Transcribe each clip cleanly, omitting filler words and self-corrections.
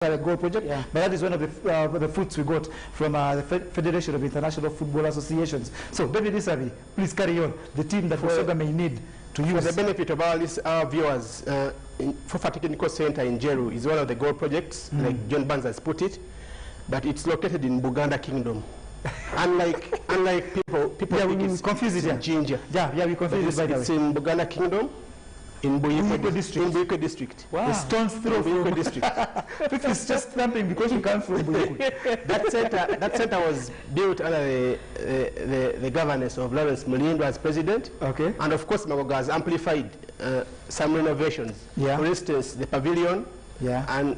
goal project, but that is one of the fruits we got from the Federation of International Football Associations. So, David Isavi, please carry on. The team that Busoga may need to use. For the benefit of our viewers, Fofa Technical Center in Jeru is one of the goal projects, like John Barnes has put it, but it's located in Buganda Kingdom. unlike people think it's confuse it. Ginger. Yeah, we confuse it. It's in Buganda Kingdom. In Buyiko district. Wow. The stone's throw from Buyiko district. It's just something because you come from Buyiko. That center was built under the governance of Lawrence Mulindo as president. Okay. And of course, Magoga has amplified some renovations. Yeah. For instance, the pavilion. Yeah. And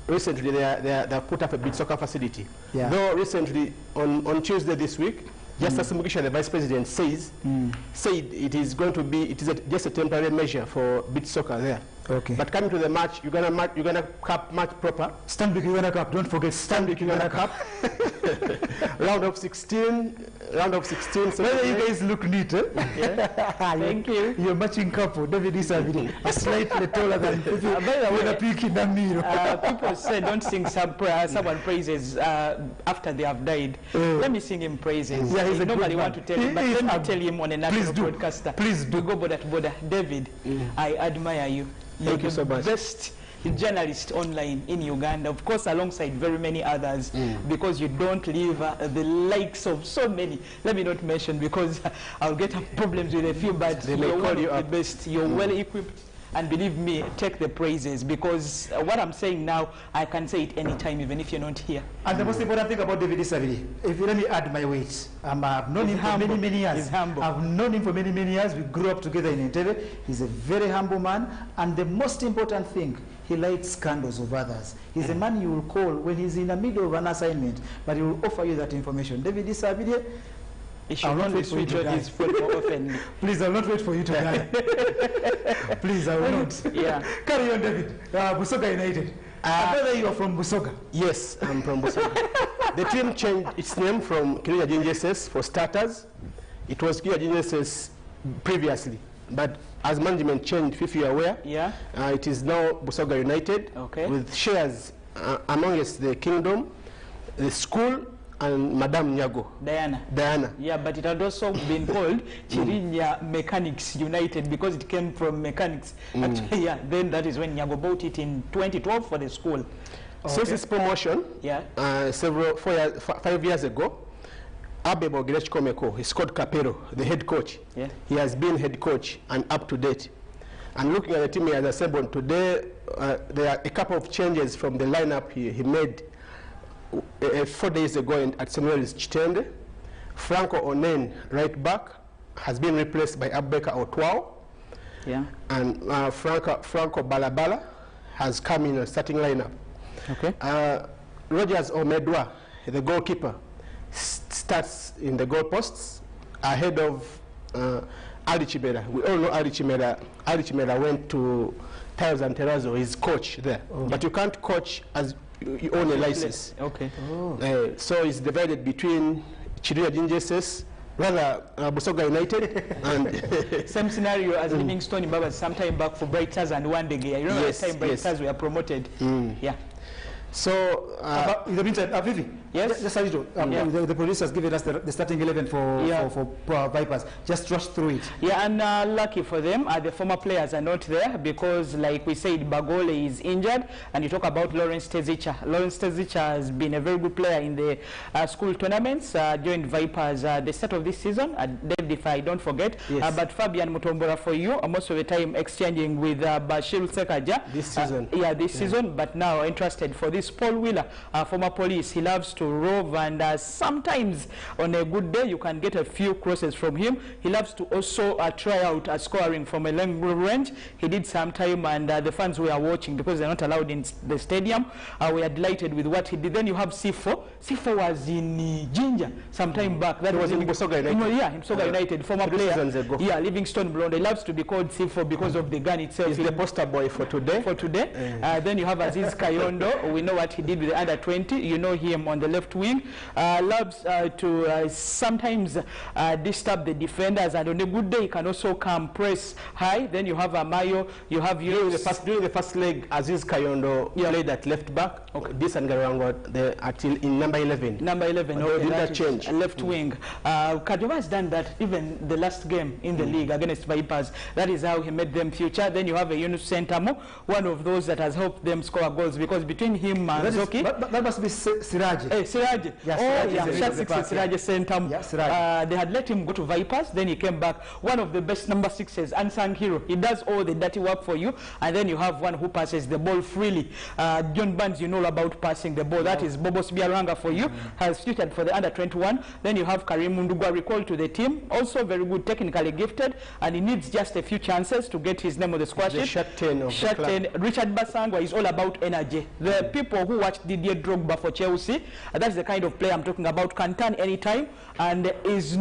recently, they put up a big soccer facility. Yeah. Though recently, on Tuesday this week, Justice Mugisha, the Vice President, said it is going to be, just a temporary measure for beach soccer there. Okay. But coming to the match, Uganda Cup match proper. Stanbic Uganda Cup, don't forget Stanbic Uganda Cup. round of 16. So you guys look neat, eh? Yeah. Thank you. You're matching couple, David Isavide, slightly taller than people say don't sing someone praises after they have died. Let me sing him praises. Yeah, he's nobody want to tell him, but let me tell him on a national broadcaster. Please do. We go border to border. David, I admire you. Thank you so much. Best journalist online in Uganda, of course, alongside very many others, because you don't leave the likes of so many. Let me not mention because I'll get problems with a few, but they may call you up. The best. You're well equipped. And believe me, take the praises, because what I'm saying now, I can say it anytime, even if you're not here. And the most important thing about David Isavide, if you let me add my weight, I've known him for many years. He's humble. I've known him for many years. We grew up together in Entebbe. He's a very humble man. And the most important thing, he lights scandals of others. He's a man you will call when he's in the middle of an assignment, but he will offer you that information. David Isavide, I'll not wait for you to his phone more often. Please, I'll not wait for you to die. Please, I will not. Yeah. Carry on, David. Busoga United. I know that you are from Busoga. Yes, I'm from Busoga. The team changed its name from Kirinya JSS for starters. It was Kirinya JSS previously, but as management changed, if you are aware, it is now Busoga United, with shares amongst the kingdom, the school, and Madame Nyago. Diana. Yeah, but it had also been called Chirinya Mechanics United because it came from mechanics. Actually, then that is when Nyago bought it in 2012 for the school. Since its promotion, 5 years ago, Abebo Girechkomeko, he's called Capero, the head coach. Yeah. He has been head coach and up to date. And looking at the team he has assembled today, there are a couple of changes from the lineup he made 4 days ago at Samuel's Chitende. Franco Onen, right back, has been replaced by Abeka Otwao. Yeah. And Franco Balabala has come in a starting lineup. Okay. Rogers Omedwa, the goalkeeper, starts in the goalposts ahead of Ali Chimera. We all know Ali Chimera. Ali Chimera went to Terrazzo, his coach there. But you can't coach as you own a license. Okay. So it's divided between Chirinya JSS, rather Busoga United, and same scenario as Livingstone Baba sometime back for Bright Stars and one day. I remember the time Bright Stars were promoted. Yeah. So, in the meantime, Vivi, yes, just a little. The producer has given us the starting 11 for Vipers. Just rush through it. Yeah, and lucky for them, the former players are not there because, like we said, Bagole is injured, and you talk about Lawrence Tezicha. Lawrence Tezicha has been a very good player in the school tournaments, joined Vipers the start of this season, David, if I don't forget. Yes. But Fabian Mutombora for you, most of the time exchanging with Bashir Sekaja. This season. This season, but now interested for this Paul Wheeler, former police. He loves to rove, and sometimes on a good day you can get a few crosses from him. He loves to also try out scoring from a long range. He did some time, and the fans were watching because they're not allowed in the stadium. We are delighted with what he did. Then you have Sifo. Sifo was in Ginger some time back. That was in Busoga United. In Busoga United, former player. Yeah, Livingstone Blonde. He loves to be called Sifo because of the gun itself. He's the poster boy for today. Then you have Aziz Kayondo. We know know what he did with the under 20. You know him on the left wing. Loves to sometimes disturb the defenders, and on a good day he can also come press high. Then you have Amayo, you have during the first leg, Aziz Kayondo played at left back. Okay. This and Garango in number 11. Number 11. Okay, that change. Left wing. Kajoba has done that even the last game in the league against Vipers. That is how he made them future. Then you have a Yunus Sentamo, one of those that has helped them score goals, because between him and Zoki. That must be Siraji. Siraji. Yeah, Siraji Sentamo. Yeah, Siraji. They had let him go to Vipers, then he came back. One of the best number 6s, unsung hero. He does all the dirty work for you, and then you have one who passes the ball freely. John Burns, you know about passing the ball. That is Bobos Biaranga for you, has featured for the under 21. Then you have Karim Mundugwa recalled to the team, also very good, technically gifted, and he needs just a few chances to get his name on the squad sheet. Shut 10 of the club. Richard Basangwa is all about energy. The people who watch Didier Drogba for Chelsea, that's the kind of player I'm talking about, can turn anytime, and does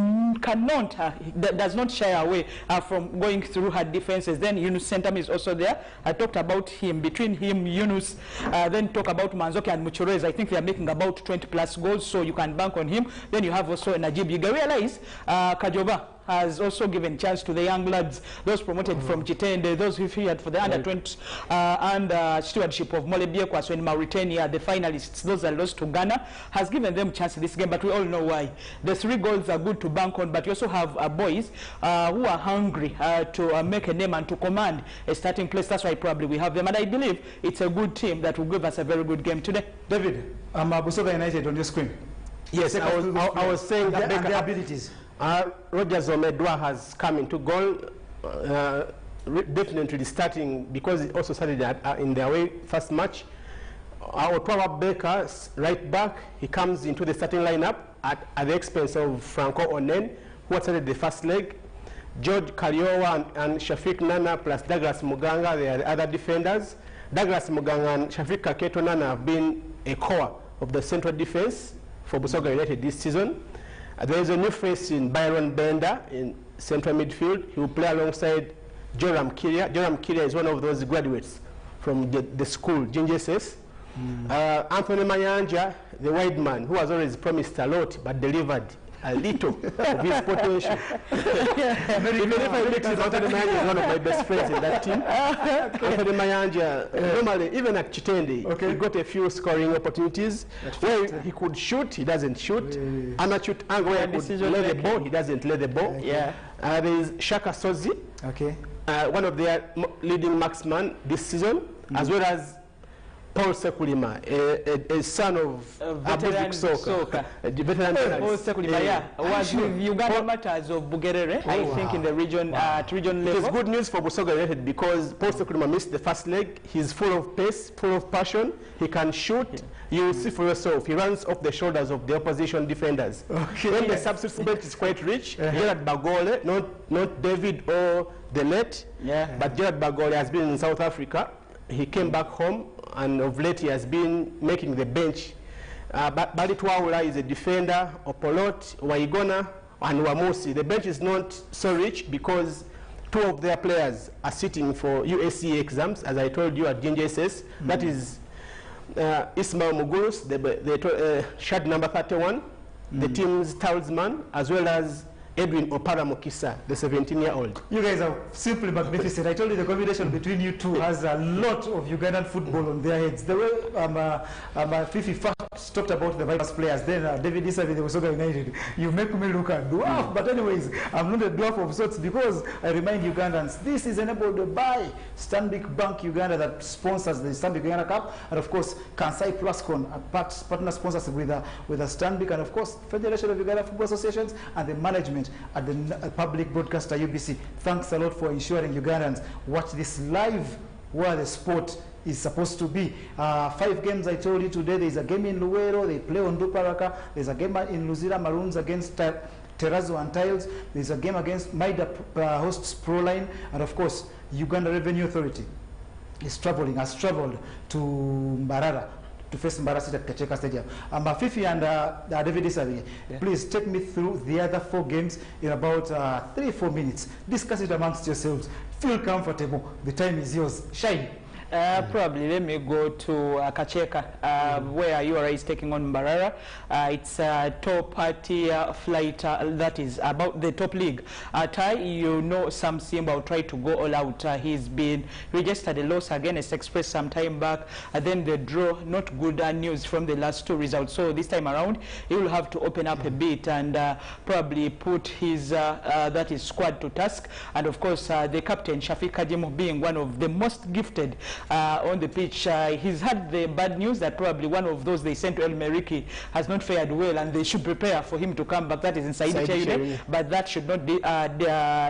not shy away from going through hard defenses. Then Yunus Sentami is also there. I talked about him. Between him, Yunus, then talk about Manzoki and Muchorez. I think they are making about 20 plus goals, so you can bank on him. Then you have also Najib. You realize Kajoba has also given chance to the young lads, those promoted from Chitende, those who feared for the under 20 and stewardship of Molebiekwa, so in Mauritania, the finalists, those that lost to Ghana, has given them chance in this game, but we all know why. The 3 goals are good to bank on, but you also have boys who are hungry to make a name and to command a starting place. That's why probably we have them, and I believe it's a good team that will give us a very good game today. David, Busoga United on your screen. Yes, I was saying that their abilities. Roger Zomedwa has come into goal, definitely starting, because he also started in their way first match. Our Otwawa Baker, right back, he comes into the starting lineup at the expense of Franco Onen, who started the first leg. George Kariowa and Shafiq Nana plus Douglas Muganga, they are the other defenders. Douglas Muganga and Shafiq Kaketo Nana have been a core of the central defense for Busoga United this season. There is a new face in Byron Bender in central midfield. He will play alongside Joram Kiria. Joram Kiria is one of those graduates from the school, JSS. Anthony Mayanja, the wide man, who has always promised a lot but delivered a little of his potential. Even if I mix it, Anthony Mayanja is one of my best friends in that team. Anthony Mayanja, normally, even at Chitende, he got a few scoring opportunities. Where he could shoot, he doesn't shoot. And where he could lay the ball, he doesn't lay the ball. There is Shaka Sozi, one of their leading marksmen this season, as well as Paul Sekulima, a son of veteran soccer. Paul Sekulima, was with Uganda Matters of Bugerere, I think, in the region at region level. It is good news for Busoga United because Paul Sekulima missed the first leg. He's full of pace, full of passion. He can shoot. You will see for yourself. He runs off the shoulders of the opposition defenders. When the substitute bench is quite rich, Gerard Bagole, not David or the late, but Gerard Bagole has been in South Africa. He came back home, and of late he has been making the bench. Balit Waula is a defender, Opolot, Waigona, and Wamosi. The bench is not so rich because 2 of their players are sitting for USC exams, as I told you at JSS. That is Ismail Mugurus, the shirt number 31, the team's talisman, as well as Edwin Opara Mokisa, the 17-year-old. You guys are simply magnificent. I told you the combination between you two has a lot of Ugandan football on their heads. The way Fifi first talked about the Vipers players, then David Isavi, the Busoga United, you make me look a dwarf. But anyways, I'm not a dwarf of sorts because I remind Ugandans, this is enabled by Stanbic Bank Uganda that sponsors the Stanbic Uganda Cup, and of course, Kansai Plascon, partner sponsors with a Stanbic, and of course, Federation of Uganda Football Associations, and the management at the public broadcaster UBC. Thanks a lot for ensuring Ugandans watch this live where the sport is supposed to be. 5 games I told you today. There's a game in Luwero, they play on Duparaka. There's a game in Luzira Maroons against Terrazzo and Tiles. There's a game against Maida hosts Proline, and of course Uganda Revenue Authority has traveled to Mbarara to face Mbarasi at Kacheka Stadium. Fifi and David Isavi, please take me through the other 4 games in about 3-4 minutes. Discuss it amongst yourselves. Feel comfortable. The time is yours. Shine. Probably let me go to Kacheka, where URA is taking on Mbarara. It's a top-party flight that is about the top league. Tai, you know, Sam Simba will try to go all out. He's been registered a loss against Express some time back. Then the draw, not good news from the last 2 results. So this time around, he will have to open up a bit and probably put his that is squad to task. And of course, the captain Shafiq Kajimu being one of the most gifted on the pitch. He's had the bad news that probably one of those they sent to El Meriki has not fared well, and they should prepare for him to come back. That is inside Chaide, but that should not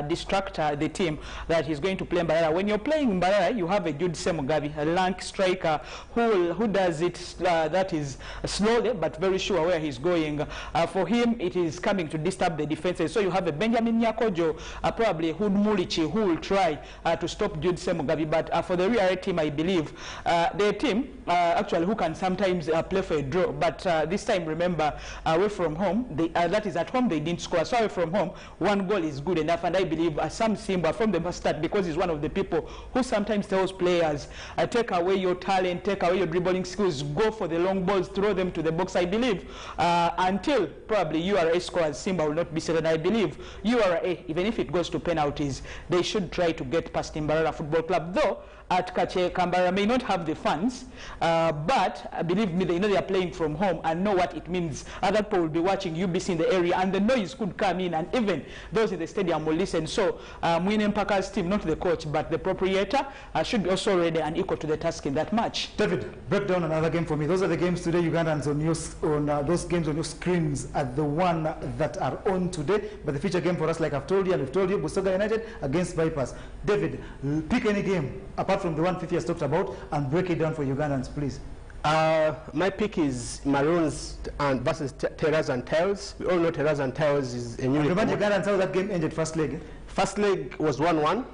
distract the team that he's going to play Mbarara. When you're playing Mbarara, you have a Jude Semugabi, a lank striker who does it that is slowly but very sure where he's going. For him, it is coming to disturb the defenses. So you have a Benjamin Nyakojo, probably Hud Mulichi, who will try to stop Jude Semugabi. But for the real team, I believe the team actually who can sometimes play for a draw. But this time, remember, away from home, that is at home, they didn't score. So away from home, 1 goal is good enough. And I believe Sam Simba from the start, because he's one of the people who sometimes tells players, take away your talent, take away your dribbling skills, go for the long balls, throw them to the box. I believe until probably URA scores, Simba will not be certain. I believe URA, even if it goes to penalties, they should try to get past Mbarara Football Club. Though at Kache, Mbarara may not have the funds, but believe me, they know they are playing from home and know what it means. Other people will be watching UBC in the area, and the noise could come in, and even those in the stadium will listen. So Mwine Mpaka's team, not the coach, but the proprietor, should be also ready and equal to the task in that match. David, break down another game for me. Those are the games today, Ugandans, on those games on your screens are the one that are on today. But the feature game for us, like I've told you, and we've told you, Busoga United against Vipers. David, pick any game apart from the one Fifi has talked about and break it down for Ugandans, please. My pick is Maroons versus Terrazzo and Tails. We all know Terrazzo and Tails is a new. Remind Ugandans how that game ended first leg. First leg was 1-1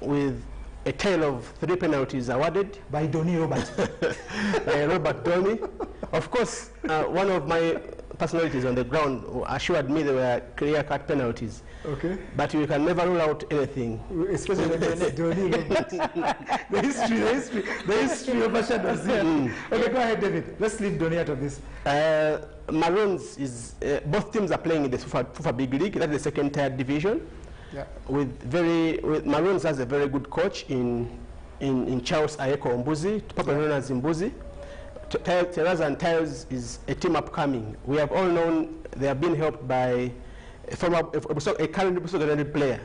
with a tale of 3 penalties awarded by Donny Robert. By Robert Donny. Of course, one of my personalities on the ground assured me there were clear-cut penalties. Okay. But you can never rule out anything. Especially Donny Robert. The history overshadows it. Okay, go ahead, David. Let's leave Donny out of this. Maroons is both teams are playing in the FUFA Big League. That's the second-tier division. Yeah. With Maroons has a very good coach in Charles Ayeko Mbuzi, popularly known as Mbuzi. Terrazzo and Tiles is a team upcoming. We have all known they have been helped by a current Busoga player,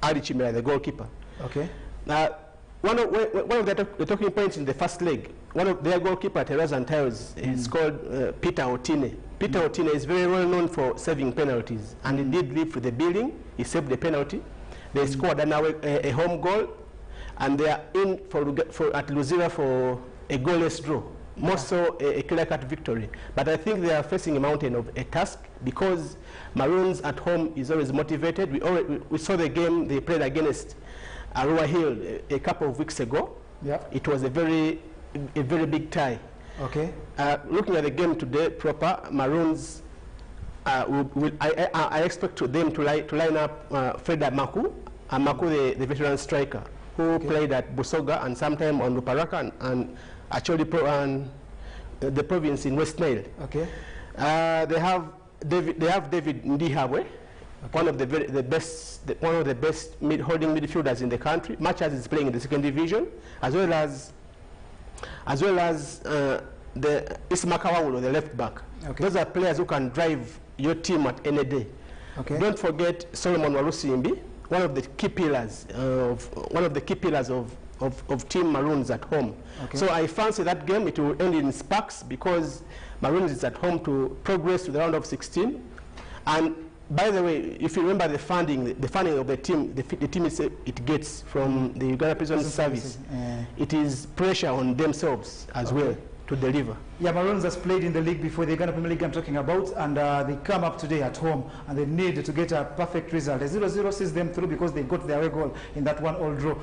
Ali Chimera, the goalkeeper. Okay. One of the talking points in the first leg, one of their goalkeeper, Terrazzo and Tiles, is called Peter Otine. Peter Otine is very well known for saving penalties, and he did live for the building. He saved the penalty. They scored a home goal, and they are in at Luzira for a goalless draw. More so a clear-cut victory. But I think they are facing a mountain of a task, because Maroons at home is always motivated. We saw the game they played against Arua Hill a couple of weeks ago. Yeah. It was a very big tie. Okay. Looking at the game today proper, Maroons, I expect them to line up Fred Amaku, the veteran striker, who played at Busoga and sometime on Luparaka and actually the province in West Nile. Okay. They have David Ndihabwe, one of the best holding midfielders in the country, much as he's playing in the second division, as well as the Ismakawawulo, the left back. Okay. Those are players who can drive your team at any day. Okay. Don't forget Solomon Warusimbi, one of the key pillars of Team Maroons at home. Okay. So I fancy that game it will end in sparks, because Maroons is at home to progress to the round of 16. And by the way, if you remember the funding of the team, the team it gets from the Uganda Prison Service, it is pressure on themselves as well to deliver. Yeah, Maroons has played in the league before, the Uganda Premier League I'm talking about, and they come up today at home and they need to get a perfect result. A 0-0 sees them through because they got their away goal in that 1-1 draw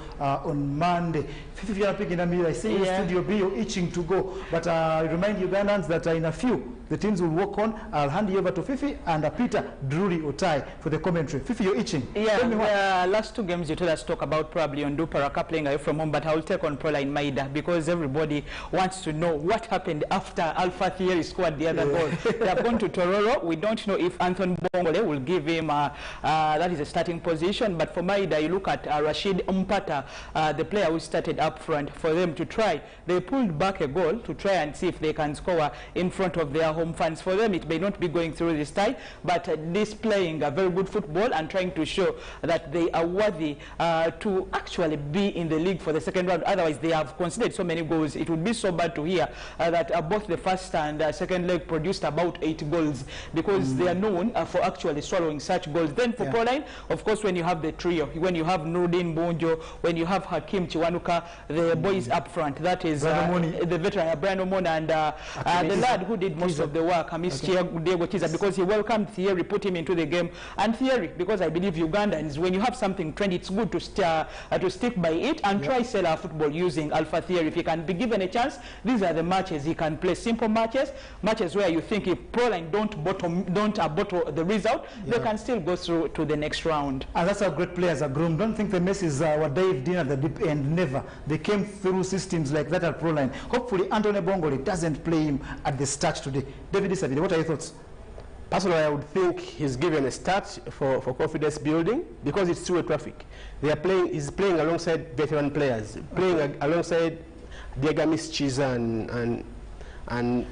on Monday. If you are picking a meal, I see Studio B, you're itching to go, but I remind Ugandans that in a few, the teams will work on. I'll hand you over to Fifi and Peter Drury Otai for the commentary. Fifi, you're itching. Yeah, last two games you told us to talk about probably on Duparaka playing away from home, but I will take on Proline Maida because everybody wants to know what happened after Alpha Theory scored the other goal. They have gone to Tororo. We don't know if Anthony Bongole will give him that is a starting position, but for Maida, you look at Rashid Mpata, the player who started up front for them to try. They pulled back a goal to try and see if they can score in front of their home fans. For them, it may not be going through this tie, but displaying a very good football and trying to show that they are worthy to actually be in the league for the second round. Otherwise, they have conceded so many goals. It would be so bad to hear that both the first and second leg produced about 8 goals because they are known for actually swallowing such goals. Then for Proline, of course, when you have the trio, when you have Nurdin Bonjo, when you have Hakim Chiwanuka, the boys up front, that is the veteran Brian Omona and the lad who did most of the work, Diego Chiza, because he welcomed Thierry, put him into the game. And Thierry, because I believe Ugandans, when you have something trend, it's good to stick by it and try sell our football using Alpha Theory. If he can be given a chance, these are the matches he can play. Simple matches where you think if Proline don't bottle the result, they can still go through to the next round. And that's how great players are groomed. Don't think the Messis were dived in at the deep end. Never. They came through systems like that at Proline. Hopefully, Anthony Bongole doesn't play him at the start today. David Isabide, what are your thoughts? Personally, I would think he's given a start for confidence building because it's two-way traffic. He's playing alongside veteran players, playing alongside Diagamis Chiza and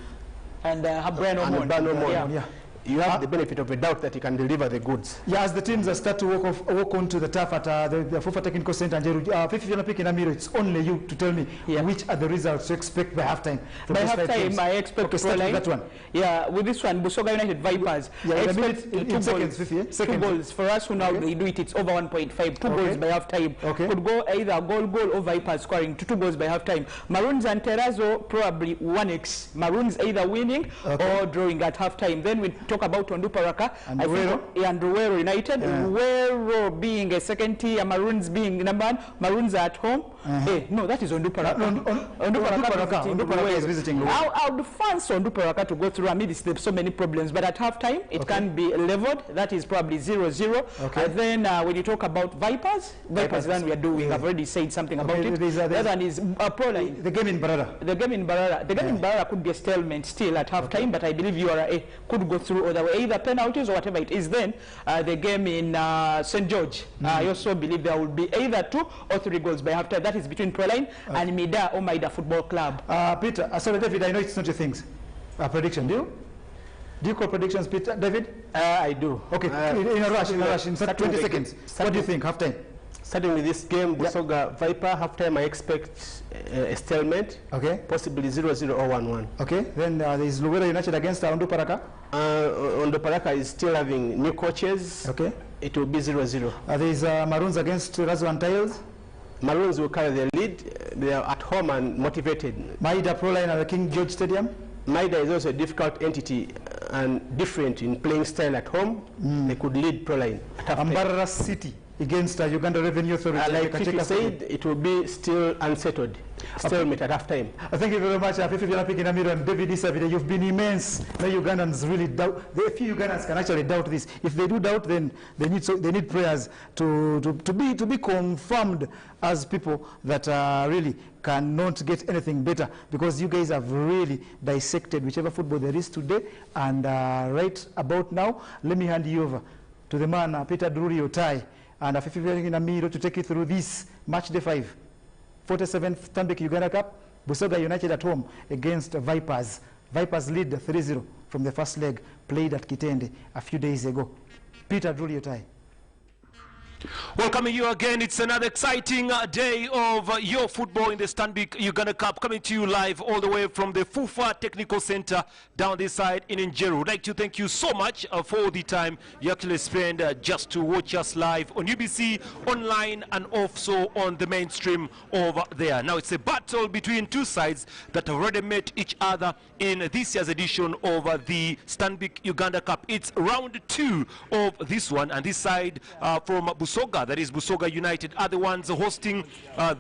Brian Omona. You have the benefit of a doubt that he can deliver the goods. Yeah, as the teams start to walk onto the turf at the FUFA Technical Center, Fifi Olympic in Amiro, it's only you to tell me which are the results to expect by halftime. By halftime, I expect Proline. That one. Yeah, with this one, Busoga United Vipers. Yeah, I expect in seconds, Fifi. Two goals. For us who now they do it, it's over 1.5. Two goals by halftime. Could go either goal or Vipers scoring 2 goals by halftime. Maroons and Terrazzo probably 1x. Maroons either winning or drawing at halftime. Then we talk about Onduparaka and Ruwero United. Ruwero being a second tier, Maroons being number 1. Maroons are at home. No, that is Onduparaka. Onduparaka is visiting. I would fancy Onduparaka to go through amidst so many problems, but at halftime it can be leveled. That is probably 0-0. And then when you talk about Vipers then we are doing. I've already said something about it. The other one is Proline. The game in Barara. The game in Barara could be a stalemate still at halftime, but I believe URA could go through other way, either penalties or whatever it is. Then the game in St. George, I also believe there will be either 2 or 3 goals by halftime. That is between Proline and Mida or Maida Football Club. Peter, sorry David, I know it's not your things. Prediction, do you call predictions, Peter? David? I do. Okay, in a rush, in 20 seconds. What do you think, halftime? Starting with this game, Busoga Viper, halftime I expect a stalemate. Possibly 0-0 or 1-1. Then there is Luwero United against Onduparaka. Onduparaka is still having new coaches. It will be 0-0. There is Maroons against Terrazzo and Tiles. Maroons will carry the lead. They are at home and motivated. Maida Proline at the King George Stadium. Maida is also a difficult entity and different in playing style at home. They could lead Proline. Ambarara City against Uganda Revenue Authority. Like Fifi said, it will be still unsettled. Stalemate at halftime. Thank you very much, Fifi Olympic and David Isabide. You've been immense. No Ugandans really doubt. A few Ugandans can actually doubt this. If they do doubt, then they need prayers to be confirmed as people that really cannot get anything better, because you guys have really dissected whichever football there is today. And right about now, let me hand you over to the man Peter Drury Otai and Fifi in Amiro to take you through this match day 5. 47th Stanbic Uganda Cup, Busoga United at home against Vipers. Vipers lead 3-0 from the first leg, played at Kitende a few days ago. Peter Drury Otai. Welcoming you again. It's another exciting day of your football in the Stanbic Uganda Cup, coming to you live all the way from the FUFA Technical Center down this side in Njeru. I'd like to thank you so much for the time you actually spend just to watch us live on UBC, online, and also on the mainstream over there. Now, it's a battle between two sides that have already met each other in this year's edition of the Stanbic Uganda Cup. It's round 2 of this one, and this side from Busoga, that is Busoga United, are the ones hosting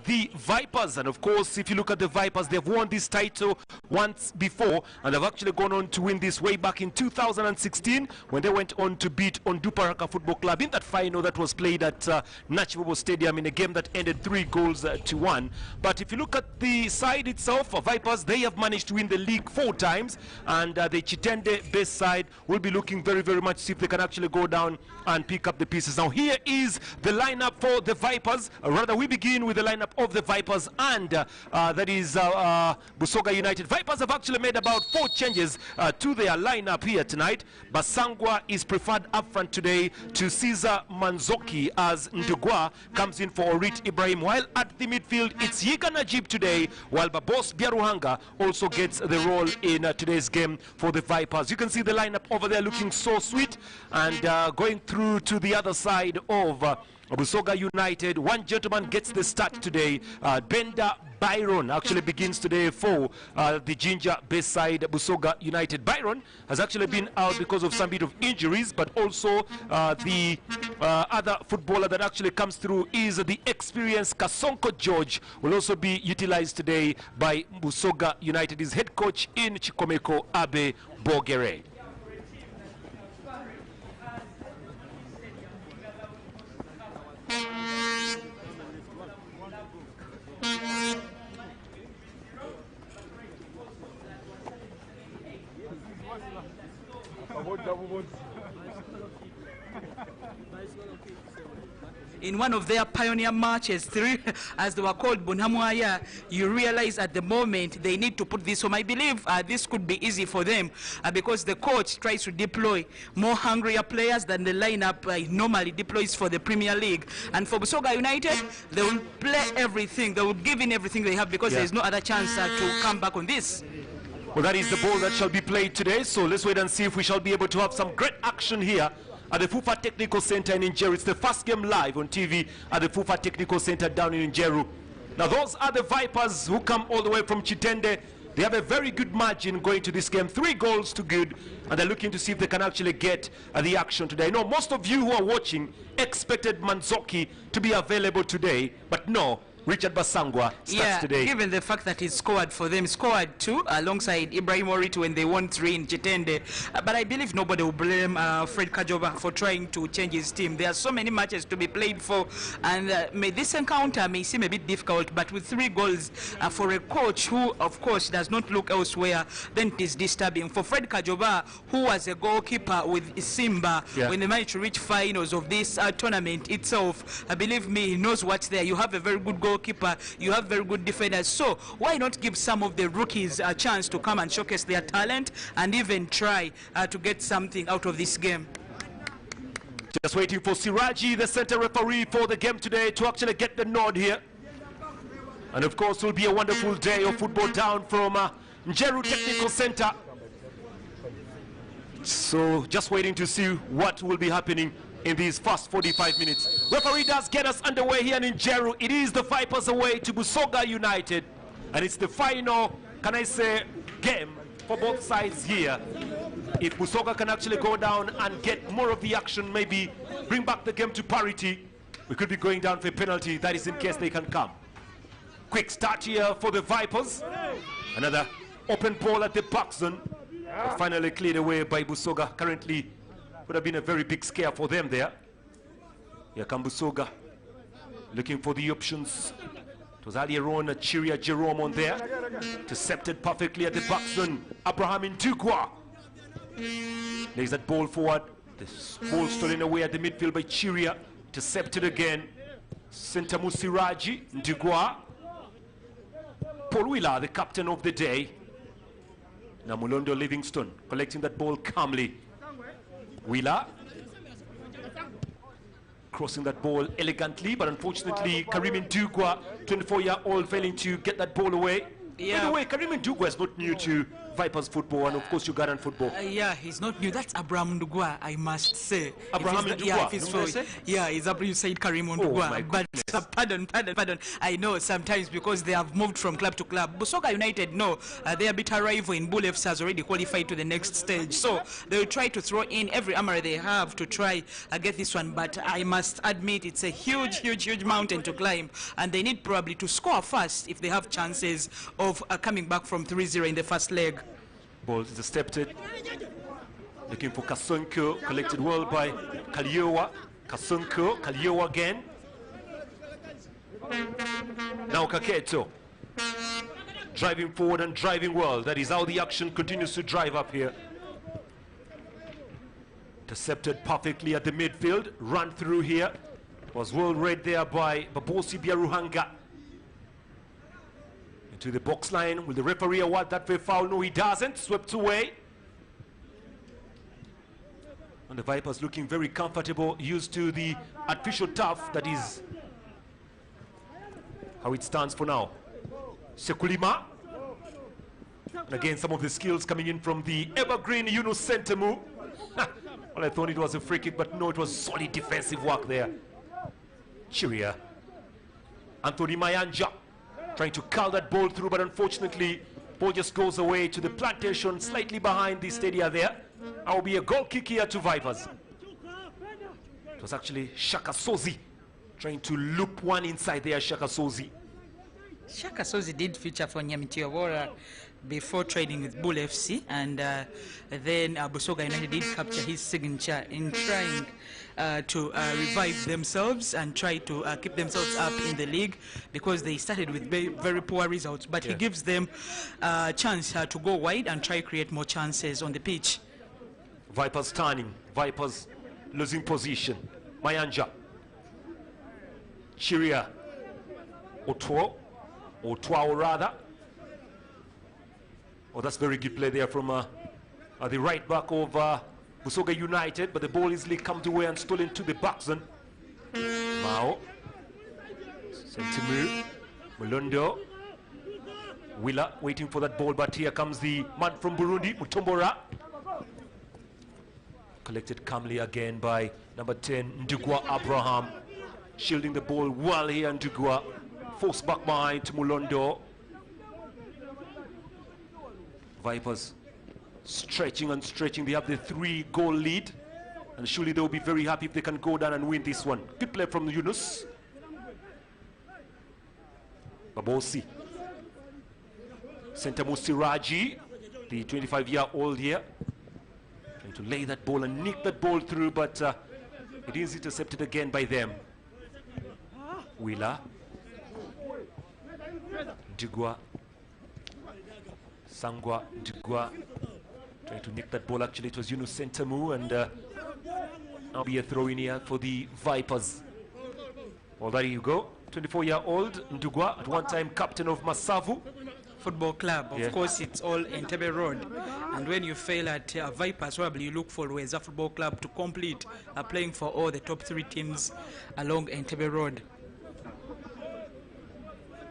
the Vipers. And of course, if you look at the Vipers, they've won this title once before, and they've actually gone on to win this way back in 2016 when they went on to beat Onduparaka Football Club in that final that was played at Nachibobo Stadium in a game that ended 3-1. But if you look at the side itself, Vipers, they have managed to win the league 4 times, and the Chitende-based side will be looking very, very much to see if they can actually go down and pick up the pieces. Now, here is the lineup for the Vipers. Rather, we begin with the lineup of the Vipers, and that is Busoga United. Vipers have actually made about 4 changes to their lineup here tonight. Basangwa is preferred up front today to Caesar Manzoki, as Ndugwa comes in for Orit Ibrahim, while at the midfield it's Yiga Najib today, while Babos Biaruhanga also gets the role in today's game for the Vipers. You can see the lineup over there looking so sweet, and going through to the other side of Busoga United, one gentleman gets the start today. Benda Byron actually begins today for the Ginger based side Busoga United. Byron has actually been out because of some bit of injuries, but also the other footballer that actually comes through is the experienced Kasonko George, will also be utilized today by Busoga United. His head coach in Chikomeko, Abe Bogere. In one of their pioneer matches, 3, as they were called, Bunhamuaya, you realize at the moment they need to put this home. I believe this could be easy for them because the coach tries to deploy more hungrier players than the lineup normally deploys for the Premier League. And for Busoga United, they will play everything. They will give in everything they have because there is no other chance to come back on this. Well, that is the ball that shall be played today, so let's wait and see if we shall be able to have some great action here at the FUFA Technical Center in Njeru. It's the first game live on TV at the FUFA Technical Center down in Njeru. Now, those are the Vipers who come all the way from Chitende. They have a very good margin going to this game, 3 goals to good, and they're looking to see if they can actually get the action today. I know most of you who are watching expected Manzoki to be available today, but no. Richard Basangwa starts today. Given the fact that he scored for them, scored 2 alongside Ibrahim Orit when they won 3 in Chitende. But I believe nobody will blame Fred Kajoba for trying to change his team. There are so many matches to be played for, and this encounter may seem a bit difficult, but with 3 goals for a coach who, of course, does not look elsewhere, then it is disturbing. For Fred Kajoba, who was a goalkeeper with Simba when they managed to reach finals of this tournament itself, believe me, he knows what's there. You have a very good goalkeeper, you have very good defenders, so why not give some of the rookies a chance to come and showcase their talent and even try to get something out of this game? Just waiting for Siraji, the center referee for the game today, to actually get the nod here. And of course, it will be a wonderful day of football down from Njeru Technical Center. So just waiting to see what will be happening in these first 45 minutes. Referee does get us underway here in Njeru. It is the Vipers away to Busoga United, and it's the final, can I say, game for both sides here. If Busoga can actually go down and get more of the action, maybe bring back the game to parity, we could be going down for a penalty. That is in case they can come. Quick start here for the Vipers. Another open ball at the back zone, finally cleared away by Busoga. Currently would have been a very big scare for them there. Here comes Busoga, looking for the options. It was earlier on Chiria Jerome on there. Intercepted perfectly at the back zone. Abraham Ndugwa. There's that ball forward. This ball stolen away at the midfield by Chiria. Intercepted again. Center Musiraji Ndugwa. Paul Wheeler, the captain of the day. Now Mulondo Livingston collecting that ball calmly. Wheeler. crossing that ball elegantly, but unfortunately Karim Ndugwa, 24-year-old, failing to get that ball away. By the way, Karim Ndugwa is not new to Vipers football and of course Ugandan football. Yeah, he's not new. That's Abraham Ndugwa, I must say. Abraham Ndugwa? He's you said Karim Ndugwa. But pardon. I know sometimes because they have moved from club to club. Busoga United, no, their bitter rival in Bull FC has already qualified to the next stage. So they will try to throw in every armor they have to try get this one. But I must admit it's a huge mountain to climb. And they need probably to score first if they have chances of coming back from 3-0 in the first leg. Ball is intercepted. Looking for Kasonko, collected well by Kaliowa. Kaliowa again. Now Kaketo. Driving forward and driving well. That is how the action continues to drive up here. Intercepted perfectly at the midfield. Run through here. Was well read there by Babosi Biaruhanga. To the box line. Will the referee award that for a foul? No, he doesn't. Swept away. And the Vipers looking very comfortable, used to the artificial turf. That is how it stands for now. Sekulima. And again, some of the skills coming in from the evergreen Yunus Sentemu. Well, I thought it was a free kick, but no, it was solid defensive work there. Chiria. Anthony Mayanja. Trying to curl that ball through, but unfortunately, ball just goes away to the plantation, slightly behind the stadia there. That will be a goal kick here to Vipers. It was actually Shaka Sozi trying to loop one inside there, Shaka Sozi. Shaka Sozi did feature for Nyamitiawara before trading with Bull FC, and then Busoga United did capture his signature in trying to revive themselves and try to keep themselves up in the league, because they started with very poor results, but he gives them a chance to go wide and try to create more chances on the pitch. Vipers turning, Vipers losing position. Mayanja, Chiria, Otwao rather. Oh, that's very good play there from the right back of Busoga United, but the ball easily comes away and stolen to the back zone. Mao, Sentimu, Mulondo, Willa waiting for that ball, but here comes the man from Burundi, Mutombora. Collected calmly again by number 10, Ndugwa Abraham. Shielding the ball well here, Ndugwa. Forced back behind to Mulondo. Vipers stretching and stretching. They have the 3-goal lead, and surely they will be very happy if they can go down and win this one. Good play from Yunus. Babosi. Sentemu Siraji, the 25-year-old here, trying to lay that ball and nick that ball through, but it is intercepted again by them. Willa. Ndugwa. Sangwa Ndugwa trying to nick that ball. Actually, it was Yunus Sentemu, and now be a throw in here for the Vipers. Well, there you go. 24-year-old Ndugwa, at one time captain of Masavu Football Club. Of course, it's all Entebbe Road. And when you fail at Vipers, probably you look for Weza Football Club to complete playing for all the top 3 teams along Entebbe Road.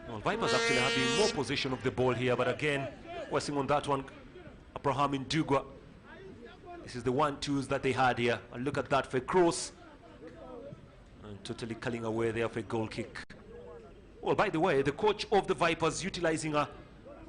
Well, Vipers actually having more possession of the ball here, but again, pressing on that one, Abraham Ndugwa. This is the 1-2s that they had here. And look at that for a cross. And totally culling away there for a goal kick. Well, by the way, the coach of the Vipers utilizing a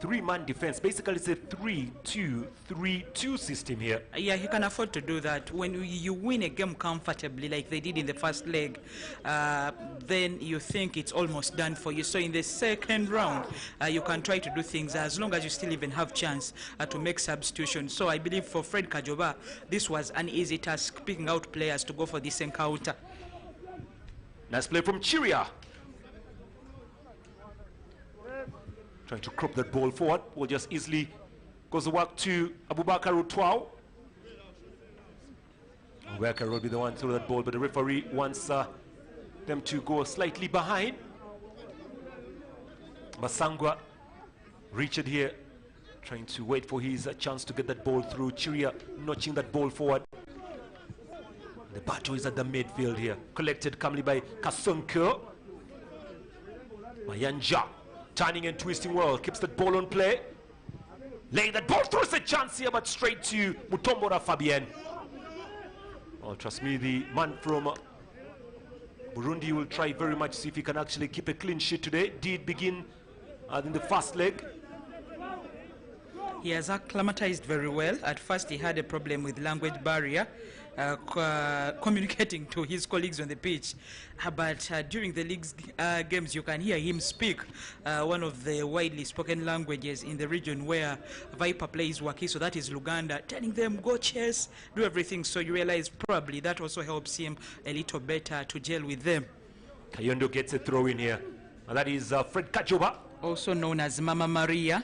3-man defense. Basically, it's a 3-2-3-2 system here. Yeah, he can afford to do that. When you win a game comfortably, like they did in the first leg, then you think it's almost done for you. So in the second round, you can try to do things as long as you still even have chance to make substitutions. So I believe for Fred Kajoba, this was an easy task, picking out players to go for this encounter. Nice play from Chiria. Trying to crop that ball forward. Ball just easily goes to work to Abubakar Utwao. Abubakar will be the one to throw that ball, but the referee wants them to go slightly behind. Basangwa, Richard here, trying to wait for his chance to get that ball through. Chiria notching that ball forward. The battle is at the midfield here. Collected calmly by Kasunko. Mayanja turning and twisting well. Keeps that ball on play. Laying that ball through. A chance here, but straight to Mutombora Fabien. Well, trust me, the man from Burundi will try very much to see if he can actually keep a clean sheet today. Did begin in the first leg. He has acclimatized very well. At first he had a problem with language barrier, communicating to his colleagues on the pitch. But during the league's games, you can hear him speak one of the widely spoken languages in the region where Viper plays Waki, so that is Uganda, telling them, go chase, do everything. So you realize probably that also helps him a little better to gel with them. Kayondo gets a throw in here. And that is Fred Kajoba. Also known as Mama Maria.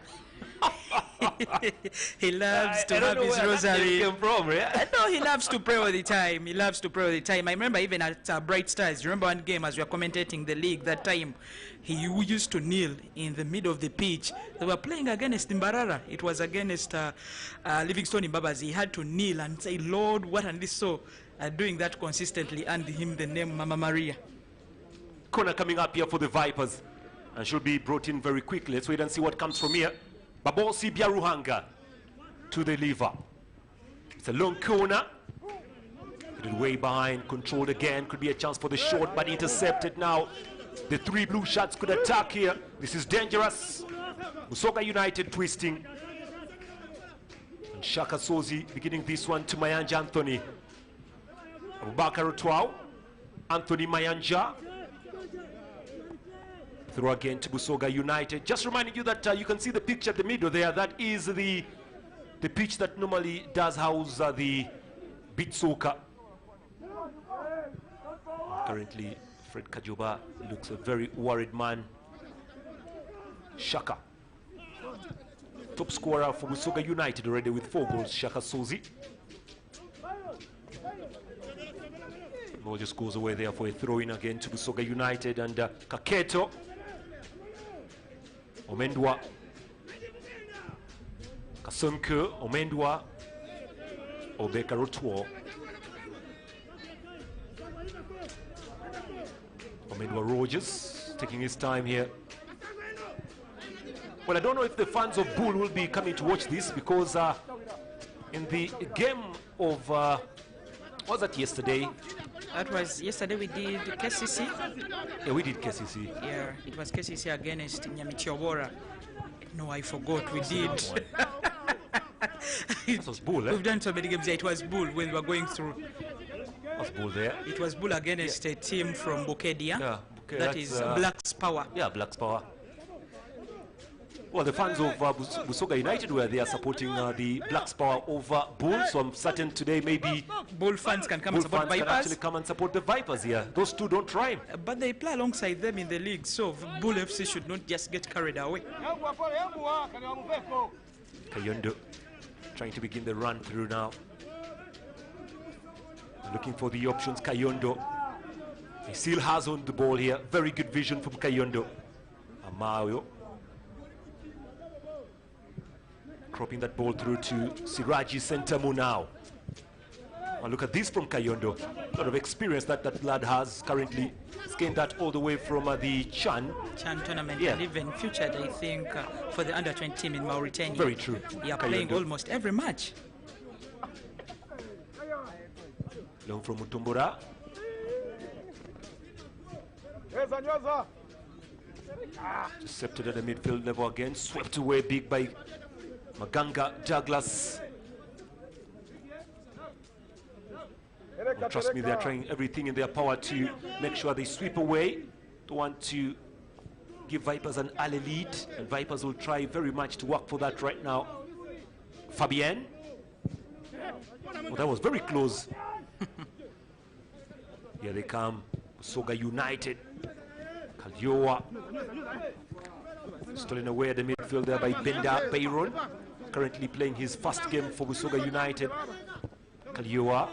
He loves to have his rosary. From, yeah? No, he loves to pray all the time. He loves to pray all the time. I remember even at Bright Stars, remember one game as we were commentating the league that time, he used to kneel in the middle of the pitch. They were playing against Mbarara. It was against Livingstone in Babas. He had to kneel and say, Lord, what and this. So doing that consistently earned him the name Mama Maria. Corner coming up here for the Vipers. And should be brought in very quickly. Let's wait and see what comes from here. Babosi Biaruhanga to the lever. It's a long corner. Put it way behind, controlled again. Could be a chance for the shot, but intercepted now. The three blue shots could attack here. This is dangerous. Busoga United twisting. And Shaka Sozi beginning this one to Mayanja Anthony. Abubakar Otwao. Anthony Mayanja. Throw again to Busoga United. Just reminding you that you can see the picture at the middle there. That is the pitch that normally does house the beach soccer. Currently, Fred Kajoba looks a very worried man. Shaka, top scorer for Busoga United already with 4 goals. Shaka Sozi. Ball just goes away there for a throw-in again to Busoga United, and Kaketo. Omendwa, Kasunko, Omendwa, Obeka Rotwo. Omendwa Rogers taking his time here. Well, I don't know if the fans of Bull will be coming to watch this, because in the game of, what was that yesterday? That was yesterday we did KCC. Yeah, we did KCC. Yeah, it was KCC against Nyamichobora. No, I forgot we did. It was Bull, eh? We've done so many games. Yeah, it was Bull when we were going through. Was Bull there? It was Bull against a team from Bukedia. Yeah, that is Black's Power. Yeah, Black's Power. Well, the fans of Busoga United were there supporting the Blacks Power over Bull, so I'm certain today maybe Bull fans can come Bull and support fans Vipers. can actually come and support the Vipers here. Those two don't rhyme. But they play alongside them in the league, so Bull FC should not just get carried away. Kayondo trying to begin the run through now. Looking for the options, Kayondo. He still has on the ball here. Very good vision from Kayondo. Amayo. Cropping that ball through to Siraji Sentamu now. Well, look at this from Kayondo. A lot of experience that lad has currently. He's gained that all the way from the Chan tournament, yeah. And even featured, I think, for the under-20 team in Mauritania. Very true. They are playing almost every match. Long from Mutumbura. Intercepted at the midfield level again. Swept away big by Maganga Douglas. Well, trust me, they're trying everything in their power to make sure they sweep away. Don't want to give Vipers an early lead, and Vipers will try very much to work for that right now. Fabien. Oh, that was very close. Here they come. Busoga United. Kalioa. Stolen away at the midfield there by Benda Bayron. Currently playing his first game for Busoga United. Kalioa.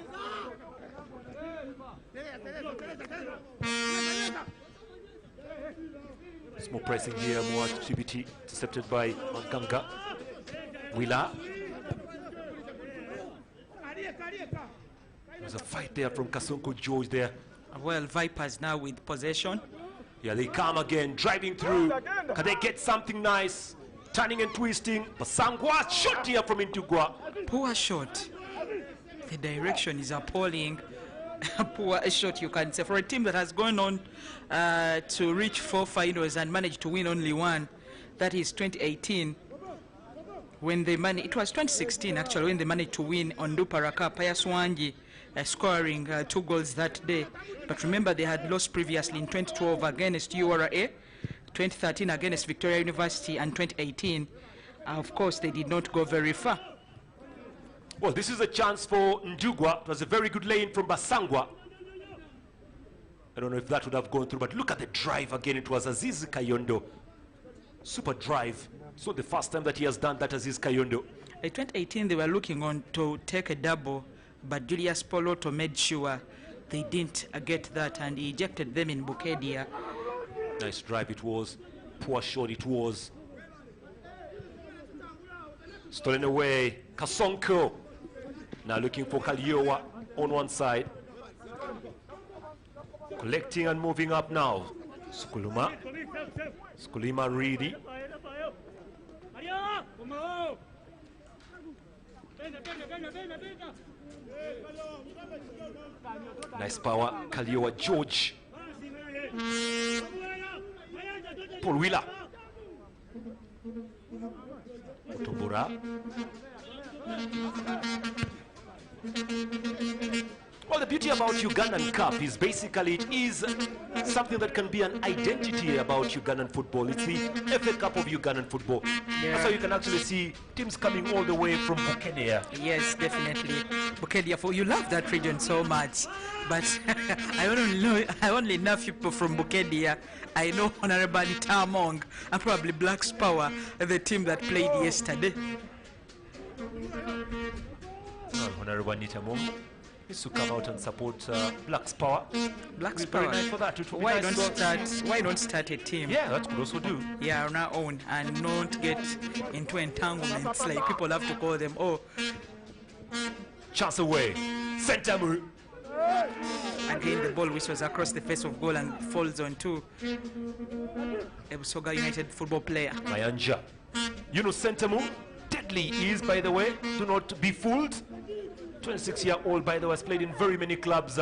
It's more pressing here, more activity. Intercepted by Maganga. Willa. There's a fight there from Kasonko George there. Well, Vipers now with possession. Yeah, they come again, driving through. Can they get something nice? Turning and twisting. Basangwa shot here from Intugwa. Poor shot. The direction is appalling. Poor shot, you can say, for a team that has gone on to reach 4 finals and managed to win only one. That is 2018. When they managed, it was 2016 actually, when they managed to win on Duparaka. Pius Wanji scoring 2 goals that day. But remember, they had lost previously in 2012 against URA, 2013 against Victoria University, and 2018. Of course, they did not go very far. Well, this is a chance for Ndugwa. It was a very good lane from Basangwa. I don't know if that would have gone through, but look at the drive again. It was Aziz Kayondo. Super drive. It's not the first time that he has done that, Aziz Kayondo. In 2018, they were looking on to take a double, but Julius Poloto made sure they didn't get that, and he ejected them in Bukedia. Nice drive it was. Poor shot it was. Stolen away. Kasonko. Now looking for Kaliowa on one side. Collecting and moving up now. Sukuluma. Sukulima Reedy. Nice power. Kaliowa George. Paul Wheeler. Otombura. Well, the beauty about Ugandan Cup is basically it is something that can be an identity about Ugandan football. It's the FA Cup of Ugandan football. Yeah. That's how you can actually see teams coming all the way from Bukedia. Yes, definitely. Bukedia, you love that region so much. But I only know people from Bukedia. I know Honorable Tamong and probably Black's Power, the team that played yesterday. Honorable Nitamong needs to come out and support Black's Power. Black's Very Power. nice for that. Why not start a team? Yeah, that could also do. Yeah, on our own, and not get into entanglements like people have to call them. Oh, Chance away. Center move. again the ball whistles across the face of goal and falls on to a Busoga United football player. Mayanja. Sentamu. Deadly is, by the way. Do not be fooled. 26-year-old, by the way, has played in very many clubs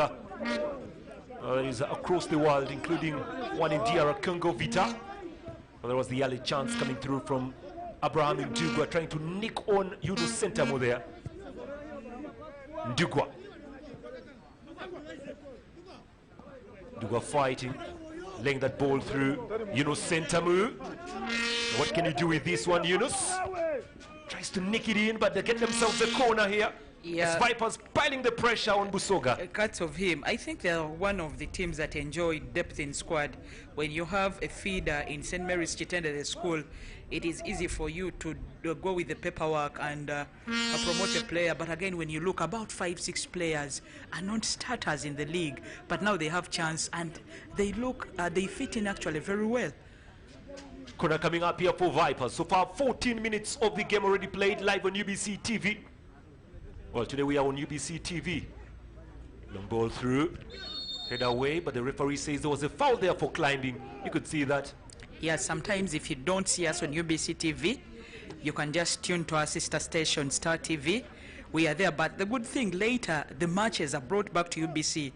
is across the world, including one in DR Congo Vita. Well, there was the early chance coming through from Abraham Ndugwa trying to nick on Yunus Sentamu there. Ndugwa fighting, laying that ball through. Yunus Sentamu. What can you do with this one, Yunus? Tries to nick it in, but they get themselves a corner here. Yeah. As Vipers piling the pressure on Busoga. Cuts of him. I think they're one of the teams that enjoy depth in squad. When you have a feeder in St. Mary's Chitenda, the school, it is easy for you to go with the paperwork and promote a player. But again, when you look, about 5-6 players are not starters in the league, but now they have chance and they fit in actually very well. Corner coming up here for Vipers. So far, 14 minutes of the game already played live on UBC TV. Well, today we are on UBC TV. Long ball through, head away, but the referee says there was a foul there for climbing. You could see that. Yeah, sometimes if you don't see us on UBC TV, you can just tune to our sister station, Star TV. We are there, but the good thing, later, the matches are brought back to UBC.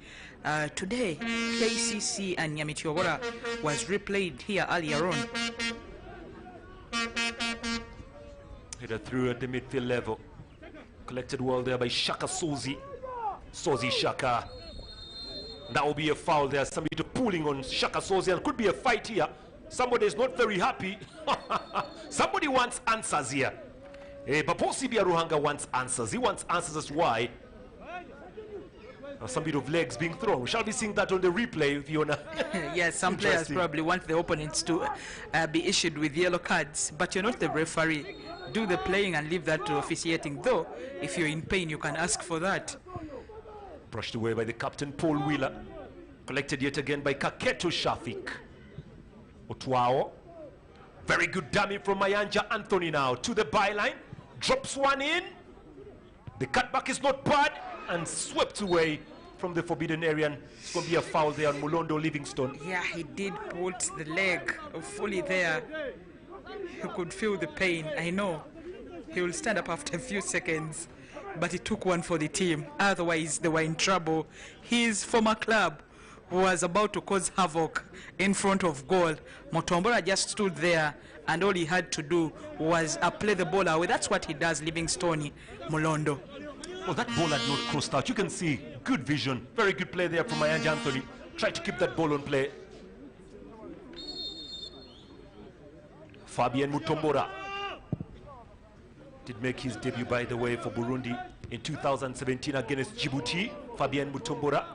Today, KCC and Nyamitiogora was replayed here earlier on. Header through at the midfield level. Collected well there by Shaka Sozi. Sozi Shaka. That will be a foul there. Somebody pulling on Shaka Sozi, and could be a fight here. Somebody is not very happy. Somebody wants answers here. Baposi Biaruhanga wants answers. He wants answers as to why. Some bit of legs being thrown. We shall be seeing that on the replay, Fiona. Yes, some players probably want the opponents to be issued with yellow cards, but you're not the referee. Do the playing and leave that to officiating. Though, if you're in pain, you can ask for that. Brushed away by the captain, Paul Wheeler. Collected yet again by Kaketo Shafik. Otwao. Very good dummy from Mayanja Anthony now to the byline. Drops one in. The cutback is not bad. and swept away from the forbidden area. And it's going to be a foul there on Mulondo Livingstone. Yeah, he did put the leg fully there. He could feel the pain. I know he will stand up after a few seconds, but he took one for the team. Otherwise, they were in trouble. His former club was about to cause havoc in front of goal. Mutombora just stood there, and all he had to do was play the ball away. That's what he does, Livingstone Mulondo. Well, that ball had not crossed out. You can see good vision. Very good play there from Mayanja Anthony. Tried to keep that ball on play. Fabian Mutombora did make his debut, by the way, for Burundi in 2017 against Djibouti. Fabian Mutombora,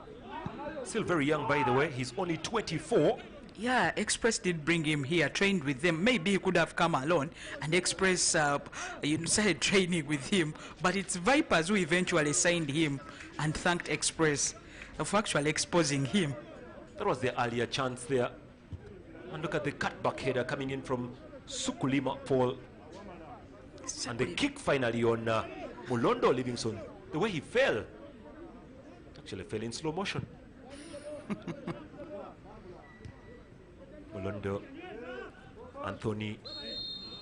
still very young, by the way. He's only 24. Yeah, Express did bring him here, trained with them. Maybe he could have come alone, and Express started training with him. But it's Vipers who eventually signed him and thanked Express for actually exposing him. That was the earlier chance there. And look at the cutback header coming in from Sukulima Paul. And the kick finally on Mulondo Livingstone. The way he fell, actually fell in slow motion. Mulondo, Anthony,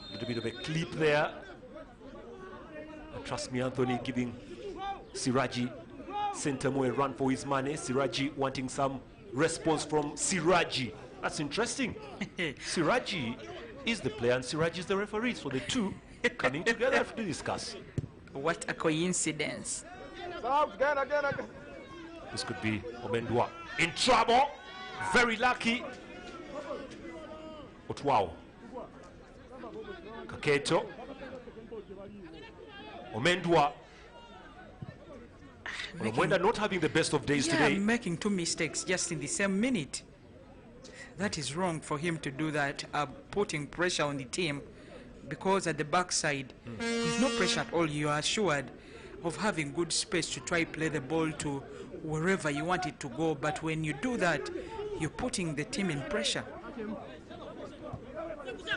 a little bit of a clip there. And trust me, Anthony giving Siraji Sentamu a run for his money. Siraji wanting some response from Siraji. That's interesting. Siraji is the player and Siraji is the referee, so the two coming together to discuss. What a coincidence. This could be Omendwa in trouble. Very lucky. But wow. Kaketo. Omendwa. Omenda not having the best of days today. Making two mistakes just in the same minute. That is wrong for him to do that, putting pressure on the team, because at the backside, there's no pressure at all. You are assured of having good space to try play the ball to wherever you want it to go. But when you do that, you're putting the team in pressure.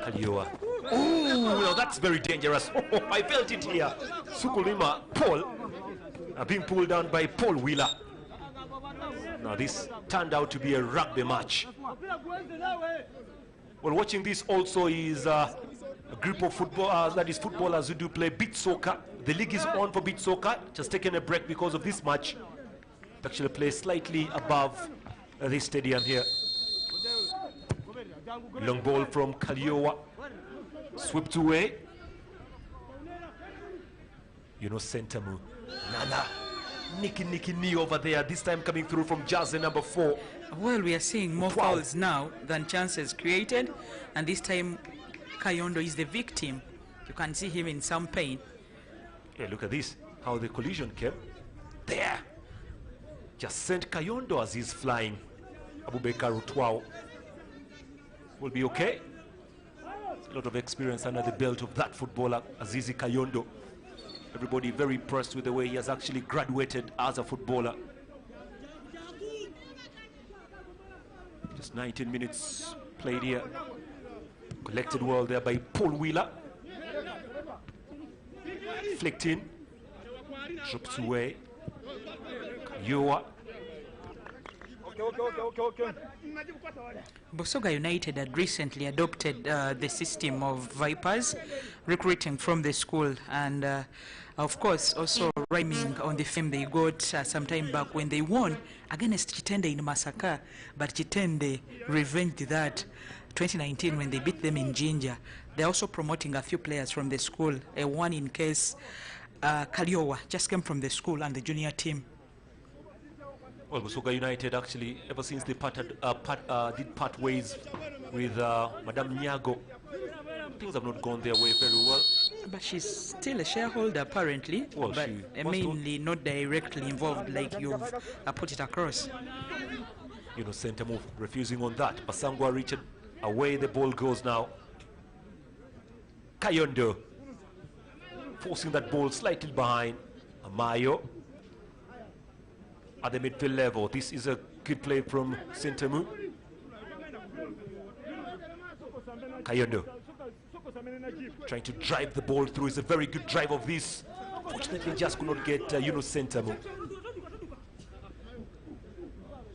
Kalioa. Oh, well, that's very dangerous. Oh, I felt it here. Sukulima Paul being pulled down by Paul Wheeler. Now this turned out to be a rugby match. Well, watching this also is a group of footballers who do play beach soccer. The league is on for beach soccer. Just taking a break because of this match. It actually plays slightly above this stadium here. Long ball from Kalioa. Swept away. Sentamu. Nana. Nicky knee over there. This time coming through from Jazzy number 4. Well, we are seeing more fouls now than chances created. And this time, Kayondo is the victim. You can see him in some pain. Yeah, look at this. How the collision came. There. Just sent Kayondo as he's flying. Abubakar Utwao will be okay. A lot of experience under the belt of that footballer, Azizi Kayondo. Everybody very impressed with the way he has actually graduated as a footballer. Just 19 minutes played here. Collected well there by Paul Wheeler. Flicked in. Drops away. Yoa. Busoga United had recently adopted the system of Vipers, recruiting from the school, and of course also rhyming on the fame they got some time back when they won against Chitende in Masaka, but Chitende revenged that 2019 when they beat them in Jinja. They're also promoting a few players from the school. One in case Kaliowa just came from the school and the junior team. Well, Busoga United actually, ever since they did part ways with Madame Nyago, things have not gone their way very well. But she's still a shareholder apparently, well, but mainly not directly involved like you've put it across. Center move, refusing on that. Basangwa Richard, away the ball goes now. Kayondo, forcing that ball slightly behind. Amayo. At the midfield level, this is a good play from Sentamu. Kayondo trying to drive the ball through. It's a very good drive of this. Unfortunately, just could not get Sentamu.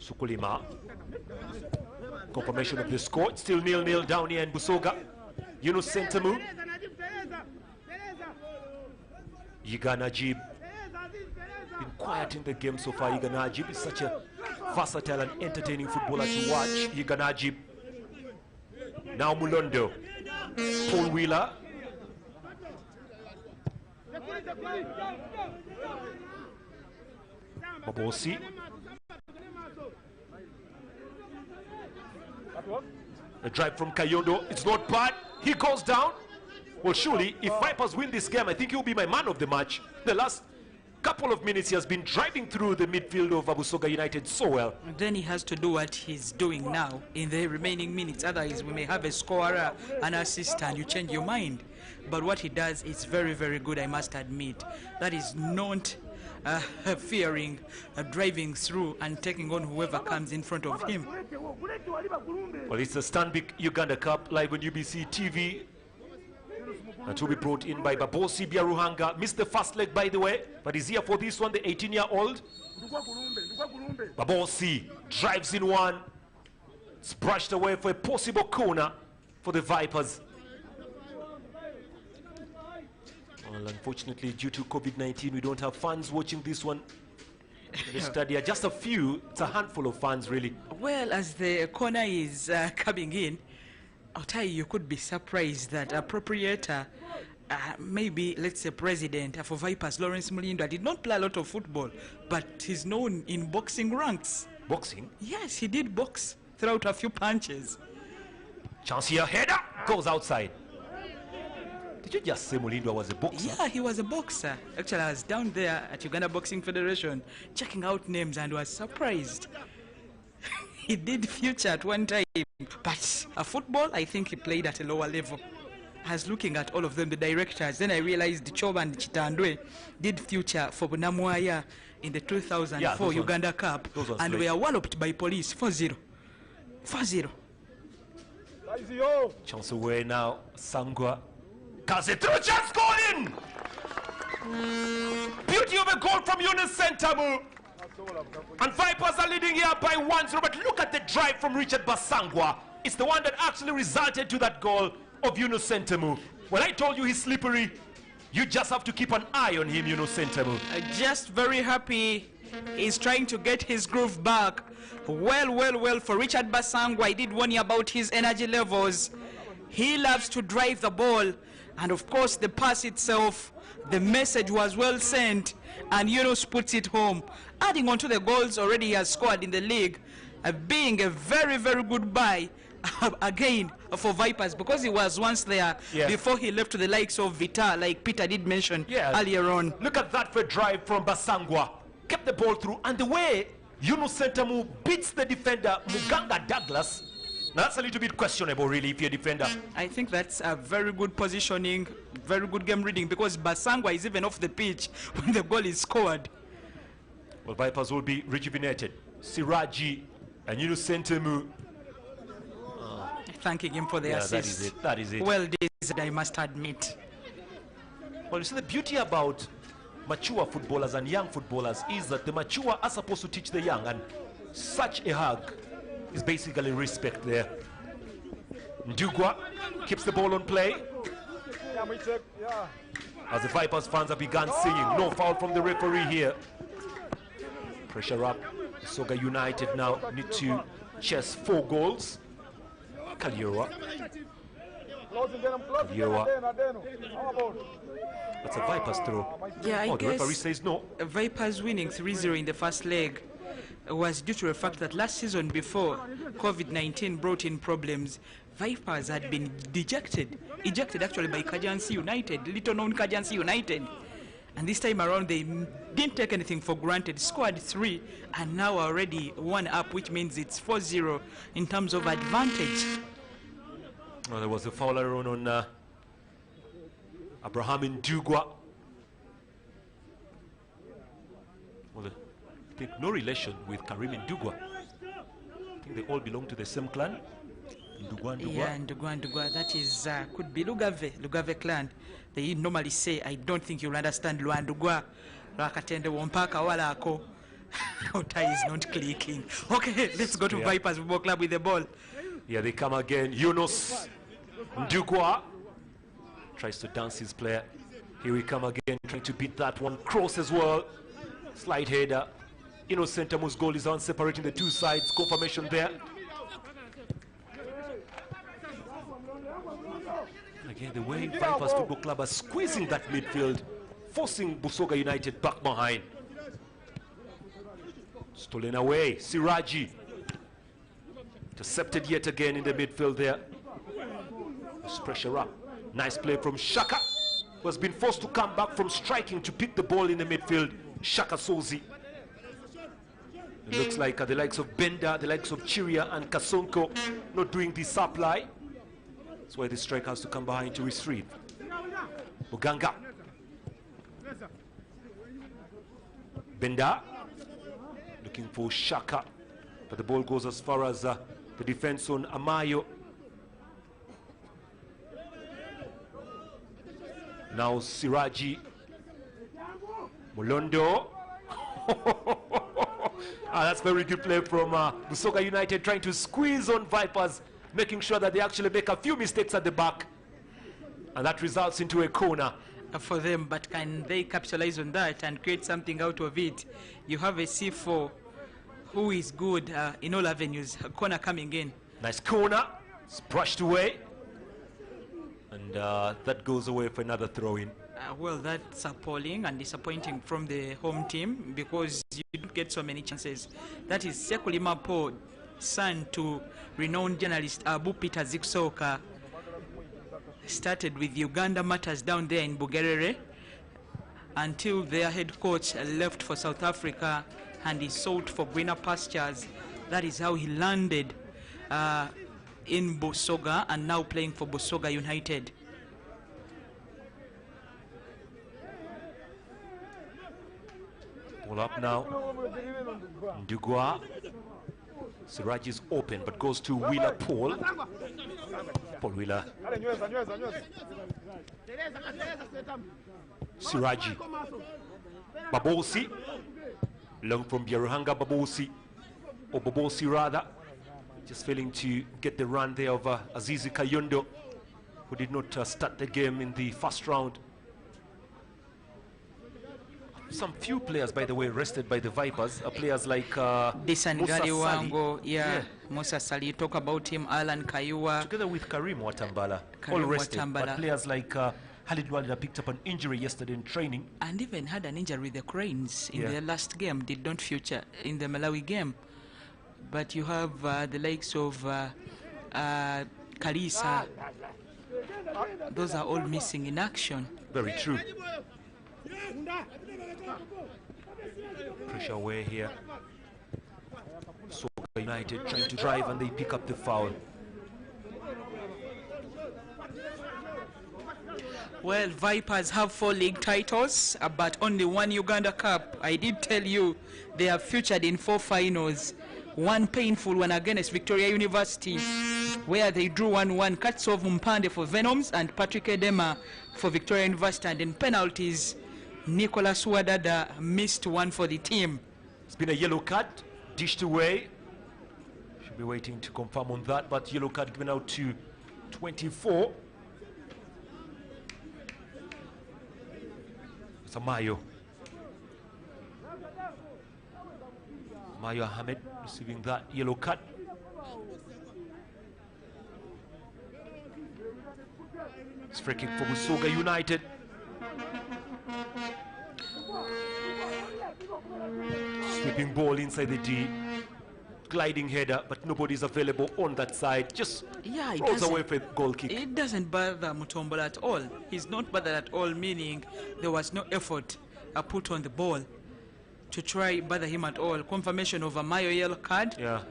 Sukulima. Confirmation of the score. It's still 0-0 down here in Busoga. Yunus Sentamu. Yiga Najib. Been quiet in the game so far. Yiga Najib is such a versatile and entertaining footballer to watch. Yiga Najib. Now Mulondo. Paul Wheeler. Babosi. A drive from Kayondo. It's not bad. He goes down. Well, surely, if Vipers win this game, I think he'll be my man of the match. The last couple of minutes, he has been driving through the midfield of Busoga United so well. And then he has to do what he's doing now in the remaining minutes. Otherwise, we may have a scorer, an assist, and you change your mind. But what he does is very, very good, I must admit. That is not fearing, driving through and taking on whoever comes in front of him. Well, it's the Stanbic Uganda Cup live on UBC TV. That will be brought in by Babosi Biaruhanga. Missed the first leg, by the way, but he's here for this one, the 18-year-old. Babosi drives in one. It's brushed away for a possible corner for the Vipers. Well, unfortunately, due to COVID-19, we don't have fans watching this one in the stadium. Just a few. It's a handful of fans, really. Well, as the corner is coming in, I'll tell you, you could be surprised that appropriator, maybe, let's say, president for Vipers, Lawrence Mulindo, did not play a lot of football, but he's known in boxing ranks. Boxing? Yes, he did box, throw out a few punches. Chance here, header, goes outside. Did you just say Mulindo was a boxer? Yeah, he was a boxer. Actually, I was down there at Uganda Boxing Federation checking out names and was surprised. He did future at one time, but football, I think he played at a lower level. I was looking at all of them, the directors, then I realized Choba and Chitandwe did future for Namwaya in the 2004 Uganda Cup, and were walloped by police 4-0. 4-0. Chance away now, Sangwa. Kaze through, chance, goal in! Beauty of a goal from Yunus Sentamu. And Vipers are leading here by 1-0, but look at the drive from Richard Basangwa. It's the one that actually resulted to that goal of Yunus Sentamu. Well, I told you he's slippery. You just have to keep an eye on him, Yunus Sentamu. Just very happy. He's trying to get his groove back. Well, for Richard Basangwa, I did warn you about his energy levels. He loves to drive the ball. And of course, the pass itself, the message was well sent, and Yunus puts it home. Adding on to the goals already he has scored in the league, being a very, very good buy again for Vipers, because he was once there before he left to the likes of Vita, like Peter did mention earlier on. Look at that for a drive from Basangwa. Kept the ball through, and the way Yunus Sentamu beats the defender, Muganga Douglas, now that's a little bit questionable, really, if you're a defender. I think that's a very good positioning, very good game reading, because Basangwa is even off the pitch when the goal is scored. Well, Vipers will be rejuvenated. Siraji and Yunus Sentamu. Thanking him for the assist. That is it. Well deserved, I must admit. Well, you see, the beauty about mature footballers and young footballers is that the mature are supposed to teach the young, and such a hug is basically respect there. Ndugwa keeps the ball on play. As the Vipers fans have begun singing, no foul from the referee here. Pressure up. Busoga United now need to chase 4 goals. Kaliora. That's a Vipers throw. Yeah, I guess the referee says no. Vipers winning 3-0 in the first leg was due to the fact that last season, before COVID-19 brought in problems, Vipers had been ejected actually by Kajansi United, little known Kajansi United. And this time around, they didn't take anything for granted, scored 3, and now already 1 up, which means it's 4-0 in terms of advantage. Well, there was a foul on Abraham Ndugwa. Well, I think no relation with Karim Ndugwa. I think they all belong to the same clan. Ndugwa. Yeah, Ndugwa. That is, could be Lugave clan. They normally say, I don't think you'll understand Luandugwa. Rakatende Wompaka Walako. Our tie is not clicking. Okay, let's go to Vipers Football Club with the ball. Here they come again. Yunus Ndugwa tries to dance his player. Here we come again, trying to beat that one. Cross as well. Slide header. Innocent Amu's goal is on, separating the two sides. Confirmation there. Again, the way Vipers Football Club are squeezing that midfield, forcing Busoga United back behind. Stolen away. Siraji. Intercepted yet again in the midfield there. There's pressure up. Nice play from Shaka, who has been forced to come back from striking to pick the ball in the midfield. Shaka Sozi. It looks like the likes of Benda, the likes of Chiria and Kasonko not doing the supply. That's why the striker has to come behind to retrieve. Buganga. Benda. Looking for Shaka. But the ball goes as far as the defense on Amayo. Now Siraji. Mulondo. That's very good play from Busoga United, trying to squeeze on Vipers, making sure that they actually make a few mistakes at the back. And that results into a corner. For them, but can they capitalize on that and create something out of it? You have a C4 who is good in all avenues. A corner coming in. Nice corner. It's brushed away. And that goes away for another throw-in. Well, that's appalling and disappointing from the home team because you don't get so many chances. That is Sekulima Po, son to renowned journalist Abu Peter Ziksoka. Started with Uganda matters down there in Bugerere until their head coach left for South Africa and he sought for greener pastures. That is how he landed in Busoga and now playing for Busoga United. Ball up now. Ndugwa. Siraj is open but goes to Wheeler Paul. Paul Wheeler. Siraji. Babosi. Long from Byaruhanga Babosi. Or Babosi rather. Just failing to get the run there of Azizi Kayondo, who did not start the game in the first round. Some few players, by the way, rested by the Vipers. Players like Disangari Wango, Musa Sali, talk about him, Alan Kayua. Together with Karim Watambala, all rested. But players like Khalid Walida picked up an injury yesterday in training. And even had an injury with the Cranes in their last game, did not feature in the Malawi game. But you have the likes of Kalisa. Those are all missing in action. Very true. Pressure away here. So United trying to drive and they pick up the foul. Well, Vipers have 4 league titles, but only 1 Uganda Cup. I did tell you they have featured in 4 finals. One painful one against Victoria University, where they drew 1-1. Katsov Mpande for Venoms and Patrick Edema for Victoria University. And in penalties, Nicholas Wadada missed one for the team. It's been a yellow card, dished away. Should be waiting to confirm on that, but yellow card given out to 24. It's Amayo. Mayo Ahmed receiving that yellow card. It's free kick for Busoga United. Sweeping ball inside the D. Gliding header, but nobody's available on that side. Just rolls away for a goal kick. It doesn't bother Mutombola at all. He's not bothered at all, meaning there was no effort put on the ball to try bother him at all. Confirmation of a Mayo yellow card. Yeah.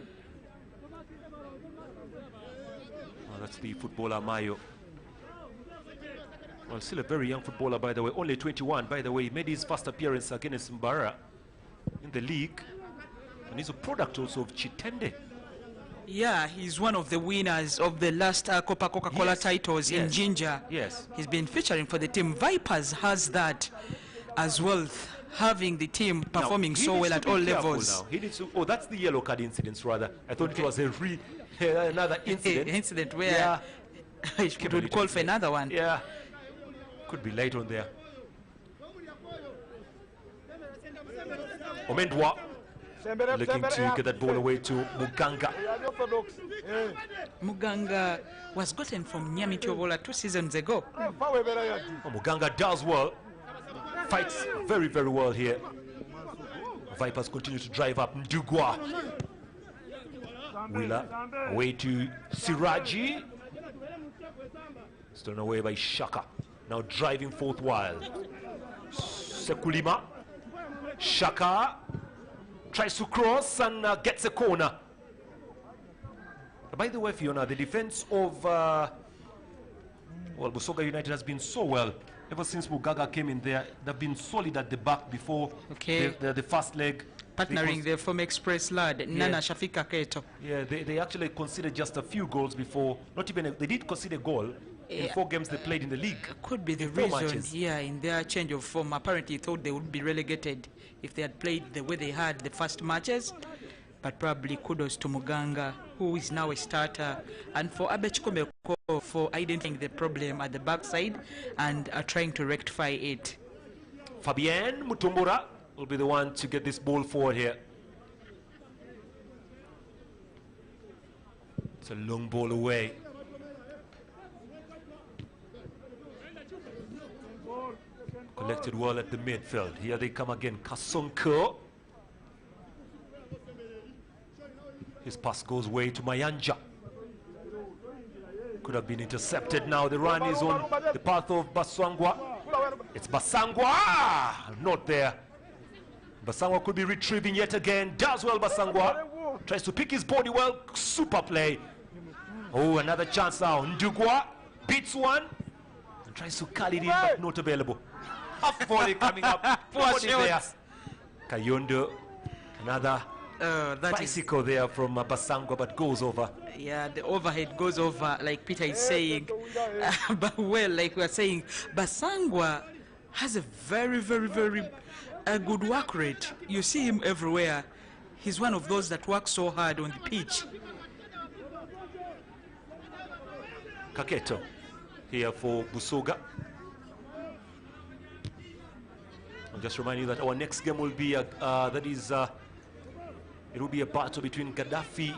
Well, that's the footballer Mayo. Well, still a very young footballer, by the way. Only 21, by the way. He made his first appearance against Mbara in the league. And he's a product also of Chitende. Yeah, he's one of the winners of the last Coca-Cola titles in Jinja. Yes. He's been featuring for the team. Vipers has that as well. having the team performing so well at all levels. Now. He needs to, oh, that's the yellow card incident rather. I thought it was another incident. Incident where it would call for another one. Yeah, could be late on there. Omendwa looking to get that ball away to Muganga. Muganga was gotten from Nyamityobola 2 seasons ago. Oh, Muganga does well, fights very, very well here. Vipers continue to drive up. Ndugwa. Wheeler away to Siraji. Stolen away by Shaka. Now driving forth wild. Sekulima. Shaka tries to cross and gets a corner. By the way, Fiona, the defense of well, Busoga United has been so well ever since Mugaga came in there. They've been solid at the back before the first leg. Partnering the former Express lad, Nana Shafika Keto. Yeah, they actually conceded just a few goals before. Not even they did concede a goal in 4 games they played in the league. Could be the reason here in their change of form. Apparently thought they would be relegated if they had played the way they had the first matches. But probably kudos to Muganga, who is now a starter, and for Abechkomeko for identifying the problem at the backside and trying to rectify it. Fabien Mutumbura will be the one to get this ball forward here. It's a long ball away. Collected well at the midfield. Here they come again. Kasonko. His pass goes way to Mayanja. Could have been intercepted now. The run is on the path of Basangwa. It's Basangwa! Not there. Basangwa could be retrieving yet again. Does well, Basangwa. Tries to pick his body well. Super play. Oh, another chance now. Ndugwa beats one. And tries to cut it in, but not available. Half volley coming up. Nobody there. Kayondo. Another bicycle there from Basangwa, but goes over. Yeah, the overhead goes over, like Peter is saying. But well, like we are saying, Basangwa has a very, very, very good work rate. You see him everywhere. He's one of those that works so hard on the pitch. Kaketo here for Busoga. I'll just remind you that our next game will be it will be a battle between Gaddafi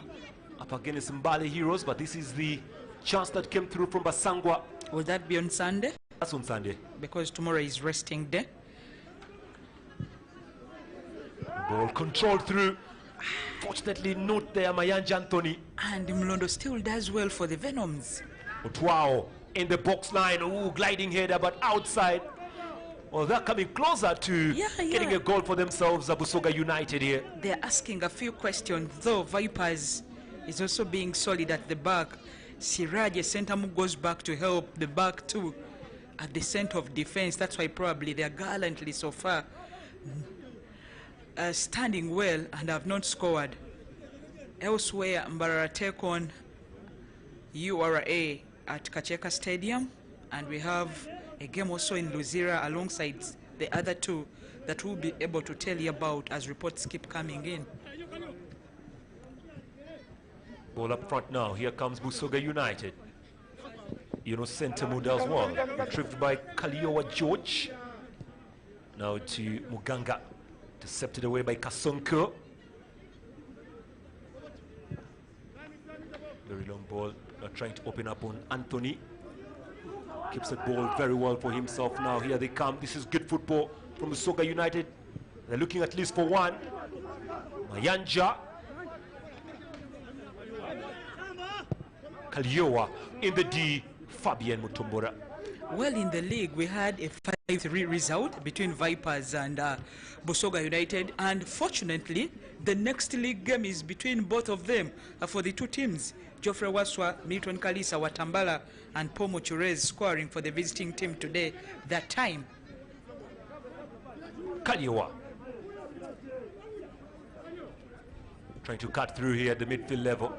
up against Mbale Heroes, but this is the chance that came through from Basangwa. Will that be on Sunday? That's on Sunday. Because tomorrow is resting day. Ball controlled through. Fortunately not there, Mayanja Anthony. And Mlondo still does well for the Venoms. Otwao in the box line. Ooh, gliding header, but outside. Well, they're coming closer to getting a goal for themselves, Busoga United here. They're asking a few questions, though Vipers is also being solid at the back. Siraje Sentamu goes back to help the back too at the center of defense. That's why probably they're gallantly so far standing well and have not scored. Elsewhere, Mbarara take on URA at Kacheka Stadium, and we have a game also in Luzira alongside the other two that we'll be able to tell you about as reports keep coming in. Ball up front now. Here comes Busoga United. Sentamu does well. Retrieved by Kaliowa George. Now to Muganga. Intercepted away by Kasonko. Very long ball. Trying to open up on Anthony. Keeps the ball very well for himself now. Here they come. This is good football from Busoga United. They're looking at least for one. Mayanja. Kaliowa in the D. Fabien Mutumbura. Well, in the league, we had a 5-3 result between Vipers and Busoga United. And fortunately, the next league game is between both of them for the two teams. Geoffrey Waswa, Milton Kalisa, Watambala, and Pomo Churez scoring for the visiting team today. That time. Kaliowa. Trying to cut through here at the midfield level.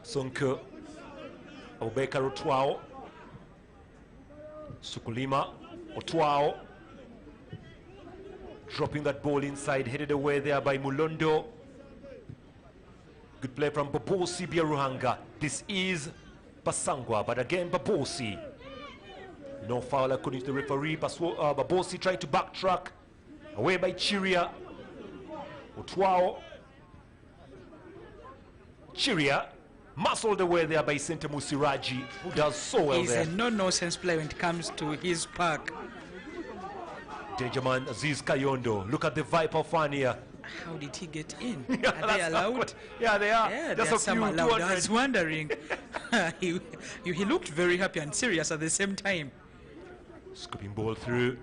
Sonko. Obeka Rotwao. Sukulima. Otwao dropping that ball inside, headed away there by Mulondo. Good play from Babosi Biaruhanga. This is Basangwa, but again Babosi. No foul according to the referee. Babosi trying to backtrack. Away by Chiria. Otwao. Chiria muscled away there by Sente Musiraji, who does so well there. He's a no-nonsense player when it comes to his pack. Dangerman Aziz Kayondo. Look at the Viper fan here. How did he get in? Yeah, Are they allowed? Yeah, they are. Yeah, Just there are a some few allowed. I 200. was wondering. he looked very happy and serious at the same time. Scooping ball through.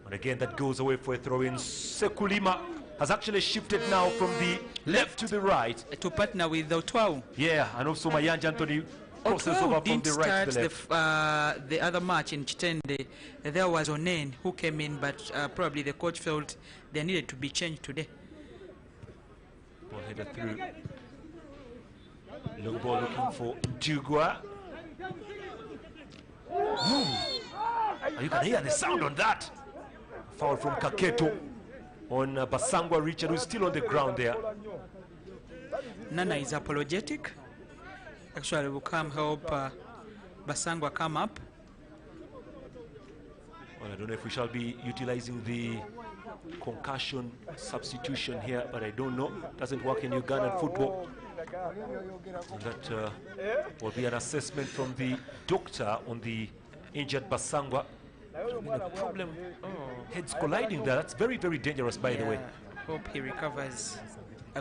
And again, that goes away for a throw-in. Sekulima has actually shifted now from the left to the right. To partner with Otwao. Yeah, and also Mayanja Anthony crosses over from the right to the left. The other match in Chitende, there was Onen who came in, but probably the coach felt they needed to be changed today. Ball headed through. Long ball looking for Dugua. You can hear the sound on that. Foul from Kaketo on Basangwa Richard, who's still on the ground there. Nana is apologetic. Actually, will come help Basangwa come up. Well, I don't know if we shall be utilizing the concussion substitution here, but I don't know. Doesn't work in Ugandan football. And that will be an assessment from the doctor on the injured Basangwa. The problem, heads colliding there. That's very, very dangerous, by the way. Hope he recovers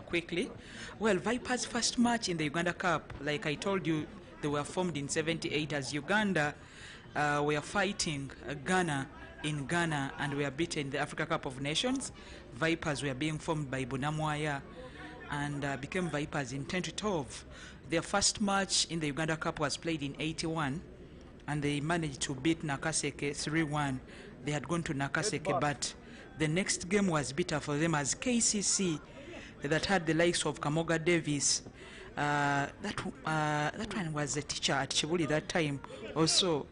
quickly. Well, Vipers' first match in the Uganda Cup, like I told you, they were formed in '78 as Uganda. Were fighting Ghana in Ghana and were beaten in the Africa Cup of Nations. Vipers were being formed by Bunamwaya and became Vipers in 2012. Their first match in the Uganda Cup was played in '81, and they managed to beat Nakaseke 3-1. They had gone to Nakaseke, but the next game was bitter for them as KCC, that had the likes of Kamoga Davis. That one was a teacher at Chibuli that time. Also,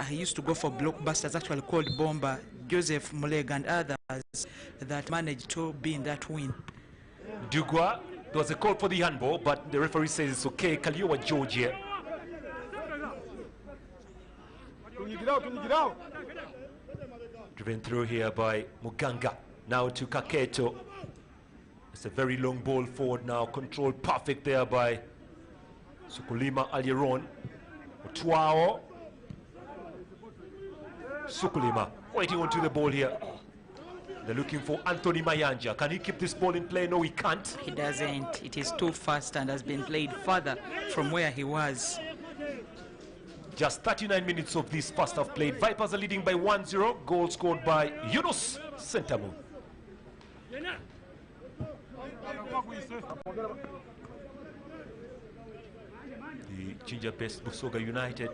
he used to go for blockbusters, actually called Bomba, Joseph Mulega and others that managed to be in that win. Dugwa, there was a call for the handball, but the referee says it's okay. Kaliowa Georgia. Driven through here by Muganga. Now to Kaketo. It's a very long ball forward now. Controlled perfect there by Sukulima Alieron. Otwao. Sukulima waiting onto the ball here. They're looking for Anthony Mayanja. Can he keep this ball in play? No, he can't. He doesn't. It is too fast and has been played further from where he was. Just 39 minutes of this first half played. Vipers are leading by 1-0. Goal scored by Yunus Sentamu. The ginger-based Busoga United.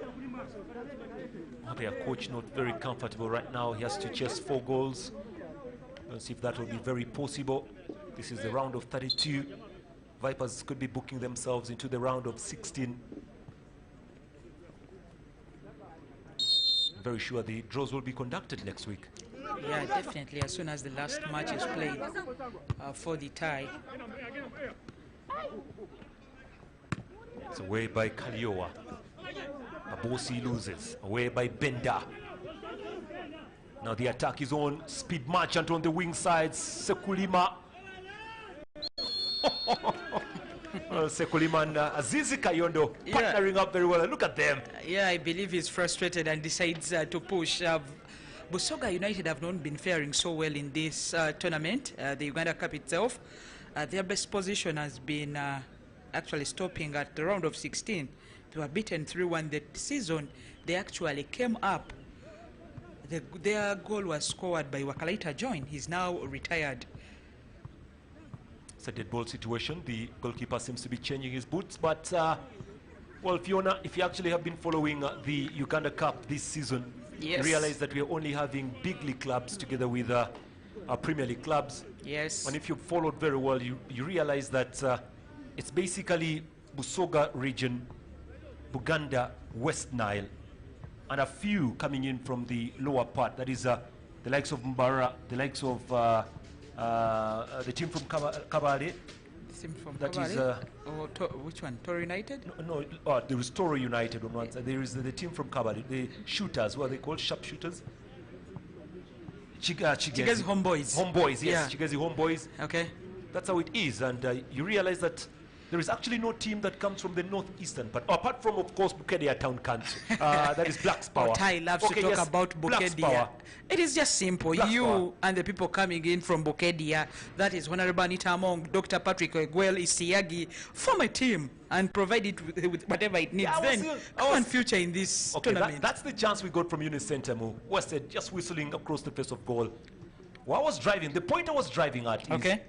Their coach not very comfortable right now. He has to chase 4 goals. Let's see if that will be very possible. This is the round of 32. Vipers could be booking themselves into the round of 16. Very sure the draws will be conducted next week. Yeah, definitely, as soon as the last match is played for the tie. It's away by Kaliowa. Abosi loses. Away by Benda. Now the attack is on. Speed Merchant on the wing sides. Sekulima. Sekulima and Azizi Kayondo partnering up very well. And look at them. Yeah, I believe he's frustrated and decides to push. Busoga United have not been faring so well in this tournament, the Uganda Cup itself. Their best position has been actually stopping at the round of 16. They were beaten 3-1. The season they actually came up. Their goal was scored by Wakalaita Join. He's now retired. It's a dead ball situation. The goalkeeper seems to be changing his boots. But, well, Fiona, if you actually have been following the Uganda Cup this season, you realize that we are only having big league clubs together with our Premier League clubs. Yes. And if you followed very well, you realize that it's basically Busoga region, Buganda, West Nile, and a few coming in from the lower part. That is the likes of Mbara, the likes of the team from Kabale. That is which one? Toro United? No, there is Toro United on one side. There is the team from Kabale, the shooters. What are they called? Sharpshooters. Chigezi Homeboys. Homeboys, yes. Yeah. Chigezi Homeboys. Okay. That's how it is, and you realize that there is actually no team that comes from the northeastern, but apart from, of course, Bukedia Town Council. That is Black's Power. Tai loves to talk about Bukedia. It is just simple. Black's you Power. and the people coming in from Bukedia, that is Honorable Anita Among, Dr. Patrick Egwel, Isiagi, form a team and provide it with whatever it needs. Then come and future in this tournament. That's the chance we got from Eunice Sentamu. Wested just whistling across the face of goal. Well, I was driving. The point I was driving at is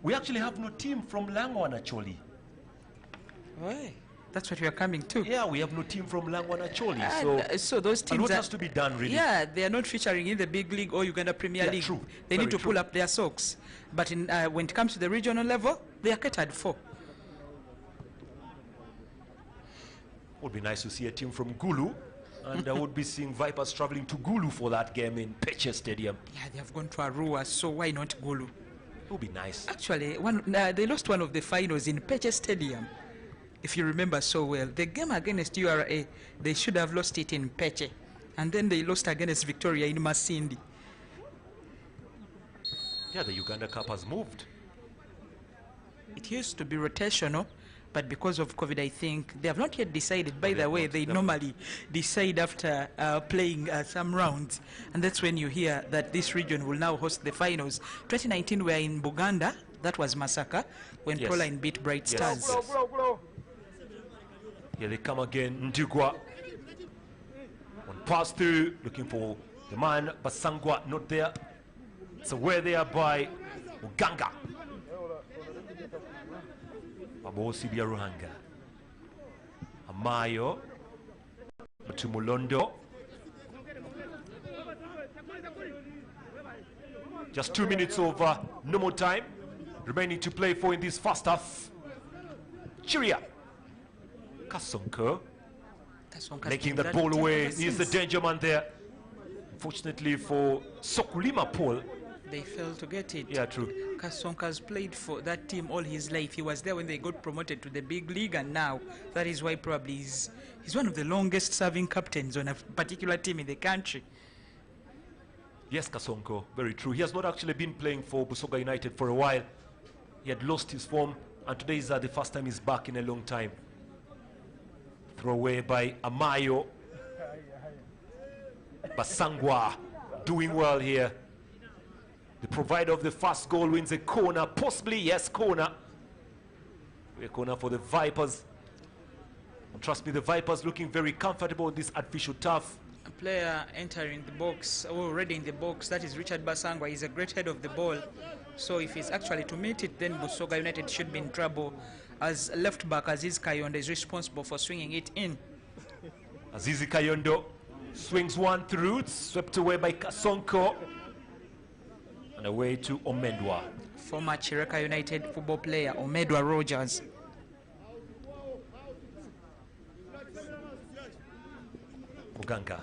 we actually have no team from Langwana Choli. Right. That's what we are coming to. Yeah, we have no team from Langwana Choli. So those teams, what has to be done, really? Yeah, they are not featuring in the big league or Uganda Premier League. True. They need to pull up their socks. But when it comes to the regional level, they are catered for. Would be nice to see a team from Gulu, and I would be seeing Vipers traveling to Gulu for that game in Peche Stadium. Yeah, they have gone to Arua, so why not Gulu? It would be nice. Actually, they lost one of the finals in Peche Stadium. If you remember so well, the game against URA, they should have lost it in Peche. And then they lost against Victoria in Masindi. Yeah, the Uganda Cup has moved. It used to be rotational, but because of COVID, I think they have not yet decided. By the way, they normally decide after playing some rounds. And that's when you hear that this region will now host the finals. 2019, we were in Buganda. That was Masaka, when Proline beat Bright Stars. Yes. Here they come again, Ndigwa. One pass through, looking for the man, Basangwa, not there. It's away there by Uganga. Babosi Bia Ruhanga. Amayo. Matumulondo. Just 2 minutes of normal time remaining to play for in this first half. Chiria. Kasonko making that ball away. He's the danger man there. Unfortunately for Sokulima Paul, they failed to get it. Yeah, true. Kasonka's played for that team all his life. He was there when they got promoted to the big league, and now that is why probably he's one of the longest serving captains on a particular team in the country. Yes, Kasonko, very true. He has not actually been playing for Busoga United for a while. He had lost his form, and today is the first time he's back in a long time. Throw away by Amayo. Basangwa doing well here. The provider of the first goal wins a corner, possibly, yes, corner. A corner for the Vipers. And trust me, the Vipers looking very comfortable in this artificial turf. A player entering the box, already in the box, that is Richard Basangwa. He's a great head of the ball. So if he's actually to meet it, then Busoga United should be in trouble. As left back, Aziz Kayondo is responsible for swinging it in. Aziz Kayondo swings one through, swept away by Kasonko. And away to Omedwa. Former Chireka United football player, Omedwa Rogers. Uganga.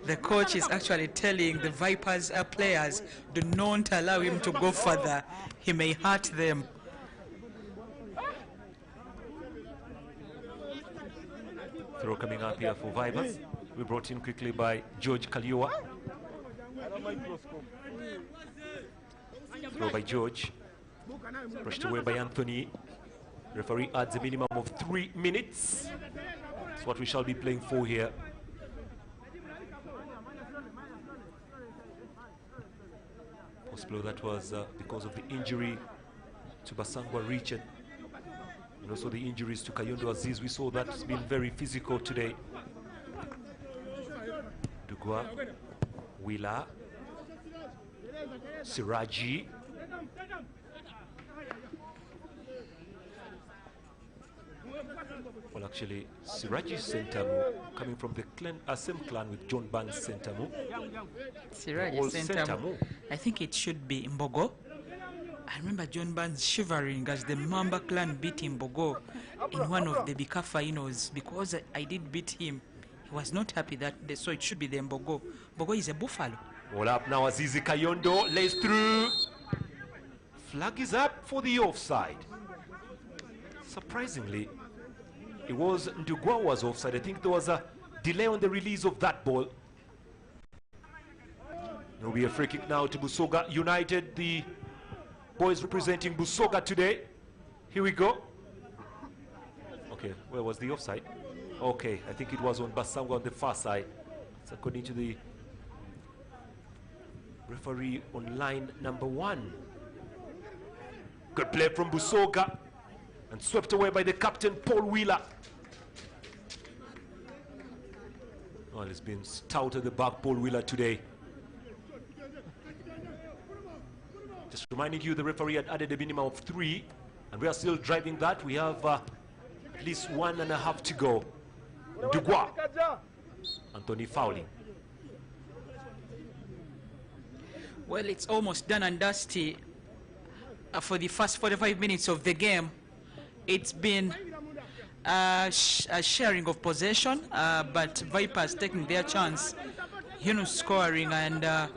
The coach is actually telling the Vipers players, do not allow him to go further. He may hurt them. Throw coming up here for Vipers. We brought in quickly by George Kaliwa. Throw by George. Brushed away by Anthony. Referee adds a minimum of 3 minutes. That's what we shall be playing for here. Possibly that was because of the injury to Basangwa Richard. And also the injuries to Kayondo Aziz. We saw that's been very physical today. Dugwa, Wila, Siraji. Well, actually, Siraji Sentamu, coming from the clan, same clan with John Banks Sentamu. Siraji Sentamu. I think it should be Mbogo. I remember John Barnes shivering as the Mamba clan beat Mbogo in one of the Bika finals because I did beat him. He was not happy that day, so it should be the Mbogo. Mbogo is a buffalo. All up now, Azizi Kayondo lays through. Flag is up for the offside. Surprisingly, it was Ndugwa was offside. I think there was a delay on the release of that ball. There will be a free kick now to Busoga United. The boys representing Busoga today. Here we go. Okay, where was the offside? Okay, I think it was on Basangwa on the far side. It's according to the referee on line number 1. Good play from Busoga and swept away by the captain Paul Wheeler. Well, it's been stout at the back, Paul Wheeler today. Just reminding you, the referee had added a minimum of 3, and we are still driving that. We have at least 1.5 to go. Dugwa, Anthony fouling. Well, it's almost done and dusty for the first 45 minutes of the game. It's been a sharing of possession, but Vipers taking their chance, Yunus scoring, and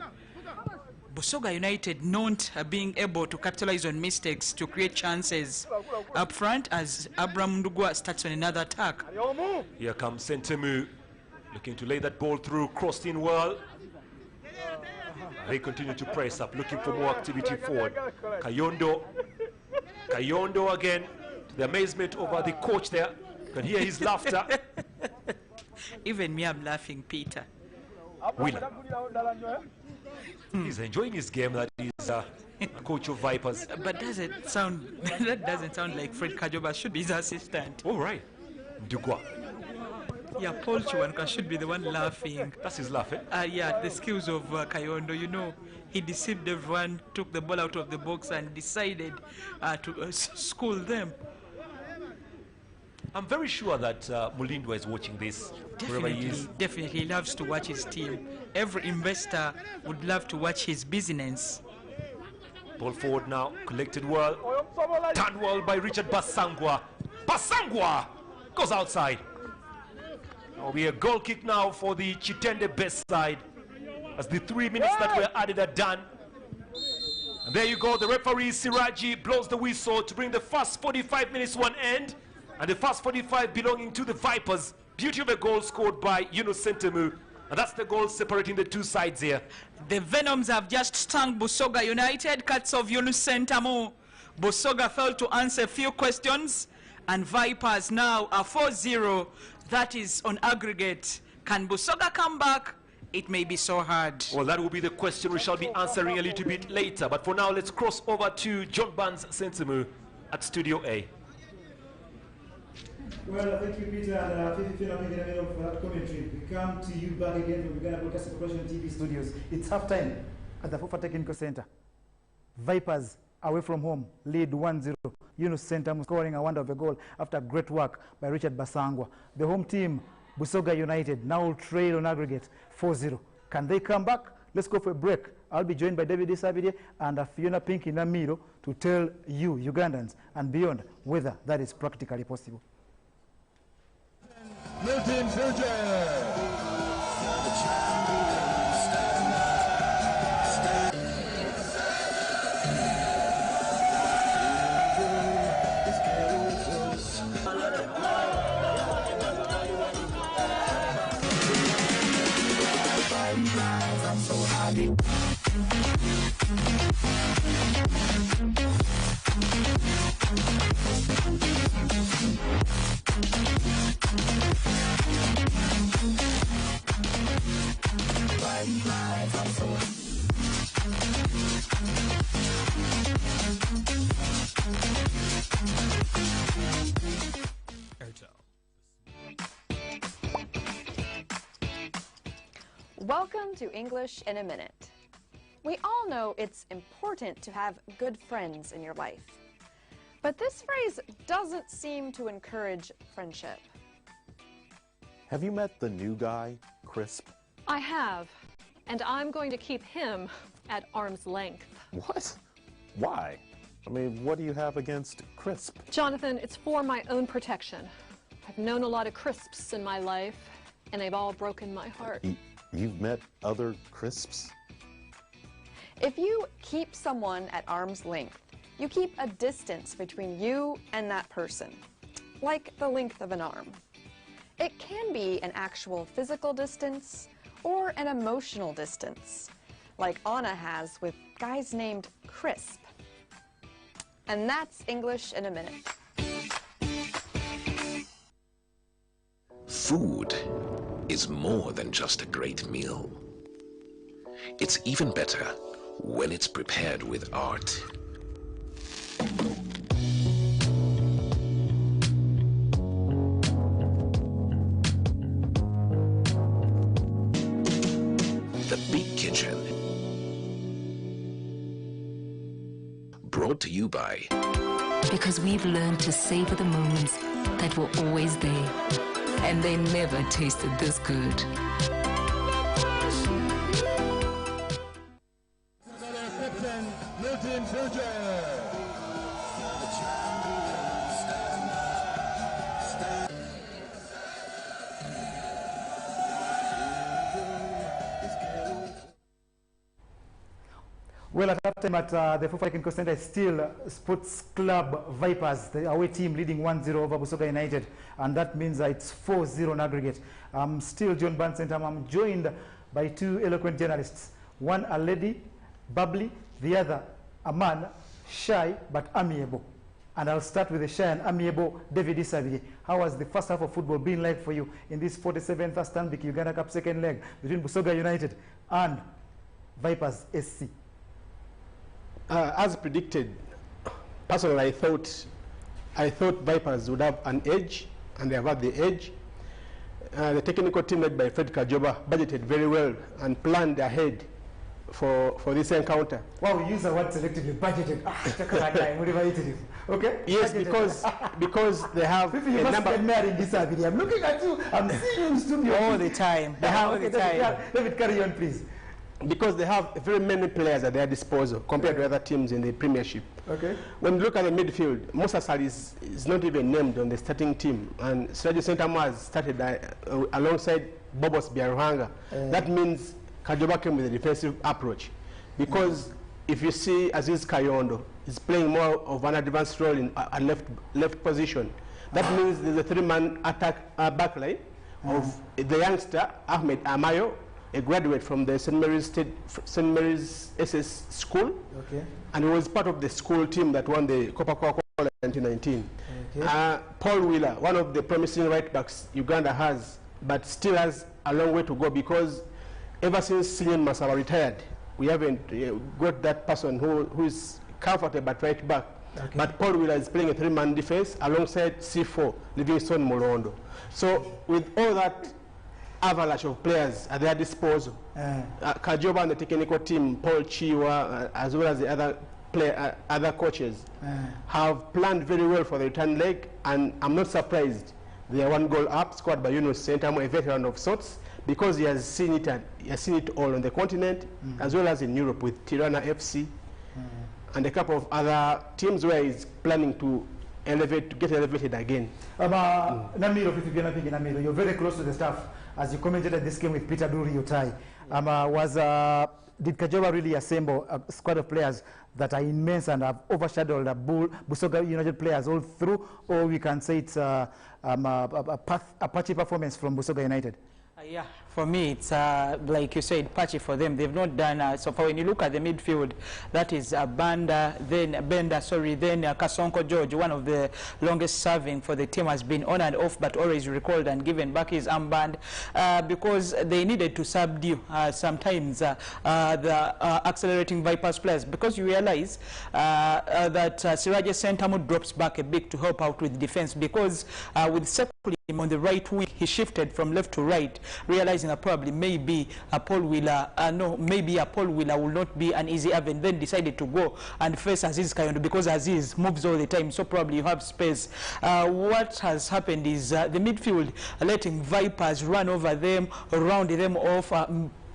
Busoga United not being able to capitalize on mistakes to create chances up front as Abraham Ndugwa starts on another attack. Here comes Sentemu, looking to lay that ball through, crossed in well. They continue to press up, looking for more activity forward. Kayondo again, to the amazement of the coach there. You can hear his laughter. Even me, I'm laughing, Peter. Wheeler. He's enjoying his game, that is a coach of Vipers. But does it sound, that doesn't sound like Fred Kajoba should be his assistant. All right. Dugwa. Yeah, Paul Chiwanka should be the one laughing. That's his laugh, eh? Yeah, the skills of Kayondo, you know, he deceived everyone, took the ball out of the box and decided to school them. I'm very sure that Mulindwa is watching this. Definitely, he loves to watch his team. Every investor would love to watch his business. Ball forward now, collected well, done well by Richard Basangwa. Basangwa goes outside. There'll be a goal kick now for the Chitende best side as the 3 minutes that were added are done. And there you go, the referee Siraji blows the whistle to bring the first 45 minutes to an end, and the first 45 belonging to the Vipers. Beauty of a goal scored by Yunus Sentemu, and that's the goal separating the two sides here. The Venoms have just stung Busoga United, cuts of Yunus Sentemu. Busoga failed to answer a few questions, and Vipers now are 4-0. That is on aggregate. Can Busoga come back? It may be so hard. Well, that will be the question we shall be answering a little bit later. But for now, let's cross over to John Barnes Sentemu at Studio A. Well, thank you, Peter, and for that commentary. We come to you back again from Uganda Broadcasting Corporation TV studios. It's halftime at the FUFA Technical Center. Vipers away from home lead 1-0. Yunus Sentemu scoring a wonder of a goal after great work by Richard Basangwa. The home team, Busoga United, now trail on aggregate 4-0. Can they come back? Let's go for a break. I'll be joined by David Isabide and Fiona Pink in Namiro to tell you, Ugandans and beyond, whether that is practically possible. Milton Future. Welcome to English in a Minute. We all know it's important to have good friends in your life. But this phrase doesn't seem to encourage friendship. Have you met the new guy, Crisp? I have, and I'm going to keep him at arm's length. What? Why? I mean, what do you have against crisp? Jonathan, it's for my own protection. I've known a lot of crisps in my life, and they've all broken my heart. You've met other crisps? If you keep someone at arm's length, you keep a distance between you and that person, like the length of an arm. It can be an actual physical distance or an emotional distance, like Anna has with guys named Crisp. And that's English in a minute. Food is more than just a great meal. It's even better when it's prepared with art. The Big Kitchen. Brought to you by... Because we've learned to savor the moments that were always there, and they never tasted this good. Well, at that time at the FUFA Technical Center, it's still Sports Club Vipers, the away team leading 1-0 over Busoga United, and that means it's 4-0 in aggregate. I'm still John Bansent. I'm joined by two eloquent journalists. One a lady, bubbly, the other a man, shy but amiable. And I'll start with the shy and amiable David Isabi. How has the first half of football been like for you in this 47th Stanbic Uganda Cup second leg between Busoga United and Vipers SC? As predicted, personally I thought Vipers would have an edge, and they have had the edge. The technical team led by Fred Kajoba budgeted very well and planned ahead for this encounter. Wow, we use the word selectively, budgeted. Okay? Yes, because they have a number. I'm looking at you, I'm seeing you in studio all the time. David, carry on, please. Because they have very many players at their disposal compared to other teams in the Premiership. Okay. When you look at the midfield, Musa Sal is not even named on the starting team, and Sergio Sentamu has started alongside Bobos Biaruhanga. That means Kajoba came with a defensive approach. Because if you see Aziz Kayondo is playing more of an advanced role in a left position, that means there's a three-man attack backline of the youngster Ahmed Amayo, a graduate from the St. Mary's SS school, and he was part of the school team that won the Coca-Cola in 2019. Paul Wheeler, one of the promising right backs Uganda has, but still has a long way to go, because ever since Silian Masaba retired, we haven't got that person who is comfortable at right back. But Paul Wheeler is playing a three-man defense alongside C4, Livingstone Molondo. So with all that avalanche of players at their disposal, Kajoba and the technical team, Paul Chiwa, as well as the other coaches, have planned very well for the return leg, and I'm not surprised they are 1 goal up, scored by Yunus Sentamu, a veteran of sorts, because he has seen it all on the continent, as well as in Europe with Tirana FC and a couple of other teams where he's planning to get elevated again. Namiro, you're very close to the staff. As you commented on this game with Peter Duri Utai, did Kajoba really assemble a squad of players that are immense and have overshadowed the Busoga United players all through, or we can say it's a patchy performance from Busoga United? Yeah, for me, it's like you said, patchy for them. They've not done so far. When you look at the midfield, that is Benda, then Kasonko George, one of the longest serving for the team, has been on and off, but always recalled and given back his armband because they needed to subdue sometimes the accelerating Vipers players, because you realize that Siraje Sentamu drops back a bit to help out with defense, because with Sekuli on the right wing, he shifted from left to right, realizing that probably maybe a Paul Wheeler will not be an easy haven, then decided to go and face Aziz Kayondo, because Aziz moves all the time, so probably you have space. What has happened is the midfield letting Vipers run over them, round them off,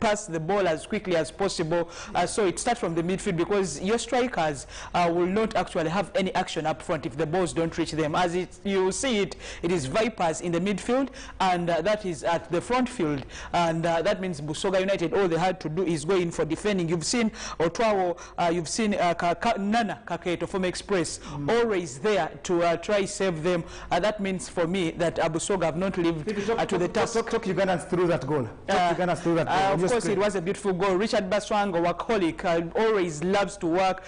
pass the ball as quickly as possible. So it starts from the midfield, because your strikers will not actually have any action up front if the balls don't reach them. As you see it is Vipers in the midfield, and that is at the front field, and that means Busoga United, all they had to do is go in for defending. You've seen Otwawo, you've seen Nana Kaketo from Express, always there to try save them. That means for me that Busoga have not lived to the task. Talk Ugandans through that goal. Ugandans through that goal. Of course, it was a beautiful goal. Richard Baswango, workaholic, always loves to work,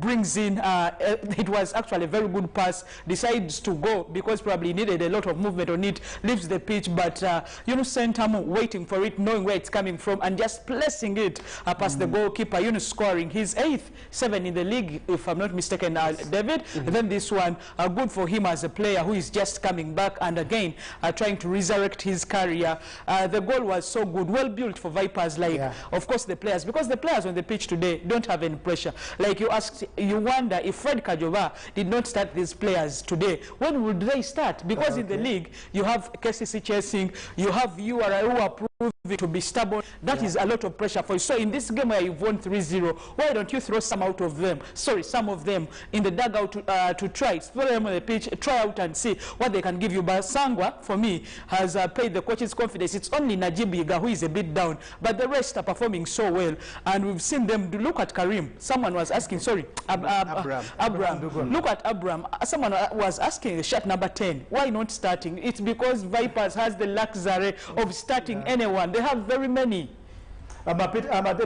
brings in, it was actually a very good pass, decides to go because probably needed a lot of movement on it, leaves the pitch, but Yunus Sentamu waiting for it, knowing where it's coming from, and just placing it past the goalkeeper. Yunus scoring his 8th 7 in the league, if I'm not mistaken, David. And then this one, good for him as a player who is just coming back and again trying to resurrect his career. The goal was so good, well built for Vipers, like of course the players, because the players on the pitch today don't have any pressure. Like you asked, you wonder if Fred Kajova did not start these players today, when would they start? Because in the league you have KCC chasing, you have URA who are proving to be stubborn. That is a lot of pressure for you. So in this game where you've won 3-0, why don't you throw some out of them, some of them in the dugout to try, throw them on the pitch, try out and see what they can give you. But Sangwa, for me, has paid the coach's confidence. It's only Najibiga who is a bit down, but the rest are performing so well, and we've seen them look at Karim. Someone was asking, sorry, Abraham. Look at Abraham. Someone was asking shot number 10, why not starting? It's because Vipers has the luxury of starting anyone. They have very many.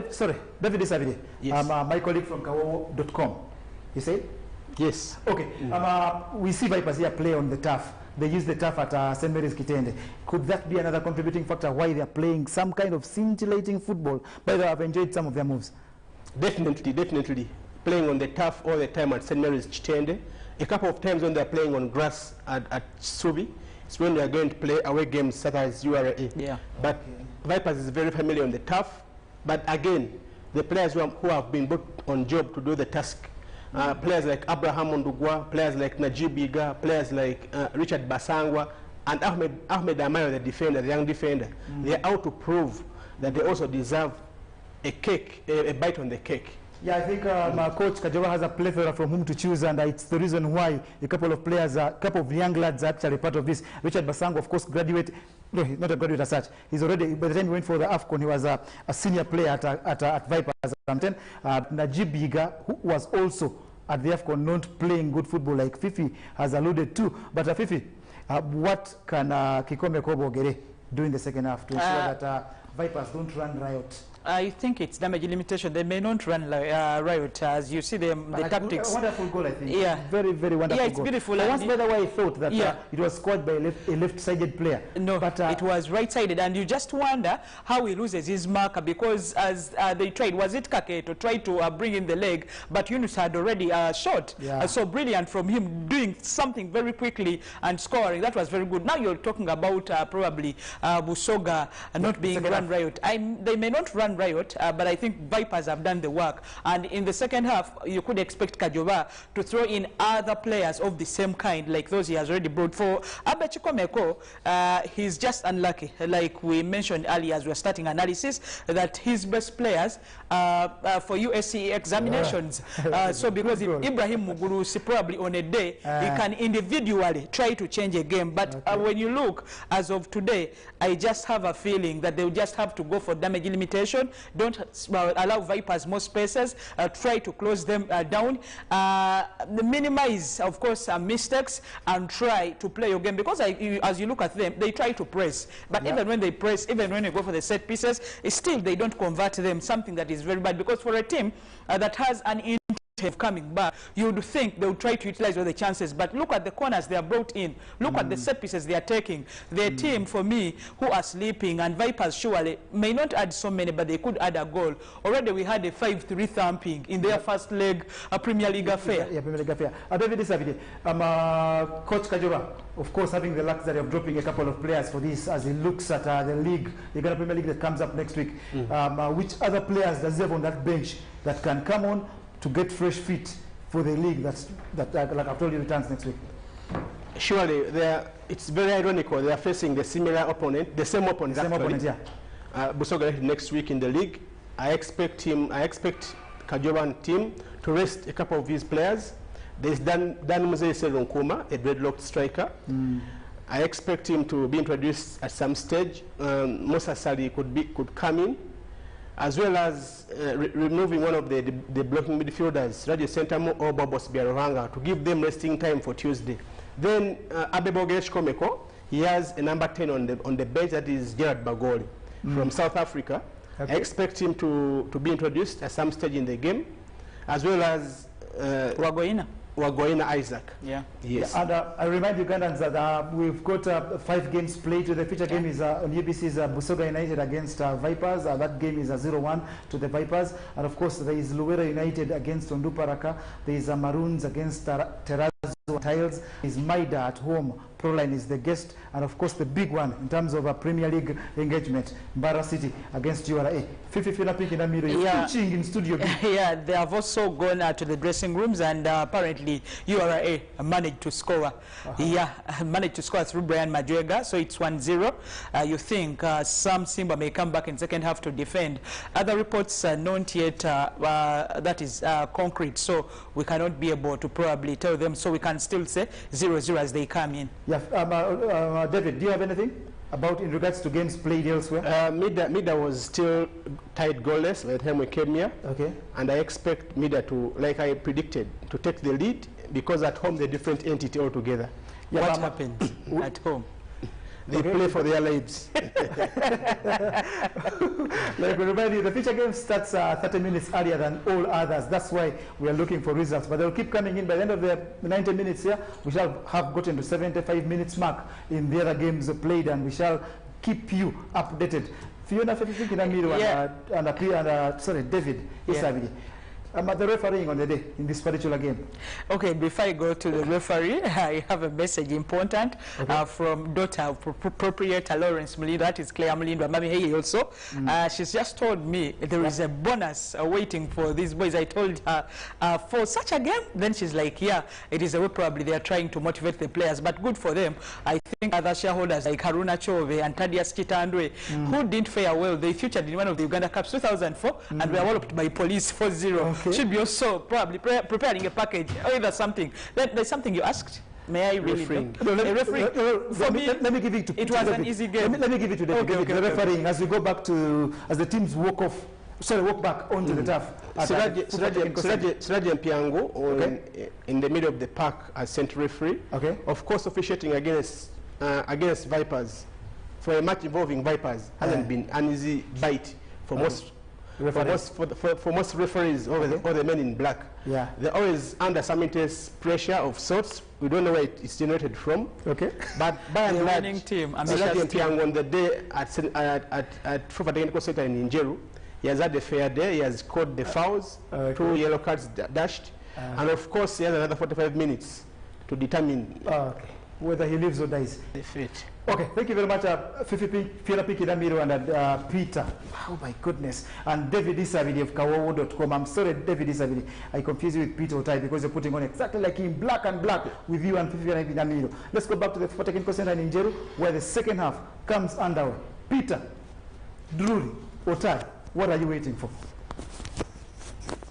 Sorry, David Isabide. Yes. My colleague from Kawowo.com. You say? Yes. Okay. We see Vipers here play on the turf. They use the turf at St. Mary's Kitende. Could that be another contributing factor why they are playing some kind of scintillating football? By the way, I've enjoyed some of their moves. Definitely. Playing on the turf all the time at St. Mary's Kitende. A couple of times when they're playing on grass at Subi, it's when they're going to play away games such as URA. Yeah. But Vipers is very familiar on the turf. But again, the players who have been put on job to do the task, players like Abraham Ondugwa, players like Najibiga, players like Richard Basangwa, and Ahmed Amayo, the defender, the young defender, they are out to prove that they also deserve a cake, a bite on the cake. Yeah, I think Coach Kajoba has a plethora from whom to choose, and it's the reason why a couple of players, a couple of young lads are actually part of this. Richard Basango, of course, no, he's not a graduate as such. He's already, by the time he went for the AFCON, he was a senior player at Vipers. Najib Biga, who was also at the AFCON, not playing good football like Fifi has alluded to. But Fifi, what can Kikome Kobo Gere do in the second half to ensure that Vipers don't run riot? I think it's damage limitation. They may not run riot, as you see them, the tactics. A wonderful goal, I think. Yeah. Very, very wonderful goal. Yeah, it's beautiful. Once, by the way, I thought that it was scored by a left-sided player. No, but it was right-sided, and you just wonder how he loses his marker, because as they tried, was it Kaketo tried to bring in the leg, but Yunus had already shot. Yeah. So brilliant from him, doing something very quickly and scoring. That was very good. Now you're talking about probably Busoga not being run riot. They may not run riot, but I think Vipers have done the work, and in the second half you could expect Kajoba to throw in other players of the same kind like those he has already brought. For Abechikomeko, he's just unlucky, like we mentioned earlier as we were starting analysis, that his best players for USCE examinations. So because if Ibrahim Mugurusi probably on a day he can individually try to change a game, but when you look as of today, I just have a feeling that they will just have to go for damage limitation. Don't allow Vipers more spaces, try to close them down, minimize, of course, mistakes, and try to play your game, because as you look at them, they try to press, but even when they press, even when they go for the set pieces, still they don't convert them, something that is very bad, because for a team that has an of coming back, you would think they would try to utilize all the chances, but look at the corners they are brought in, look at the set pieces they are taking. Their team, for me, who are sleeping, and Vipers surely may not add so many, but they could add a goal. Already we had a 5-3 thumping in their first leg, a Premier League affair. Yeah, Premier League affair. David Isabide, Coach Kajoba, of course, having the luxury of dropping a couple of players for this as he looks at the league, the Uganda Premier League that comes up next week. Which other players does he have on that bench that can come on to get fresh feet for the league that like I've told you, returns next week? Surely, it's very ironical. They are facing the similar opponent, the same opponent. Yeah. Busoga next week in the league. I expect Kajoban team to rest a couple of his players. There's Dan Muzese Ronkuma, a dreadlocked striker. I expect him to be introduced at some stage. Musa Sali could come in, as well as removing one of the blocking midfielders, Radio Sentamo or Bobos Biarohanga, to give them resting time for Tuesday. Then Abebogesh Komeko, he has a number 10 on the bench, that is Gerard Bagoli from South Africa. Okay. I expect him to be introduced at some stage in the game, as well as Wagoina Isaac. Yeah. Yes. Yeah, and I remind Ugandans that we've got 5 games played. The feature game is on UBC's Busoga United against Vipers. That game is 0-1 to the Vipers. And of course, there is Luwera United against Onduparaka. There is Maroons against Terrazzo Tiles. Is Maida at home. Proline is the guest, and of course the big one in terms of a Premier League engagement, Mbara City against URA. You're teaching in studio. Yeah, they have also gone to the dressing rooms, and apparently URA managed to score. Yeah, managed to score through Brian Majwega, so it's 1-0. You think Sam Simba may come back in second half to defend. Other reports are not yet that is concrete, so we cannot be able to probably tell them, so we can still say 0-0 as they come in. Yeah, David, do you have anything about in regards to games played elsewhere? Mida was still tied goalless by the time we came here. Okay. And I expect Mida to, like I predicted, to take the lead, because at home they're a different entity altogether. Yeah, what happened at home? They play for their lives. Like we remind you, the feature game starts 30 minutes earlier than all others. That's why we are looking for results. But they'll keep coming in. By the end of the 90 minutes here, we shall have gotten to 75 minutes mark in the other games played, and we shall keep you updated. Fiona, sorry, David. Yeah. The refereeing on the day in this particular game. Okay, before I go to the referee, I have a message important from daughter of proprietor Lawrence Mulindo. That is Claire Mulindo. Mami Hey also. She's just told me there is a bonus waiting for these boys. I told her for such a game. Then she's like, yeah, it is a way probably they are trying to motivate the players, but good for them. I think other shareholders like Haruna Chove and Thaddeus Chitandwe, who didn't fare well, they featured in one of the Uganda Cups 2004 and were walloped by police 4-0. Should be also probably preparing a package or either something. There's something you asked. May I really let me give it to it was an easy game. Let me give it to the refereeing as we go back to, as the teams walk back onto the turf. Siraji Mpiango in the middle of the park as center referee. Okay. Of course, officiating against Vipers for a match involving Vipers hasn't been an easy bite for most. For most referees or the men in black. Yeah. They're always under some intense pressure of sorts. We don't know where it's generated from. Okay. But by and large, winning team, on the day at Fufa Technical Center in Njeru, he has had a fair day. He has caught the fouls, 2 yellow cards dashed, and of course he has another 45 minutes to determine whether he lives or dies. The fate. Okay, thank you very much, Fiona Pikidamiro and Peter. Oh my goodness. And David Isavidi of Kawawo.com. I'm sorry, David Isavidi. I confuse you with Peter Otai because you're putting on exactly like in black and black with you and Fiona Pikidamiro. Let's go back to the Fufa Technical Center in Njeru, where the second half comes underway. Peter, Drury, Otai, what are you waiting for?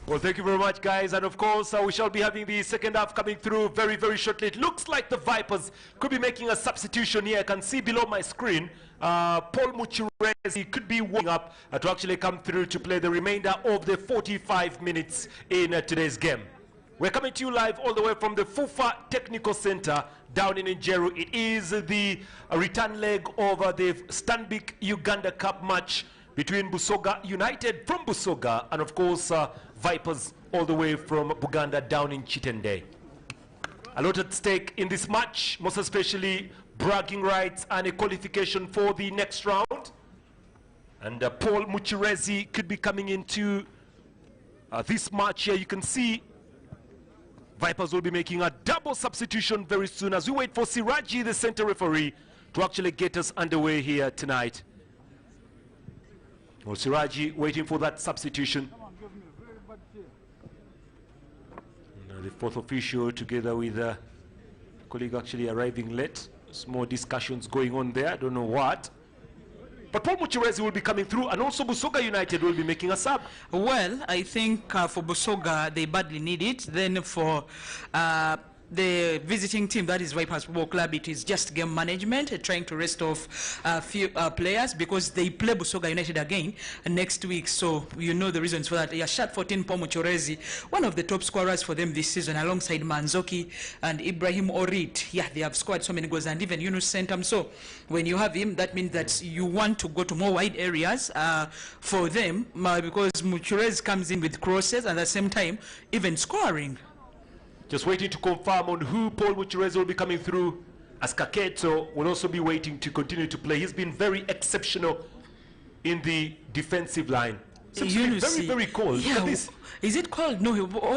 Well, thank you very much, guys. And of course, we shall be having the second half coming through very, very shortly. It looks like the Vipers could be making a substitution here. I can see below my screen, Paul Muchirezi could be warming up to actually come through to play the remainder of the 45 minutes in today's game. We're coming to you live all the way from the Fufa Technical Center down in Njeru. It is the return leg of the Stanbic Uganda Cup match between Busoga United from Busoga and of course Vipers all the way from Buganda down in Chitende. A lot at stake in this match, most especially bragging rights and a qualification for the next round. And Paul Muchirezi could be coming into this match here. You can see Vipers will be making a double substitution very soon as we wait for Siraji, the center referee, to actually get us underway here tonight. Well, Siraji waiting for that substitution. And, the fourth official together with a colleague actually arriving late. Small discussions going on there. I don't know what. But Paul Muchirezi will be coming through, and also Busoga United will be making a sub. Well, I think for Busoga, they badly need it. Then for the visiting team, that is Vipers Football Club, it is just game management, trying to rest off a few players, because they play Busoga United again next week. So you know the reasons for that. He has shot 14, Paul Muchirezi, one of the top scorers for them this season, alongside Manzoki and Ibrahim Orit. Yeah, they have scored so many goals, and even Yunus Centum. So when you have him, that means that you want to go to more wide areas for them, because Muchirezi comes in with crosses and at the same time even scoring. Just waiting to confirm on who Paul Muchirezi will be coming through, as Kaketo will also be waiting to continue to play. He's been very exceptional in the defensive line. Seems to be very, very cold. Yeah, Look at this. Is it cold? No,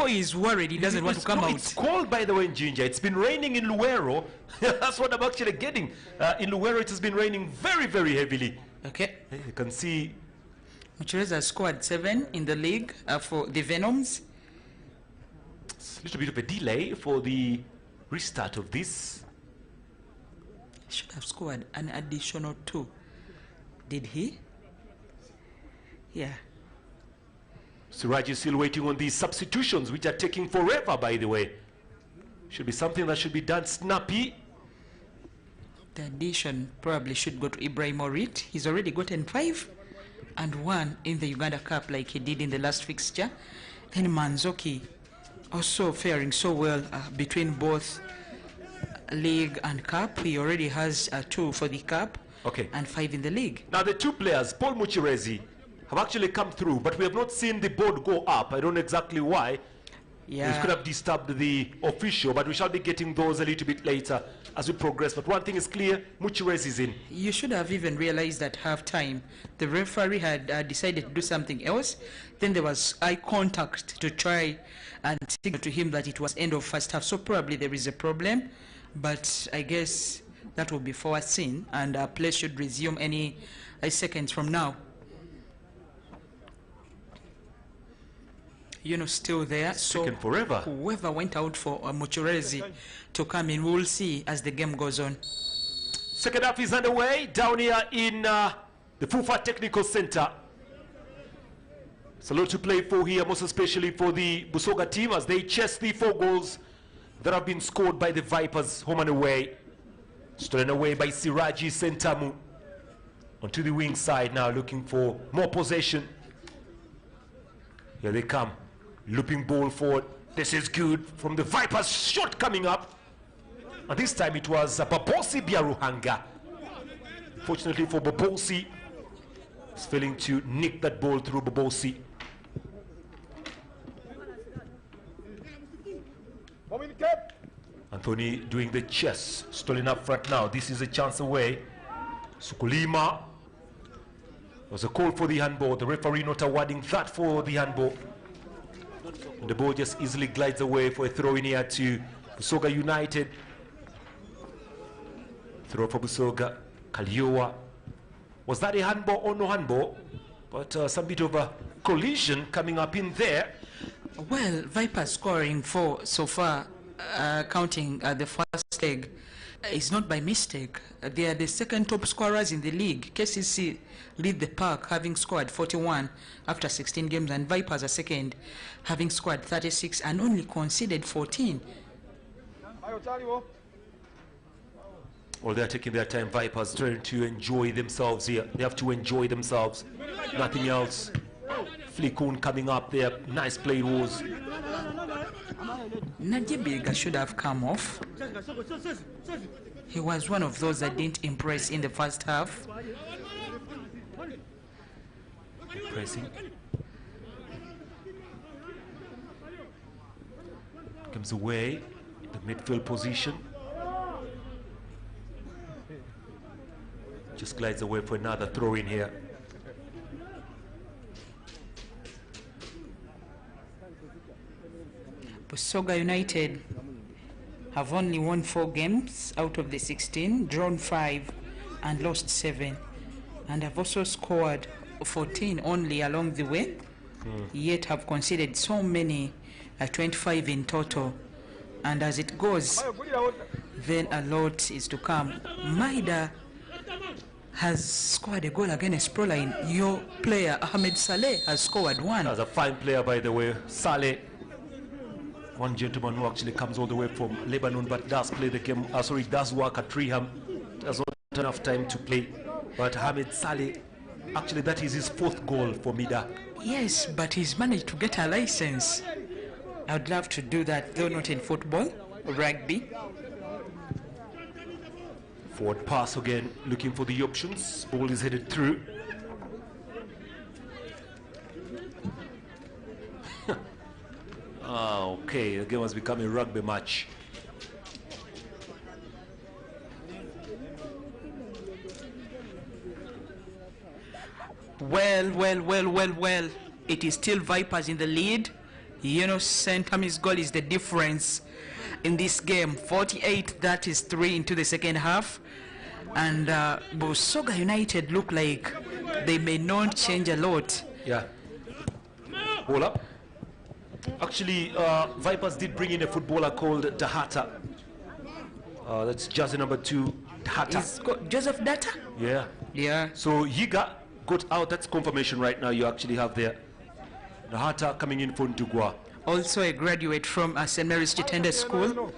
he's worried. He doesn't want to come out. It's cold, by the way, in Jinja. It's been raining in Luero. That's what I'm actually getting. In Luero, it has been raining very, very heavily. Okay. You can see Muchirezi has scored 7 in the league for the Venoms. a little bit of a delay for the restart of this. Should have scored an additional 2. Did he? Yeah. Siraj is still waiting on these substitutions, which are taking forever, by the way. Should be something that should be done snappy. The addition probably should go to Ibrahim Orit. He's already gotten 5 and 1 in the Uganda Cup, like he did in the last fixture. Then Manzoki also faring so well between both league and cup. He already has 2 for the cup, and 5 in the league. Now the 2 players, Paul Muchirezi, have actually come through, but we have not seen the board go up. I don't know exactly why. Yeah. This could have disturbed the official, but we shall be getting those a little bit later as we progress. But one thing is clear, Muchirezi is in. You should have even realized at halftime the referee had decided to do something else. Then there was eye contact to try and signal to him that it was end of first half. So probably there is a problem, but I guess that will be foreseen, and play should resume any seconds from now. You know, still there. So forever. Whoever went out for Muchirezi to come in, we'll see as the game goes on. Second half is underway down here in the Fufa Technical Center. It's a lot to play for here, most especially for the Busoga team, as they chase the 4 goals that have been scored by the Vipers home and away. Stolen away by Siraji Sentamu. Onto the wing side now, looking for more possession. Here they come. Looping ball forward. This is good from the Vipers. Shot coming up. And this time it was Babosi Biaruhanga. Fortunately for Babosi, he's failing to nick that ball through Babosi. Anthony doing the chess. Stolen up front now. This is a chance away. Sukulima. There was a call for the handball. The referee not awarding that for the handball. And the ball just easily glides away for a throw in here to Busoga United. Throw for Busoga. Kaliowa. Was that a handball or no handball? But some bit of a collision coming up in there. Well, Vipers scoring 4 so far, counting the first leg, is not by mistake. They are the second top scorers in the league. KCC lead the pack, having scored 41 after 16 games, and Vipers are second, having scored 36 and only conceded 14. Well, they're taking their time, Vipers, trying to enjoy themselves here. They have to enjoy themselves. Nothing else. Flickun coming up there. Nice play was. Najibiga should have come off. He was one of those that didn't impress in the first half. Pressing. Comes away. The midfield position. Just glides away for another throw in here. Busoga United have only won 4 games out of the 16, drawn 5 and lost 7, and have also scored 14 only along the way, yet have conceded so many, 25 in total. And as it goes, then a lot is to come. Maida has scored a goal against Proline. Your player, Ahmed Saleh, has scored one. That's a fine player, by the way. Saleh, one gentleman who actually comes all the way from Lebanon, but does play the game, does work at Reham. Does not have enough time to play. But Ahmed Saleh, actually that is his 4th goal for Mida. Yes, but he's managed to get a license. I would love to do that, though not in football or rugby. Forward pass again, looking for the options. Ball is headed through. Okay, the game has become a rugby match. Well. It is still Vipers in the lead. St. Tammy's goal is the difference in this game. 48, that is 3 into the second half. And Busoga United look like they may not change a lot. Yeah. Hold up. Actually, Vipers did bring in a footballer called Dahata. That's jersey number 2, Dahata. Joseph Data? Yeah. Yeah. So Yiga got out. That's confirmation right now. You actually have there Dahata coming in for Ndugwa. Also a graduate from St. Mary's Chitende School.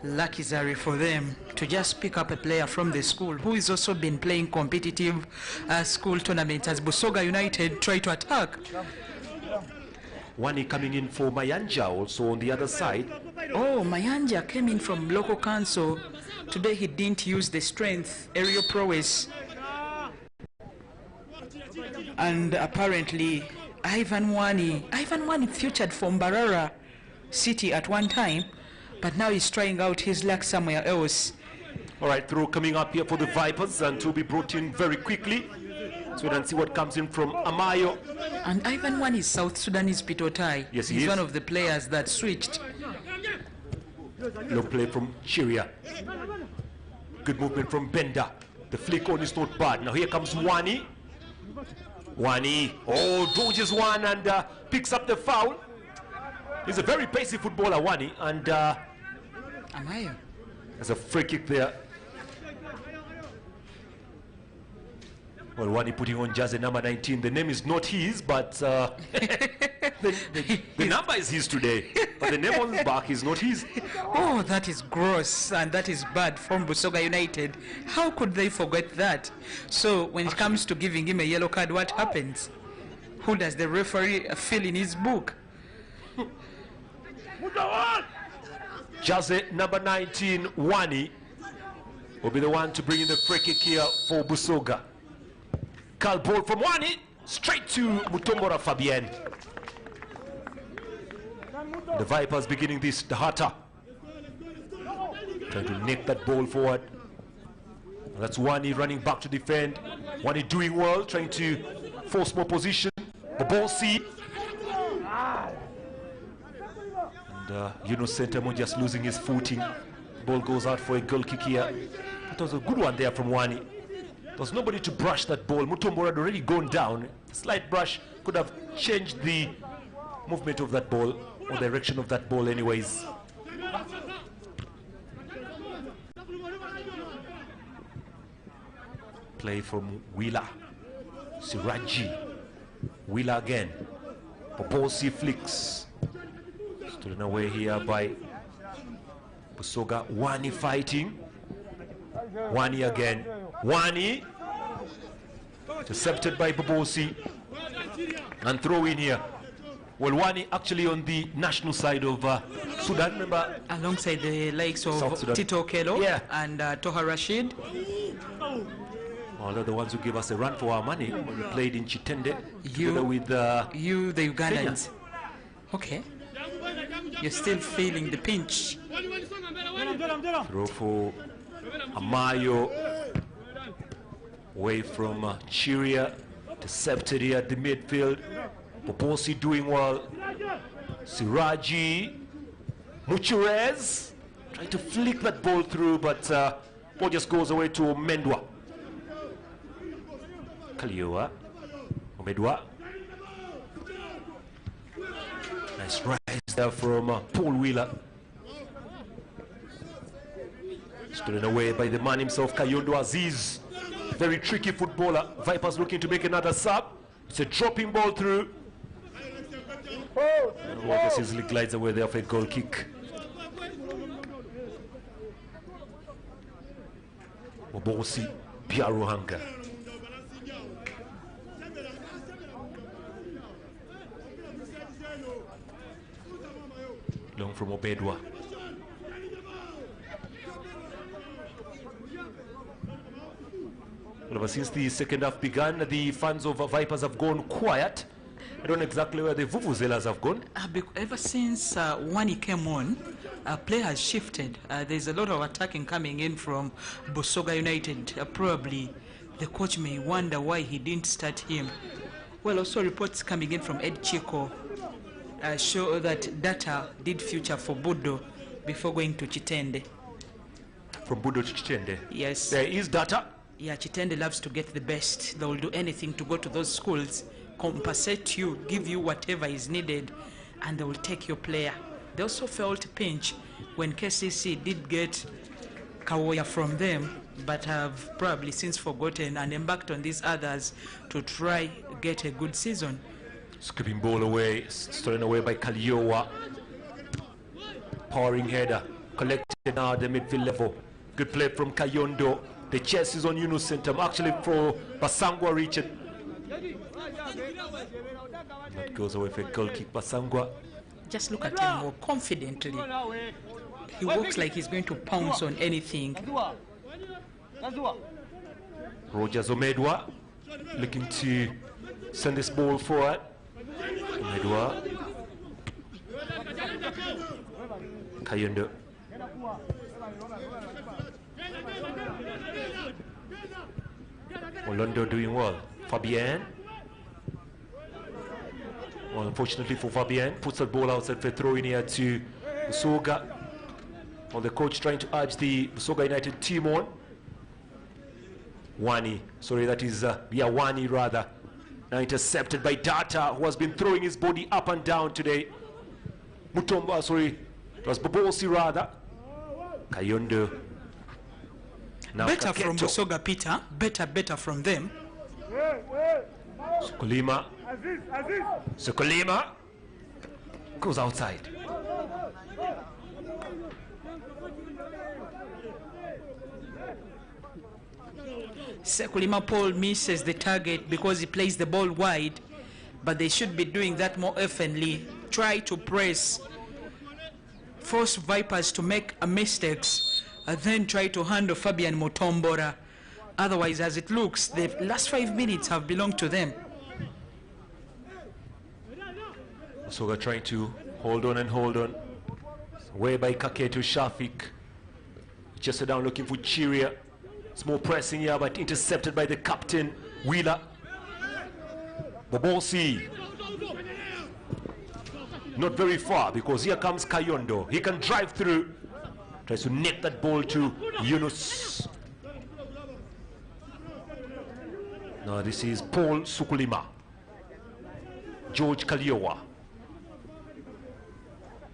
Lucky Zari for them to just pick up a player from the school who has also been playing competitive school tournaments as Busoga United try to attack. Wani coming in for Mayanja also on the other side. Oh, Mayanja came in from local council. Today he didn't use the strength, aerial prowess. And apparently Ivan Wani featured for Mbarara City at one time, but now he's trying out his luck somewhere else. All right, throw coming up here for the Vipers and to be brought in very quickly. So we can see what comes in from Amayo. And Ivan Wani is South Sudanese Pitotai. Yes, he's one of the players that switched. Low play from Chiria. Good movement from Benda. The flick on is not bad. Now here comes Wani. Wani, dodges one and picks up the foul. He's a very pacey footballer, Wani, and Amayo. There's a free kick there. Well, Wani putting on jersey number 19. The name is not his, but the number is his today. But the name on the back is not his. Oh, that is gross and that is bad from Busoga United. How could they forget that? So when it comes to giving him a yellow card, what happens? Who does the referee fill in his book? Jersey number 19, Wani, will be the one to bring in the free kick here for Busoga. Call ball from Wani, straight to Mutombora Fabien. The Vipers beginning this, Dahata. Trying to nick that ball forward. That's Wani running back to defend. Wani doing well, trying to force more position. The ball see. And Sentamo just losing his footing. Ball goes out for a goal kick here. That was a good one there from Wani. There was nobody to brush that ball. Mutombora had already gone down. Slight brush could have changed the movement of that ball, or direction of that ball anyways. Play from Wheeler. Siraji. Wheeler again. Poposi flicks. Stolen away here by Busoga. Wani fighting. Wani again. Wani. Intercepted by Poposi. And throw in here. Well, Wani actually on the national side of Sudan, remember? Alongside the likes of Tito Kelo and Toha Rashid. Well, they're the ones who gave us a run for our money when we played in Chitende together with the Ugandans. Okay. You're still feeling the pinch. Throw for Amayo. Away from Chiria. Intercepted here at the midfield. Poposi doing well. Siraji. Muchurez. Trying to flick that ball through, but ball just goes away to Mendwa. Kaliua. Omedwa. Nice rise there from Paul Wheeler. Stolen away by the man himself, Kayondo Aziz. Very tricky footballer. Vipers looking to make another sub. It's a dropping ball through. And Rogers easily glides away there for a goal kick. Mobosi Biaruhanga. Long from Obedwa. Well, ever since the second half began, the fans of Vipers have gone quiet. I don't know exactly where the Vuvuzelas have gone. Ever since Wani came on, play has shifted. There's a lot of attacking coming in from Busoga United. Probably the coach may wonder why he didn't start him. Well, also reports coming in from Ed Chico show that Data did future for Budo before going to Chitende. From Budo to Chitende? Yes. There is Data? Yeah, Chitende loves to get the best. They will do anything to go to those schools, compensate you, give you whatever is needed, and they will take your player. They also felt pinch when KCC did get Kawoya from them, but have probably since forgotten and embarked on these others to try get a good season. Skipping ball away, stolen away by Kaliowa. Powering header, collected now at the midfield level. Good play from Kayondo. The chest is on Yunus Centum, actually for Basangwa Richard. That goes away for a goal kick, Basangwa. Just look at him more confidently. He walks like he's going to pounce on anything. Rogers Omedwa looking to send this ball forward. Omedwa. Kayondo. Olondo doing well. Fabien. Well, unfortunately for Fabien, puts the ball outside for throwing here to Busoga. Well, the coach trying to urge the Busoga United team on. Wani, sorry, that is Wani rather. Now intercepted by Data, who has been throwing his body up and down today. Mutomba, sorry, it was Bobosi rather. Kayondo. Now better Kaketo. From Busoga, Peter. Better from them. Sukulima. Sukulima goes outside. Sekulima Paul misses the target because he plays the ball wide, but they should be doing that more oftenly. Try to press, force Vipers to make mistakes, and then try to handle Fabian Mutombora. Otherwise, as it looks, the last 5 minutes have belonged to them. Busoga trying to hold on and hold on. Way by Kaketo Shafik. Just down looking for Chiria. It's more pressing here, but intercepted by the captain, Wheeler. Bobosi. Not very far, because here comes Kayondo. He can drive through. Tries to net that ball to Yunus. Now this is Paul Sukulima. George Kaliowa.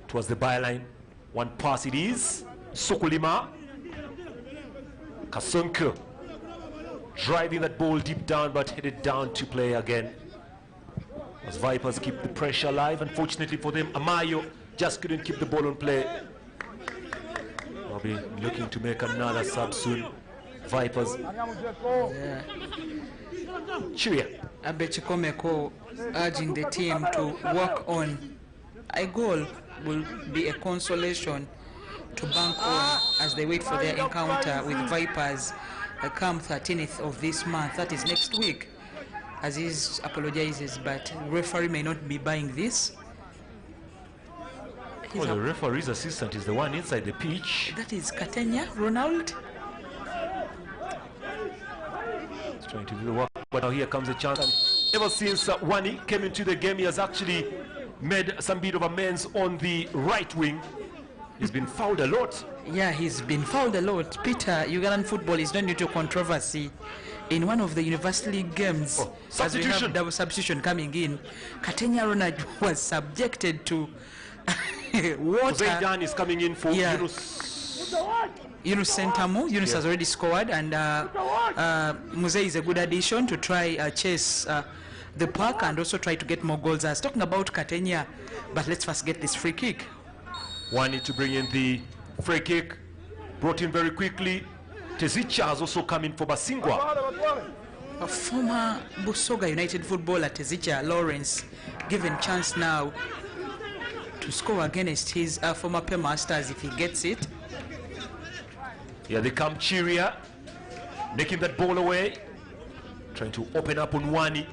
It was the byline. One pass it is. Sukulima. Kasunku. Driving that ball deep down, but headed down to play again. As Vipers keep the pressure alive. Unfortunately for them, Amayo just couldn't keep the ball on play. I'll be looking to make another sub soon. Vipers. Cheer. Abechikomeko urging the team to work on a goal will be a consolation to bank on as they wait for their encounter with Vipers come 13th of this month. That is next week. Aziz apologizes, but referee may not be buying this. Well, the referee's assistant is the one inside the pitch. That is Katenya Ronald. He's trying to do the work, but now here comes a chance. And ever since Wani came into the game, he has actually made some bit of amends on the right wing. He's been fouled a lot. Yeah, he's been fouled a lot. Peter, Ugandan football is not new to controversy. In one of the University League games, as we have double substitution coming in, Katenya Ronald was subjected to water. Zaidan is coming in for Yunus. Yunus Sentamu. Yunus has already scored, and Muze is a good addition to try chase the pack and also try to get more goals. I was talking about Katenya, but let's first get this free kick. Wanted to bring in the free kick, brought in very quickly. Tezicha has also come in for Basingwa. A former Busoga United footballer, Tezicha Lawrence, given chance now to score against his former Masters if he gets it. Here they come, Chiria, making that ball away, trying to open up on Wani.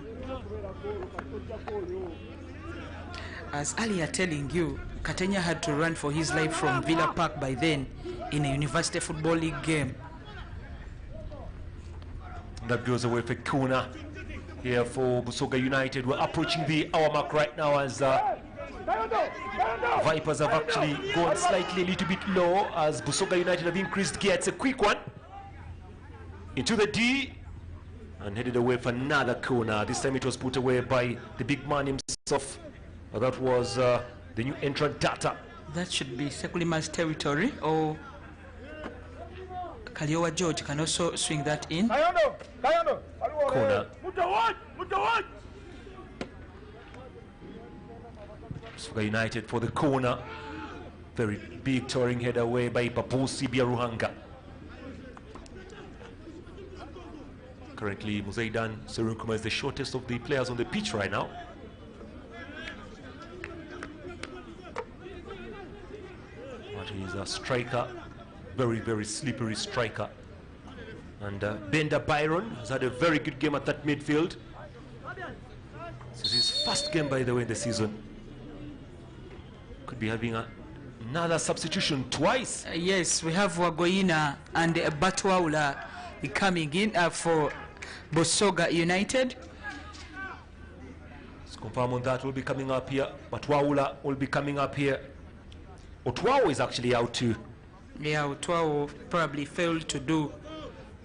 As earlier telling you, Katenya had to run for his life from Villa Park by then in a University Football League game. That goes away for Kuna here for Busoga United. We're approaching the hour mark right now as Vipers have actually gone slightly a little bit low as Busoga United have increased gear. It's a quick one into the D and headed away for another corner. This time it was put away by the big man himself. That was the new entrant Data. That should be Sekulima's territory, or Kaliowa George can also swing that in. Corner. Busoga United for the corner. Very big touring header away by Babusi Biaruhanga. Currently, Muzaidan Serunkuma is the shortest of the players on the pitch right now. But he's a striker, very, very slippery striker. And Bender Byron has had a very good game at that midfield. This is his first game, by the way, in the season. Could be having another substitution twice. Yes, we have Wagoina and Batwaula coming in for Busoga United. Let's confirm on that. Will be coming up here. Batwaula will be coming up here. Otwao is actually out too. Yeah, Otwao probably failed to do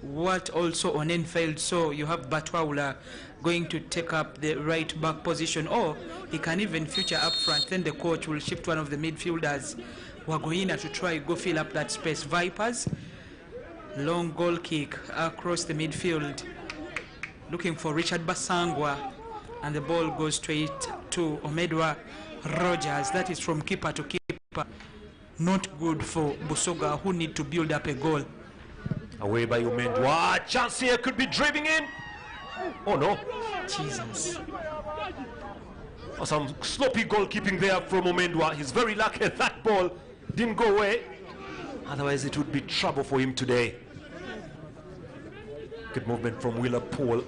what also Onen failed, so you have Batwaula going to take up the right back position, or he can even feature up front. Then the coach will shift one of the midfielders, Wagoina, to try go fill up that space. Vipers, long goal kick across the midfield, looking for Richard Basangwa, and the ball goes straight to Omedwa Rogers. That is from keeper to keeper. Not good for Busoga, who need to build up a goal. Away by Omedwa. Chance here, could be driving in. Oh no. Jesus. Oh, some sloppy goalkeeping there from Omedwa. He's very lucky that ball didn't go away. Otherwise it would be trouble for him today. Good movement from Wheeler Paul.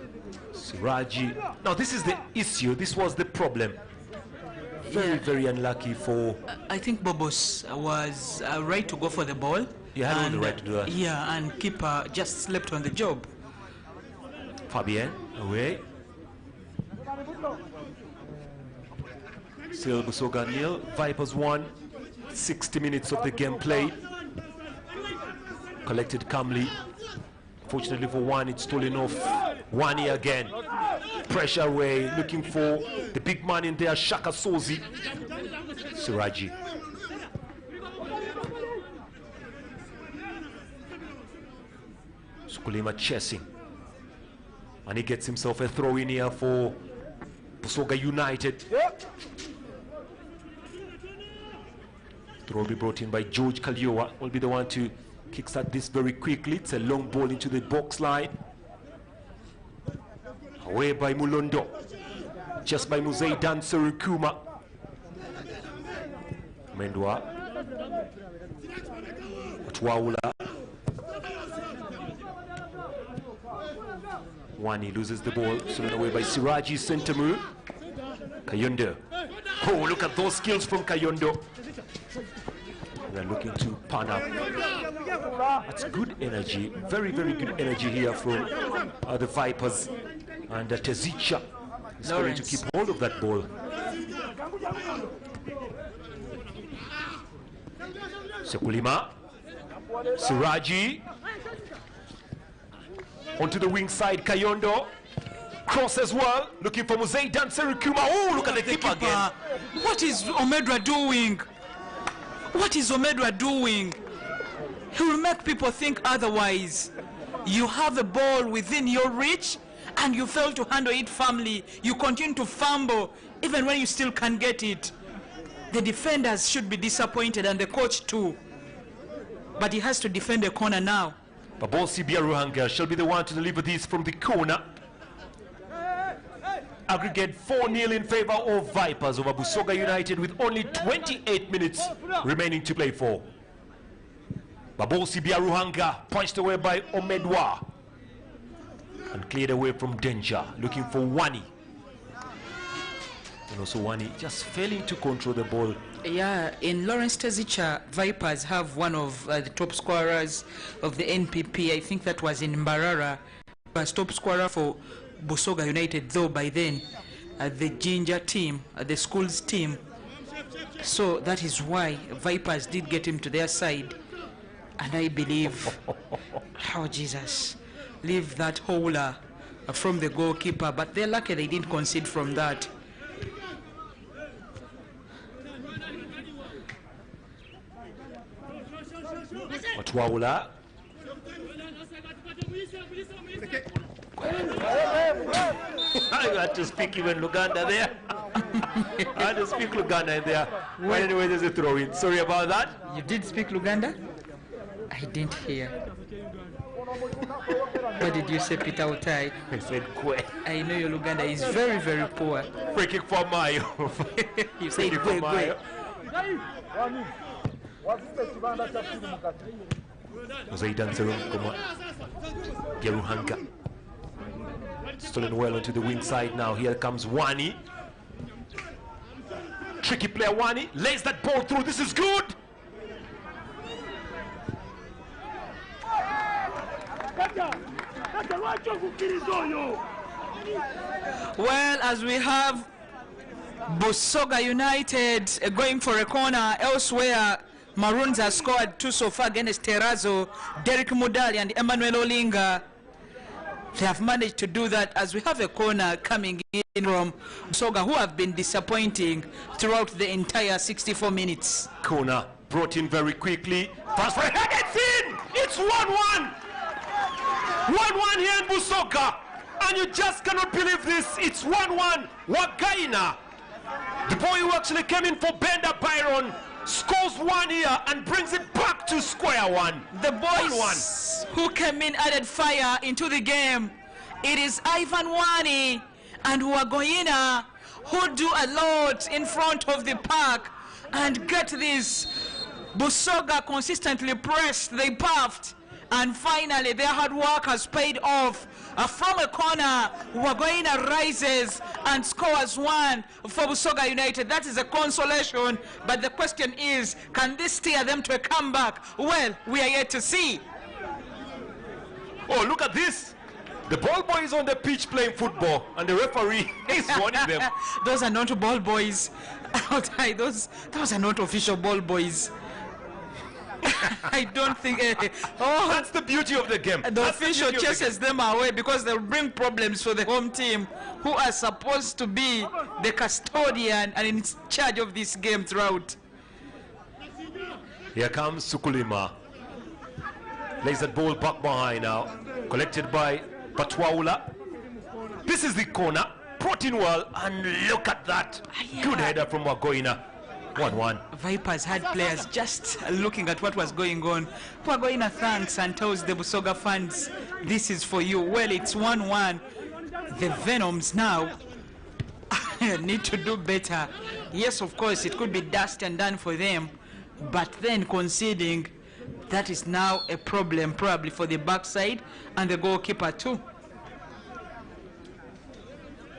Siraji. Now this is the issue. This was the problem. Very, very unlucky for... I think Bobos was right to go for the ball. He had all the right to do that. Yeah, and keeper just slept on the job. Fabien, away. Still Busoga nil, Vipers 1. 60 minutes of the game played. Collected calmly. Fortunately for one, it's stolen off. Wani again. Pressure away, looking for the big man in there, Shaka Sozi. Siraji. Sukulima chasing. And he gets himself a throw in here for Busoga United. Throw will be brought in by George Kaliowa. Will be the one to kickstart this very quickly. It's a long ball into the box line. Away by Mulondo. Just by Muzaidan Serukuma. Mendwa. Atwaula. Wani loses the ball. Stolen away by Siraji Sentamu. Kayondo. Oh, look at those skills from Kayondo. They're looking to pan up. That's good energy. Very, very good energy here from the Vipers. And Tezicha is going to keep hold of that ball. Sekulima. Siraji. Onto the wing side, Kayondo. Cross as well. Looking for Muzaidan Serukuma. Oh, look at the keeper again. What is Omedwa doing? What is Omedwa doing? He will make people think otherwise. You have a ball within your reach and you fail to handle it firmly. You continue to fumble even when you still can't get it. The defenders should be disappointed and the coach too. But he has to defend the corner now. Babosi Biaruhanga shall be the one to deliver this from the corner. Aggregate 4-0 in favor of Vipers over Busoga United with only 28 minutes remaining to play for. Babosi Biaruhanga punched away by Omedwa and cleared away from danger, looking for Wani. And also Wani just failing to control the ball. Yeah, in Lawrence Tezicha, Vipers have one of the top scorers of the NPP. I think that was in Mbarara. Was top scorer for Busoga United, though by then the Ginger team, the school's team. So that is why Vipers did get him to their side. And I believe, oh Jesus, leave that howler from the goalkeeper. But they're lucky they didn't concede from that. Watwaula. I had to speak even Uganda there. I had to speak Uganda in there. Well, anyway, there's a throw in. Sorry about that. You did speak Uganda? I didn't hear. What did you say, Peter Utai? I said Kwe. I know your Uganda is very, very poor. Free kick for Mayo. You said Kwe, Kwe. Zaidan Zerumkoma Biaruhanga. Stolen well onto the wing side now. Here comes Wani. Tricky player Wani lays that ball through. This is good. Well, as we have Busoga United going for a corner, elsewhere Maroons have scored 2 so far against Terrazzo, Derek Mudali and Emmanuel Olinga. They have managed to do that as we have a corner coming in from Busoga, who have been disappointing throughout the entire 64 minutes. Corner brought in very quickly. Pass for head, it's in! It's 1-1! 1-1 here in Busoga. And you just cannot believe this. It's 1-1. Wagaina, the boy who actually came in for Bender Byron, scores 1 here and brings it back to square one. The boys who came in added fire into the game. It is Ivan Wani and Wagoina who do a lot in front of the park. And get this, Busoga consistently pressed, they puffed, and finally their hard work has paid off. From a corner, Wagoina rises and scores 1 for Busoga United. That is a consolation, but the question is, can this steer them to a comeback? Well, we are yet to see. Oh, look at this. The ball boy is on the pitch playing football, and the referee is warning them. Those are not ball boys. Those are not official ball boys. I don't think. That's the beauty of the game. The official chases them away because they'll bring problems for the home team, who are supposed to be the custodian and in charge of this game throughout. Here comes Sukulima. Lays that ball back behind now. Collected by Patwaula. This is the corner. Brought in well, and look at that. Good header from Wagoina. 1-1. Vipers had players just looking at what was going on. Wagoina thanks and tells the Busoga fans, this is for you. Well, it's 1-1. The Venoms now need to do better. Yes, of course, it could be dust and done for them, but then conceding, that is now a problem probably for the backside and the goalkeeper too.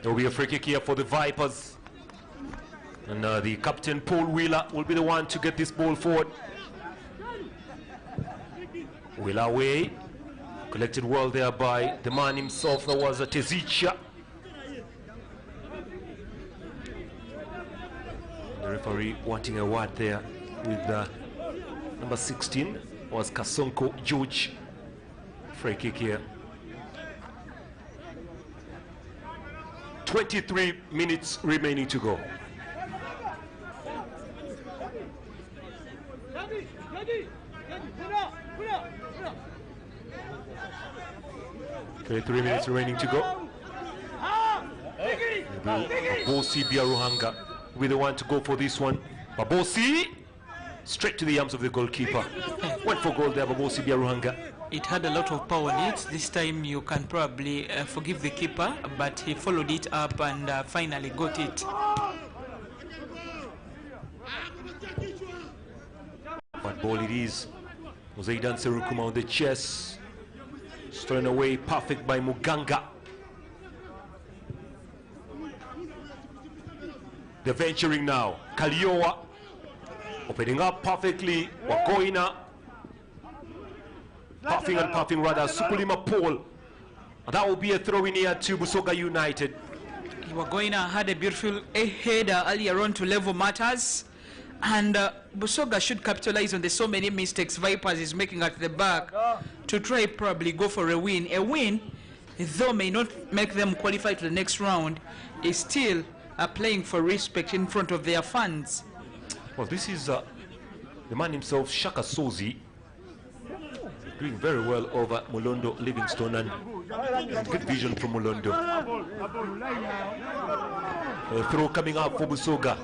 There will be a free kick here for the Vipers. And the captain, Paul Wheeler, will be the one to get this ball forward. Wheeler away. Collected well there by the man himself, that was Tezicha. The referee wanting a word there with number 16 was Kasonko George. Free kick here. 23 minutes remaining to go. Okay, 3 minutes remaining to go. Babosi Biaruhanga with the one to go for this one. Babosi straight to the arms of the goalkeeper. Went for goal there, Babosi Biaruhanga. It had a lot of power on it. This time you can probably forgive the keeper, but he followed it up and finally got it. What ball it is. Muzaidan Serukuma on the chest. Stolen away, perfect by Muganga. They're venturing now. Kaliowa opening up perfectly. Wagoina puffing and puffing rather. Sukulima Paul. And that will be a throw in here to Busoga United. Wagoina had a beautiful header earlier on to level matters. And Busoga should capitalize on the so many mistakes Vipers is making at the back to try probably go for a win. A win, though may not make them qualify to the next round, is still playing for respect in front of their fans. Well, this is the man himself, Shaka Sozi, doing very well over Mulondo Livingstone, and good vision from Mulondo. A throw coming out for Busoga.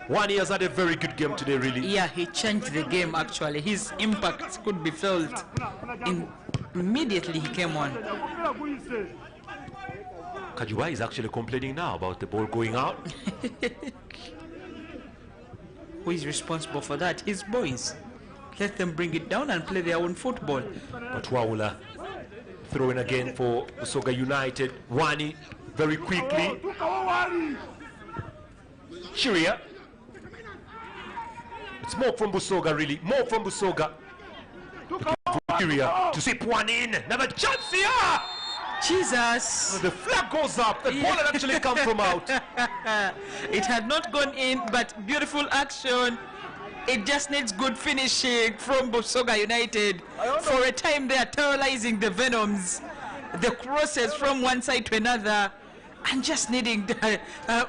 Wani has had a very good game today, really. Yeah, he changed the game actually. His impact could be felt immediately he came on. Kajuba is actually complaining now about the ball going out. Who is responsible for that? His boys. Let them bring it down and play their own football. But Waula throwing again for Busoga United. Wani very quickly. Chiria. It's more from Busoga, really. More from Busoga. Looking for Chiria to zip one in. Another chance here. Jesus. The flag goes up. The ball had actually come from out. It had not gone in, but beautiful action. It just needs good finishing from Busoga United. For a time they are terrorizing the Venoms. The crosses from one side to another. And just needing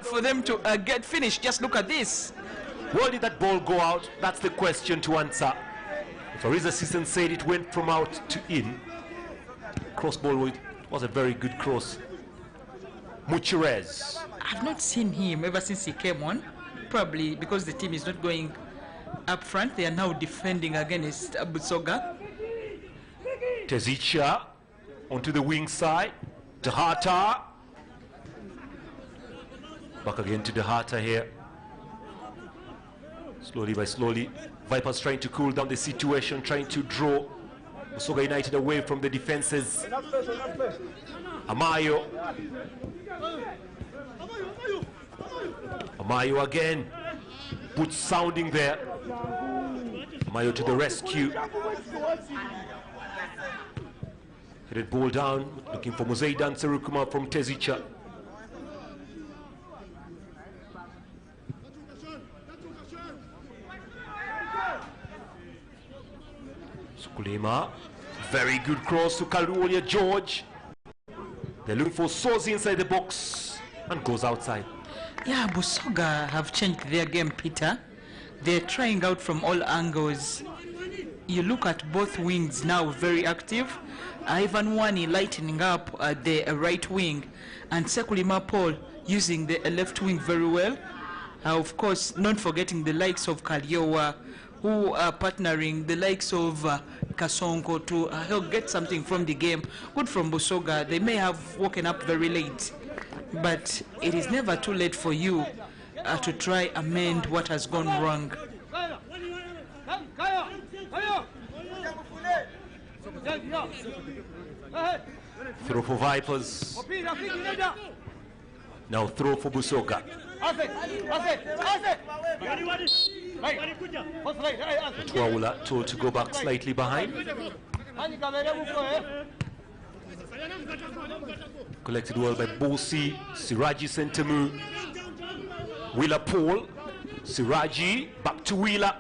for them to get finished. Just look at this. Where did that ball go out? That's the question to answer. Fari's assistant said it went from out to in. Cross ball was a very good cross. Muchirez. I've not seen him ever since he came on. Probably because the team is not going up front. They are now defending against Busoga. Tezicha onto the wing side. Dahata. Back again to Dahata here. Slowly by slowly, Vipers trying to cool down the situation, trying to draw Busoga United away from the defenses. Amayo. Amayo again. Boots sounding there. Amayo to the rescue. Headed ball down, looking for Muzaidan Serukuma from Tezicha. Sukulima, very good cross to Kaluolia George. They're looking for Sozi inside the box and goes outside. Yeah, Busoga have changed their game, Peter. They're trying out from all angles. You look at both wings now, very active. Ivan Wani lightening up the right wing, and Sekulima Paul using the left wing very well. Of course, not forgetting the likes of Kaliowa, who are partnering the likes of Kasonko to help get something from the game. Good from Busoga. They may have woken up very late, but it is never too late for you to try amend what has gone wrong. Throw for Vipers. Now throw for Busoga. Tuaula told to go back slightly behind. Collected well by Bosi, Siraji Sentemu, Wheeler Paul, Siraji, back to Wheeler.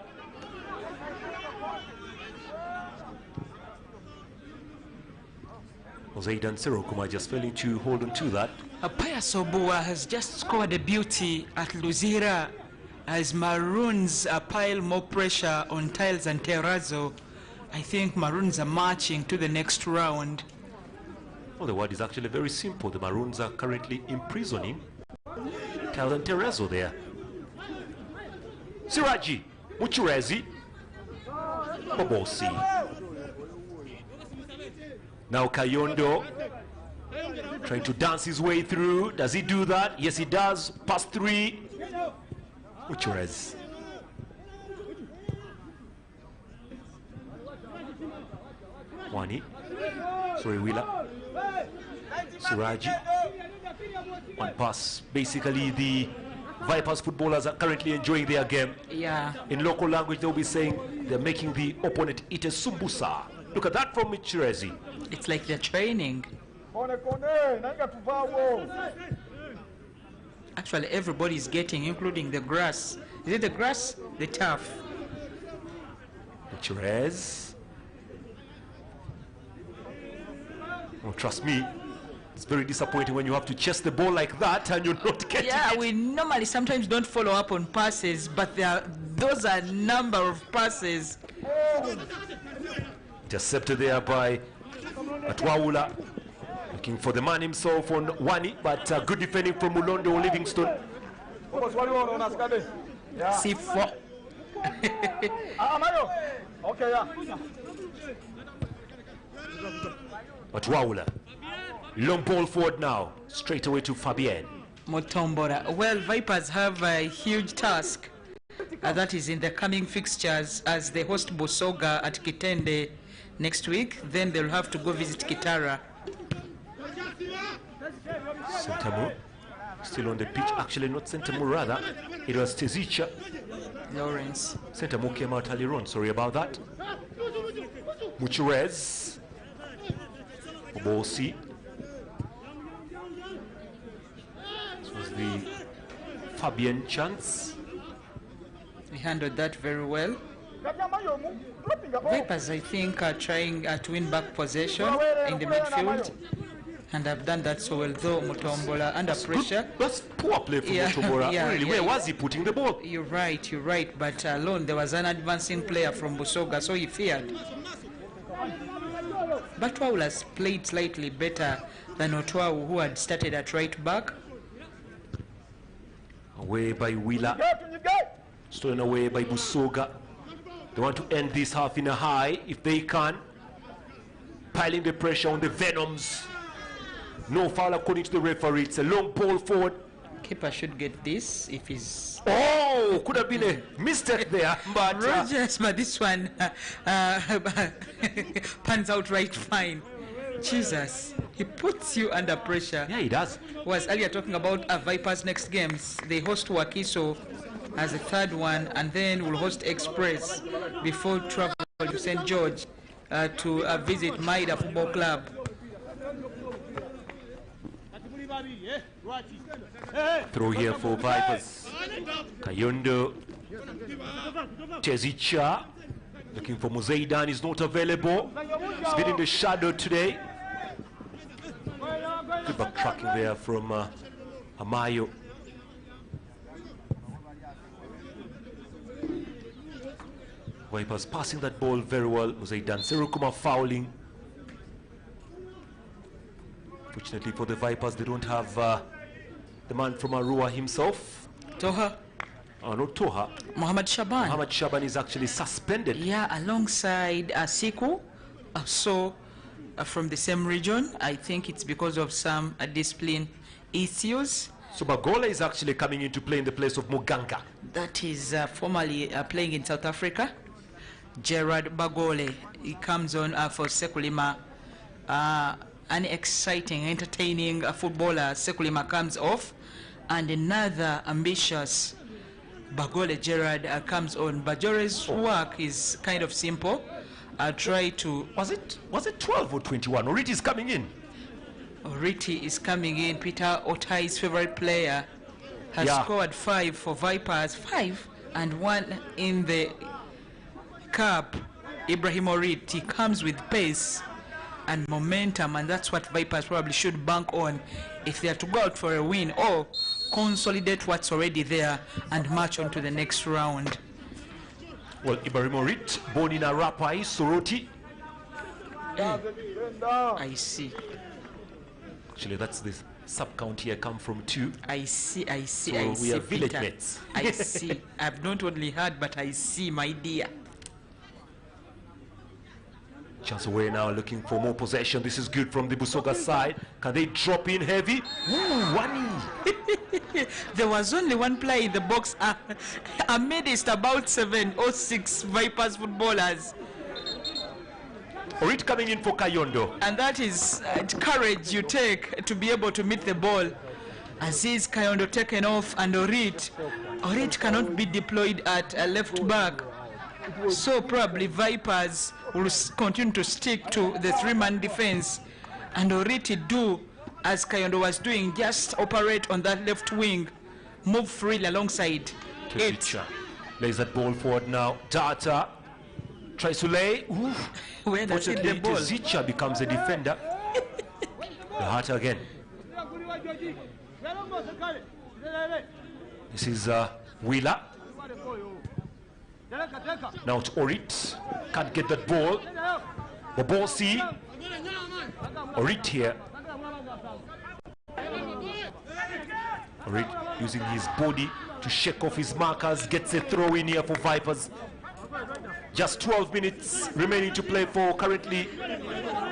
Zaidan Serokuma just failing to hold on to that. Paya Sobua has just scored a beauty at Luzira. As Maroons pile more pressure on Tiles and Terrazzo, I think Maroons are marching to the next round. Well, the word is actually very simple. The Maroons are currently imprisoning Tiles and Terrazzo there. Siraji, Muchurezi, Bobosi. Now Kayondo trying to dance his way through. Does he do that? Yes, he does. Pass 3. Muchurez. Wani. Sorry, Wheeler. Siraji. One pass. Basically, the Vipers footballers are currently enjoying their game. Yeah. In local language, they'll be saying they're making the opponent eat a sumbusa. Look at that from Muchurezi. It's like they're training. Actually, everybody's getting, including the grass. Is it the grass? The turf. Muchurez. Oh, trust me, it's very disappointing when you have to chase the ball like that and you're not getting it. We normally sometimes don't follow up on passes, but those are number of passes. Intercepted there by Atwaula. Looking for the man himself on Wani, but good defending from Mulondo Livingston. C4. Atwaula. Long ball forward now. Straight away to Fabienne. Motombora. Well, Vipers have a huge task. That is in the coming fixtures as they host Busoga at Kitende next week. Then they'll have to go visit Kitara. Sentamu still on the pitch. Actually, not Sentamu, rather. It was Tezicha. Lawrence. Sentamu came out earlier on. Sorry about that. Muchurez. Bobosi. This was the Fabian chance. He handled that very well. Vipers, I think, are trying to win back possession in the midfield. And have done that so well, though Mutombola under pressure. That's poor play from Mutombola. Really, where was he putting the ball? You're right. But alone, there was an advancing player from Busoga, so he feared. But Batwau has played slightly better than Otwau, who had started at right back. Away by Wheeler. Stolen away by Busoga. They want to end this half in a high if they can. Piling the pressure on the Venoms. No foul according to the referee. It's a long ball forward. Keeper should get this if he's... Oh, could have been a mistake there. But Rogers, but this one pans out right fine. Jesus, he puts you under pressure. Yeah, he does. Was earlier talking about Vipers' next games. They host Wakiso as a third one, and then we'll host Express before travel to St. George to visit Maida Football Club. Throw here for Vipers. Kayondo. Tezicha. Looking for Muzaidan, is not available. He's been in the shadow today. Good back tracking there from Amayo. Vipers passing that ball very well. Muzaidan. Serukuma fouling. Fortunately for the Vipers, they don't have the man from Arua himself. Toha. Not Toha. Mohamed Shaban. Mohamed Shaban is actually suspended. Yeah, alongside Siku. From the same region. I think it's because of some discipline issues. So Bagola is actually coming into play in the place of Muganga. That is formerly playing in South Africa. Gerard Bagole. He comes on for Sekulima. An exciting, entertaining footballer. Sekulima comes off, and another ambitious Bagole Gerard comes on. Bajore's work is kind of simple. I'll try to... Was it 12 or 21? Oriti is coming in. Oriti is coming in. Peter Otai's favorite player has scored 5 for Vipers. 5 and 1 in the cup. Ibrahim Oriti comes with pace and momentum, and that's what Vipers probably should bank on if they are to go out for a win or consolidate what's already there and march on to the next round. Well, Ibarimorit, Bonina Rapai, Soroti. I see. Actually, that's the sub-county I come from too. I see, I see, So I we see. are village Peter. mates. I see. I've not only heard, but I see, my dear. Chance away now, looking for more possession. This is good from the Busoga side. Can they drop in heavy? Ooh, Wani. There was only one player in the box amidst about 7 or 6 Vipers footballers. Orit coming in for Kayondo. And that is courage you take to be able to meet the ball. Aziz Kayondo taken off, and Orit cannot be deployed at a left back. So probably Vipers will continue to stick to the 3-man defense, and Oriti do as Kayondo was doing, just operate on that left wing, move freely alongside it. Lays that ball forward now. Data tries to lay. Where does it the ball? Zicha becomes a defender. The heart again. This is Wheeler. Now to Orit. Can't get that ball. Bobosi. Orit here. Orit using his body to shake off his markers. Gets a throw in here for Vipers. Just 12 minutes remaining to play for currently.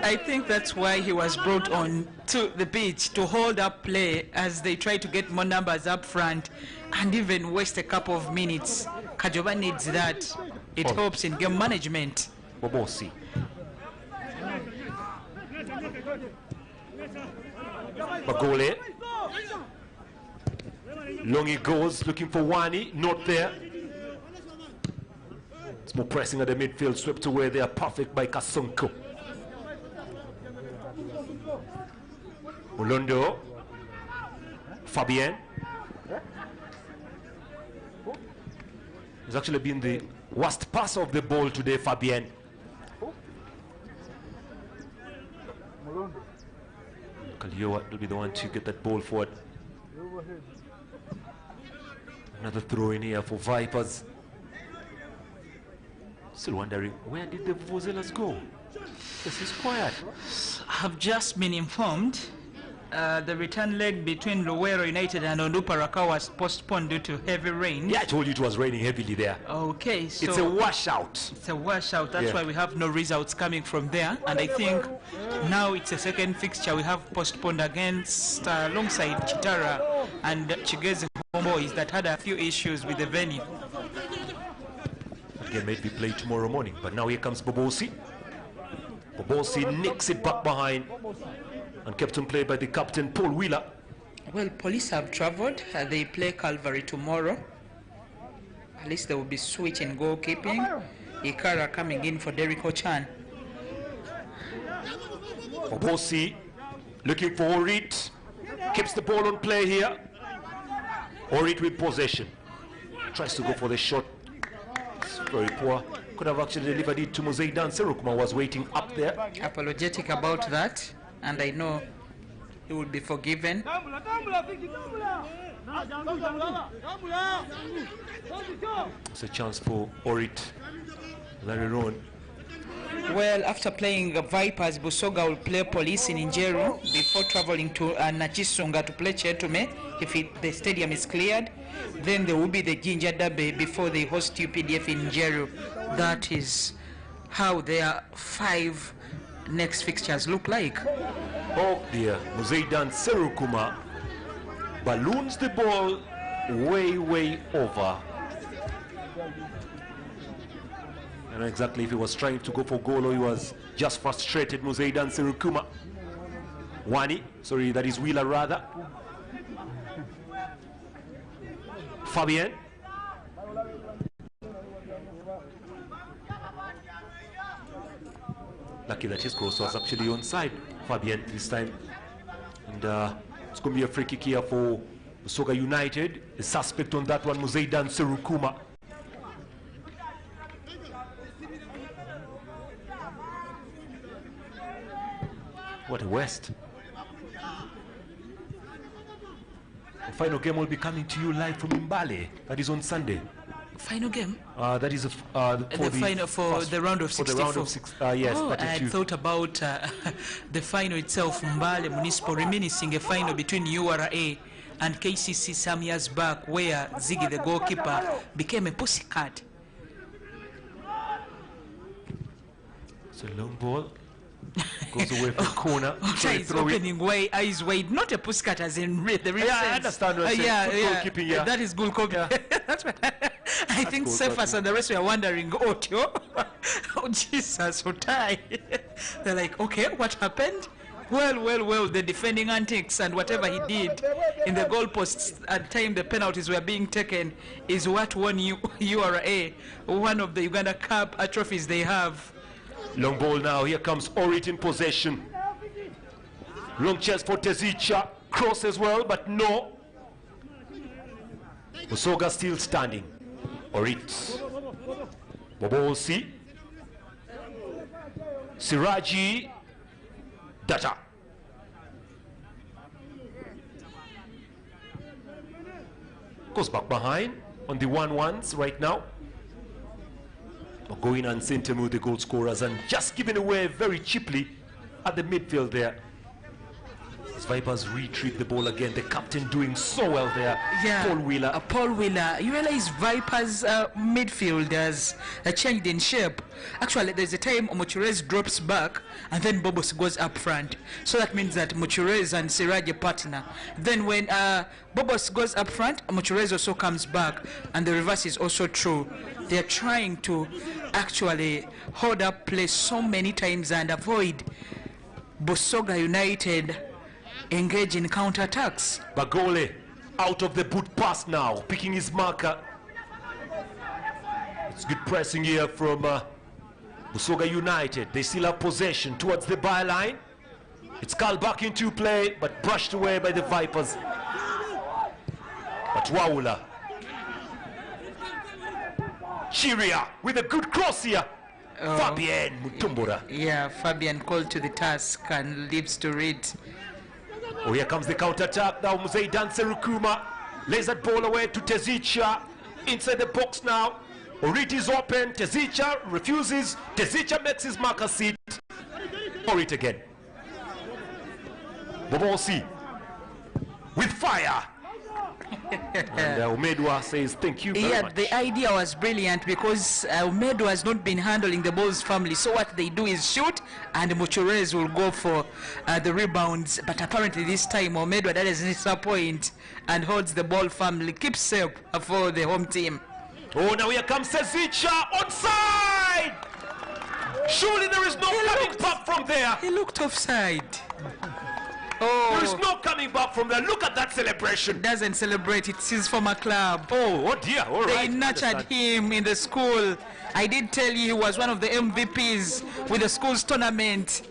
I think that's why he was brought on to the pitch, to hold up play as they try to get more numbers up front and even waste a couple of minutes. Kajoba needs that. It helps in game management. Bobosi. Bagole. Long he goes, looking for Wani. Not there. It's more pressing at the midfield, swept away there. Perfect by Kasonko. Mulundo. Fabien. He's actually been the worst passer of the ball today, Fabien. Kalioa will be the one to get that ball forward. Another throw in here for Vipers. Still wondering, where did the Vuvuzelas go? This is quiet. I've just been informed the return leg between Luwero United and Onduparaka was postponed due to heavy rain. Yeah, I told you it was raining heavily there. Okay, so it's a washout. It's a washout. That's why we have no results coming from there. And I think now it's a second fixture we have postponed against alongside Chitara and Chigezi Homeboys that had a few issues with the venue. Again, maybe play tomorrow morning. But now here comes Bobosi. Bobosi nicks it back behind. And kept on play by the captain, Paul Wheeler. Well, police have traveled. They play Calvary tomorrow. At least they will be switching goalkeeping. Ikara coming in for Derrick Ochan. Bobosi looking for Orit. Keeps the ball on play here. Orit with possession. Tries to go for the shot. It's very poor. Could have actually delivered it to Muzeidan Serukuma, was waiting up there. Apologetic about that. And I know he will be forgiven. It's a chance for Orit. Later on. Well, after playing Vipers, Busoga will play Police in Injeru before traveling to Nachisunga to play Chetume if the stadium is cleared. Then there will be the Jinja Derby before they host UPDF in Injeru. That is how their 5 next fixtures look like. Oh dear, Muzeidan Serukuma balloons the ball way over. I don't know exactly if he was trying to go for goal or he was just frustrated. Muzeidan Serukuma. Wani, sorry, that is Wheeler rather. Fabien. Lucky that his cross was actually onside. Fabien this time. And it's going to be a free kick here for Busoga United. The suspect on that one, Muzeidan Serukuma. What a waste. The final game will be coming to you live from Mbale. That is on Sunday. Final game? That is the round of 64. Yes, oh, that is I had thought about the final itself. Mbale Municipal reminiscing a final between URA and KCC some years back, where Ziggy, the goalkeeper, became a pussycat. It's a long ball. Goes away from the corner. He's opening way, eyes wide. Not a pussycat as in the real sense. I understand what you're saying. Good goalkeeping, That is good goalkeeping. Yeah. That's what I think Cephas and the rest were wondering, oh, Jesus, so tight. They're like, okay, what happened? Well, the defending antics and whatever he did in the goalposts at the time the penalties were being taken is what won URA one of the Uganda Cup trophies they have. Long ball now. Here comes Orit in possession. Long chance for Terrazzo. Cross as well, but no. Busoga still standing. Orit. Bobosi. Siraji. Data. Goes back behind on the 1-1s right now. Going and Sentemu, the goal scorers, and just giving away very cheaply at the midfield there. As Vipers retrieve the ball again, the captain doing so well there. Yeah, Paul Wheeler. Paul Wheeler. You realize Vipers midfield has changed in shape. Actually, there's a time Mochurez drops back and then Bobos goes up front. So that means that Mochurez and Siraj partner. Then when Bobos goes up front, Mochurez also comes back, and the reverse is also true. They're trying to actually hold up play so many times and avoid Busoga United engage in counter-attacks. Bagole out of the boot pass now, picking his marker. It's good pressing here from Busoga United. They still have possession towards the byline. It's called back into play, but brushed away by the Vipers. But Waula. Chiria with a good cross here. Fabian Mutumbura. Yeah, Fabian called to the task and lives to read. Oh, here comes the counter-attack now. Muzaidan Serukuma lays that ball away to Terrazzo. Inside the box now. Orit is open. Terrazzo refuses. Terrazzo makes his marker sit. Orit again. Bobosi with fire. And Umedwa says thank you very much. The idea was brilliant because Umedwa has not been handling the balls firmly. So what they do is shoot, and Mochurez will go for the rebounds. But apparently this time Umedwa doesn't disappoint and holds the ball firmly, keeps safe for the home team. Oh, now here comes Terrazzo onside. Surely there is no coming back from there. He looked offside. Oh. There is no coming back from there. Look at that celebration. Doesn't celebrate, it's his former club. Oh dear, all right. They nurtured him in the school. I did tell you he was one of the MVPs with the school's tournament.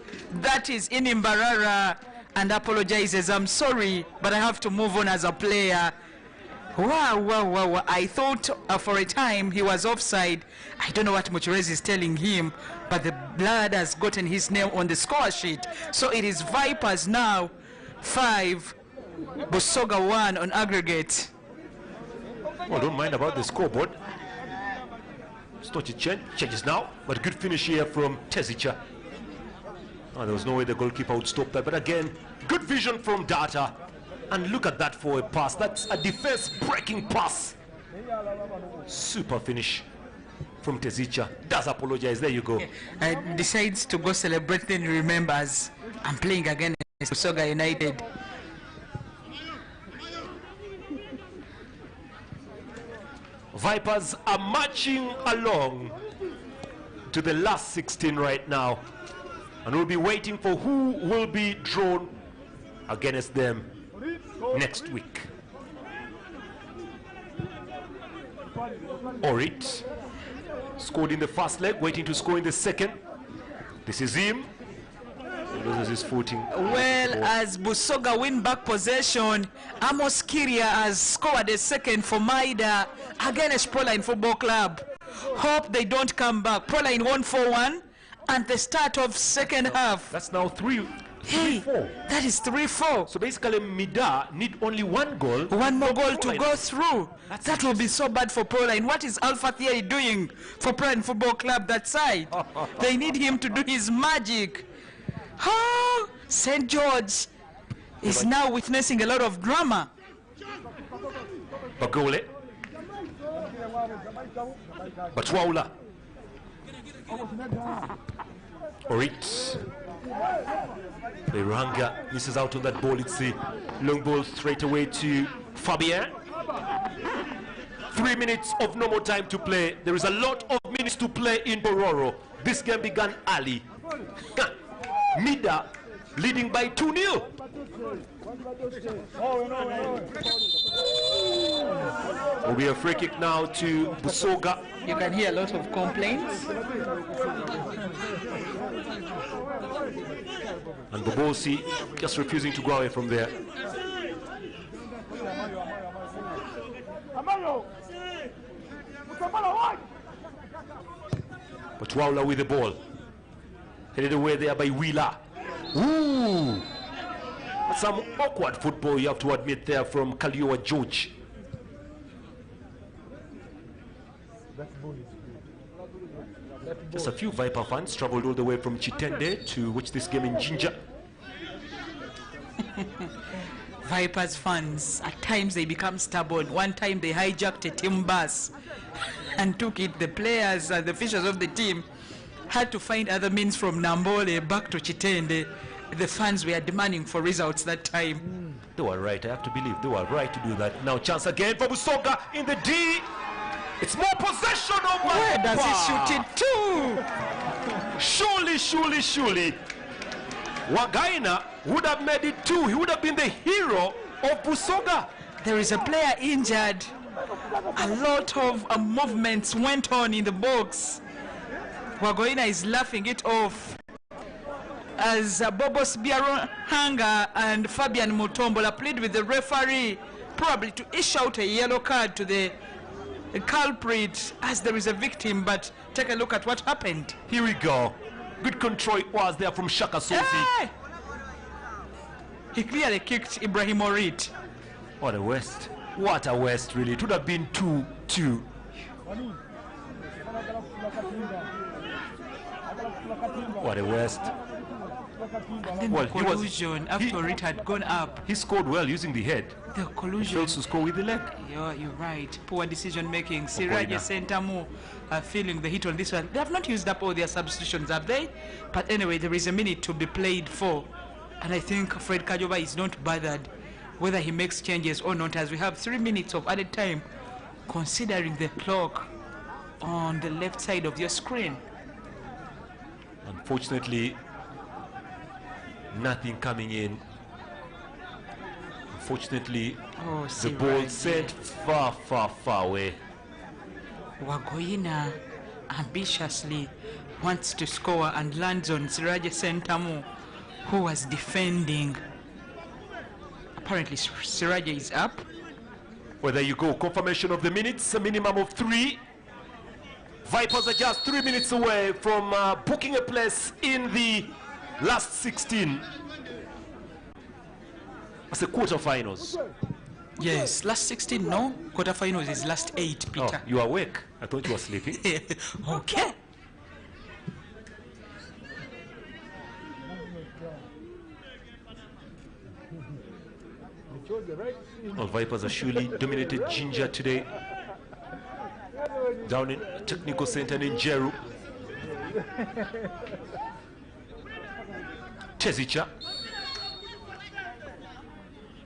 That is in Imbarara, and apologizes. I'm sorry, but I have to move on as a player. Wow. I thought for a time he was offside. I don't know what Mochurez is telling him, but the blood has gotten his name on the score sheet. So it is Vipers now 5, Busoga 1 on aggregate. Well, don't mind about the scoreboard. Stochi changes now, but good finish here from Terrazzo. Oh, there was no way the goalkeeper would stop that, but again, good vision from Data. And look at that for a pass. That's a defense-breaking pass. Super finish from Terrazzo. Does apologize. There you go. Decides to go celebrate, then remembers, I'm playing against Busoga United. Vipers are marching along to the last 16 right now. And we'll be waiting for who will be drawn against them next week. Orit scored in the first leg, waiting to score in the second. This is him. He loses his footing. Well, as Busoga win back possession, Amos Kiria has scored a second for Maida against Proline Football Club. Hope they don't come back. Proline won 4-1 at the start of second half. That's now 3 Hey, 3-4. that is 3-4. So basically, Mida need only one goal. One more goal to go through. That will be so bad for Proline. What is Alpha Theory doing for Proline Football Club that side? They need him to do his magic. Oh, St. George is now witnessing a lot of drama. Bagole. Batwaula. Orit. Beranga misses out on that ball. It's a long ball straight away to Fabien. 3 minutes of normal time to play. There is a lot of minutes to play in Bororo. This game began early. Mida leading by 2-0. Will be a free kick now to Busoga. You can hear a lot of complaints. And Bobosi just refusing to go away from there. But Waula with the ball. Headed away there by Wheeler. Ooh! Some awkward football, you have to admit, there from Kaliowa George. Just a few Viper fans traveled all the way from Chitende to watch this game in Jinja. Vipers fans, at times they become stubborn. One time they hijacked a team bus and took it. The players and the officials of the team had to find other means from Nambole back to Chitende. The fans were demanding for results that time. They were right, I have to believe they were right to do that. Now chance again for Busoga in the D. It's more possession of Where does he shoot it to? Surely. Wagaina would have made it 2. He would have been the hero of Busoga. There is a player injured. A lot of movements went on in the box. Wagoina is laughing it off as Bobos Biarohanga and Fabian Mutombola plead with the referee probably to issue out a yellow card to the culprit as there is a victim. But take a look at what happened. Here we go. Good control it was there from Shaka Sozi. Hey! He clearly kicked Ibrahim Orit. What a waste. What a waste, really. It would have been 2-2. What a waste. And then the collusion after it had gone up. He scored well using the head. The collusion. He fails to score with the leg. Yeah, you're right. Poor decision making. Siraje Sentamu feeling the hit on this one. They have not used up all their substitutions, have they? But anyway, there is a minute to be played for. And I think Fred Kajoba is not bothered whether he makes changes or not, as we have 3 minutes of added time, considering the clock on the left side of your screen. Unfortunately, nothing coming in. Unfortunately, the ball sent far away. Wagoina ambitiously wants to score and lands on Siraje Sentamu, who was defending. Apparently Siraje is up. Well, there you go. Confirmation of the minutes, a minimum of 3. Vipers are just 3 minutes away from booking a place in the last 16. That's the quarterfinals. Yes, last 16, no. Quarterfinals is last 8, Peter. Oh, you are awake? I thought you were sleeping. Okay. Well, Vipers are surely dominated Ginger today. Down in Technical Center in Jeru. Tezicha.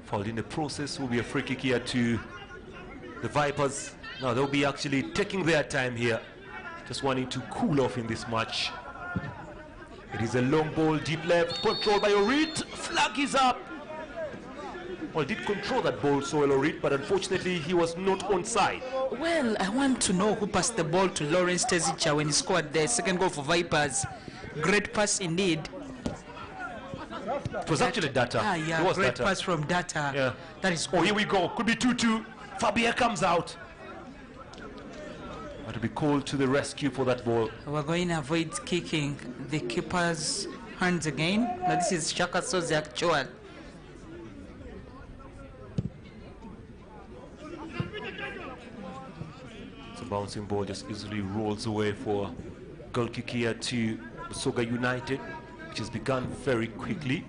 Fouled in the process, will be a free kick here to the Vipers. Now they'll be actually taking their time here, just wanting to cool off in this match. It is a long ball, deep left, controlled by Orit. Flag is up. Well, did control that ball so well, Orit, but unfortunately he was not onside. Well, I want to know who passed the ball to Lawrence Tezicha when he scored the second goal for Vipers. Great pass indeed. It was actually Data. Yeah, it was great Data. pass from Data. Yeah. That is. Oh, here we go. Could be 2-2. Fabia comes out. But to be called to the rescue for that ball. We're going to avoid kicking. The keepers Hands again. Now this is Shaka Sozi actual. So bouncing ball just easily rolls away for goal kick here to Busoga United, which has begun very quickly.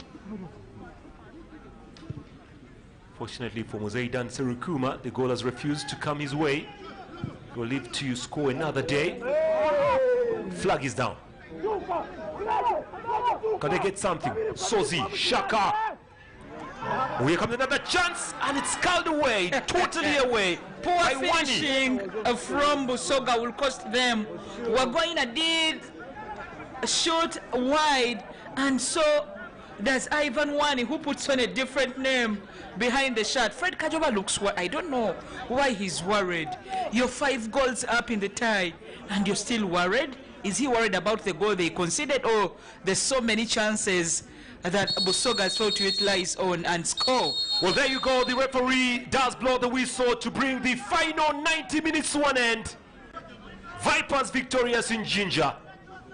Fortunately for Muzaidan Serukuma, the goal has refused to come his way. He will live to score another day. Flag is down. Can they get something? Sozi, Shaka. Here comes another chance, and it's called away, totally away. Poor finishing from Busoga will cost them. Wagoina did shoot wide, and so does Ivan Wani, who puts on a different name behind the shot. Fred Kajoba looks worried. I don't know why he's worried. You're 5 goals up in the tie, and you're still worried? Is he worried about the goal they conceded, or there's so many chances that Busoga has failed to utilize on and score? Well, there you go. The referee does blow the whistle to bring the final 90 minutes to an end. Vipers victorious in Jinja.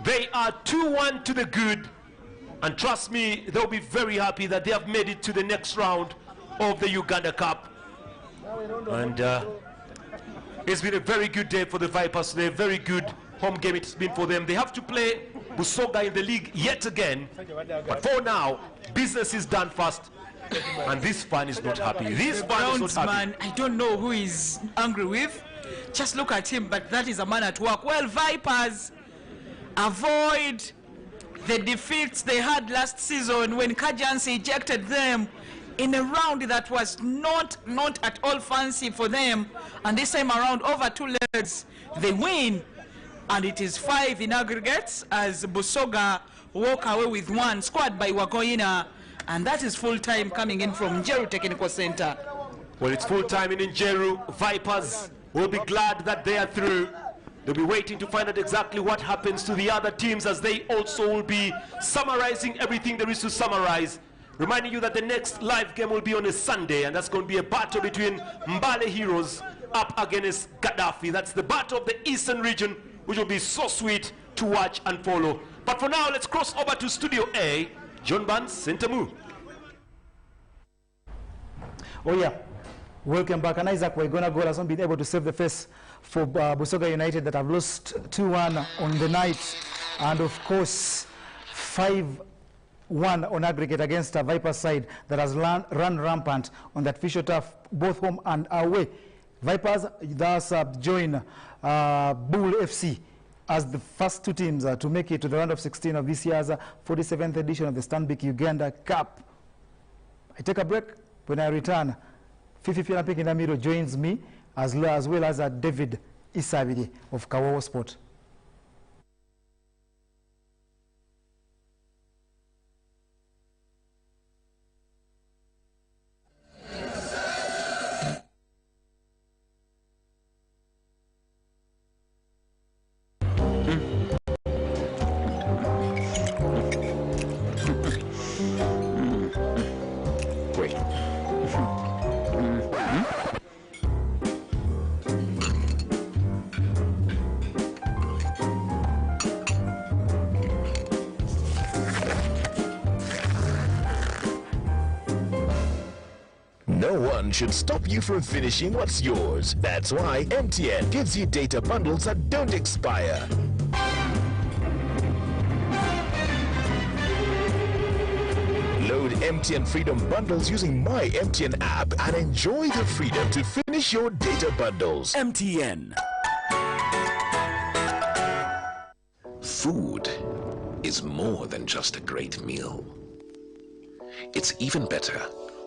They are 2-1 to the good. And trust me, they'll be very happy that they have made it to the next round of the Uganda Cup. And it's been a very good day for the Vipers. They're a very good home game it's been for them. They have to play Busoga in the league yet again. But for now, business is done first. And this fan is not happy. This fan is not happy. Man, I don't know who is angry with. Just look at him, but that is a man at work. Well, Vipers avoid the defeats they had last season when Kajansi ejected them in a round that was not at all fancy for them. And this time around, over 2 legs, they win. And it is 5 in aggregates as Busoga walk away with 1, scored by Wagoina. And that is full time coming in from Njeru Technical Center. Well, it's full time in Njeru. Vipers will be glad that they are through. They'll be waiting to find out exactly what happens to the other teams, as they also will be summarizing everything there is to summarize. Reminding you that the next live game will be on a Sunday, and that's going to be a battle between Mbale Heroes up against Gaddafi. That's the battle of the Eastern region, which will be so sweet to watch and follow. But for now, let's cross over to Studio A. John Barnes, Sentamu. Oh yeah, welcome back. And Isaac Waigona goal has not been able to save the face for Busoga United that have lost 2-1 on the night. And of course, 5-1 on aggregate against a Viper side that has run rampant on that official turf, both home and away. Vipers thus join Bull FC as the first 2 teams to make it to the round of 16 of this year's 47th edition of the Stanbic Uganda Cup. I take a break. When I return, Fifi Olympic in the middle joins me, as well as David Isabidi of Kawawa Sport. No one should stop you from finishing what's yours. That's why MTN gives you data bundles that don't expire. Load MTN Freedom bundles using My MTN app and enjoy the freedom to finish your data bundles. MTN. Food is more than just a great meal. It's even better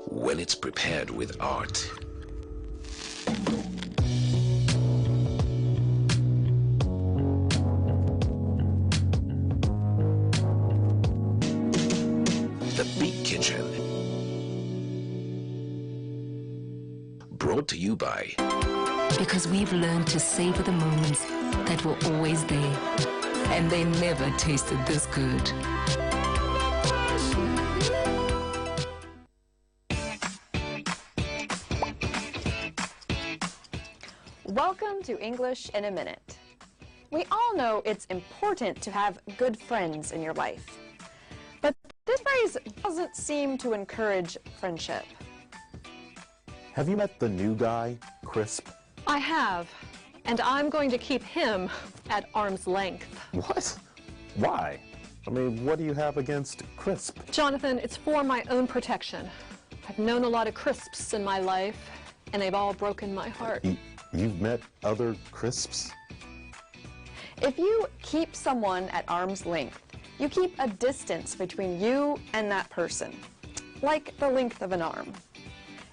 when it's prepared with art. The Big Kitchen. Brought to you by... Because we've learned to savor the moments that were always there, and they never tasted this good. Welcome to English in a Minute. We all know it's important to have good friends in your life. this phrase doesn't seem to encourage friendship. Have you met the new guy, Crisp? I have, and I'm going to keep him at arm's length. What? Why? I mean, what do you have against Crisp? Jonathan, it's for my own protection. I've known a lot of Crisps in my life, and they've all broken my heart. You've met other Crisps? If you keep someone at arm's length, you keep a distance between you and that person, like the length of an arm.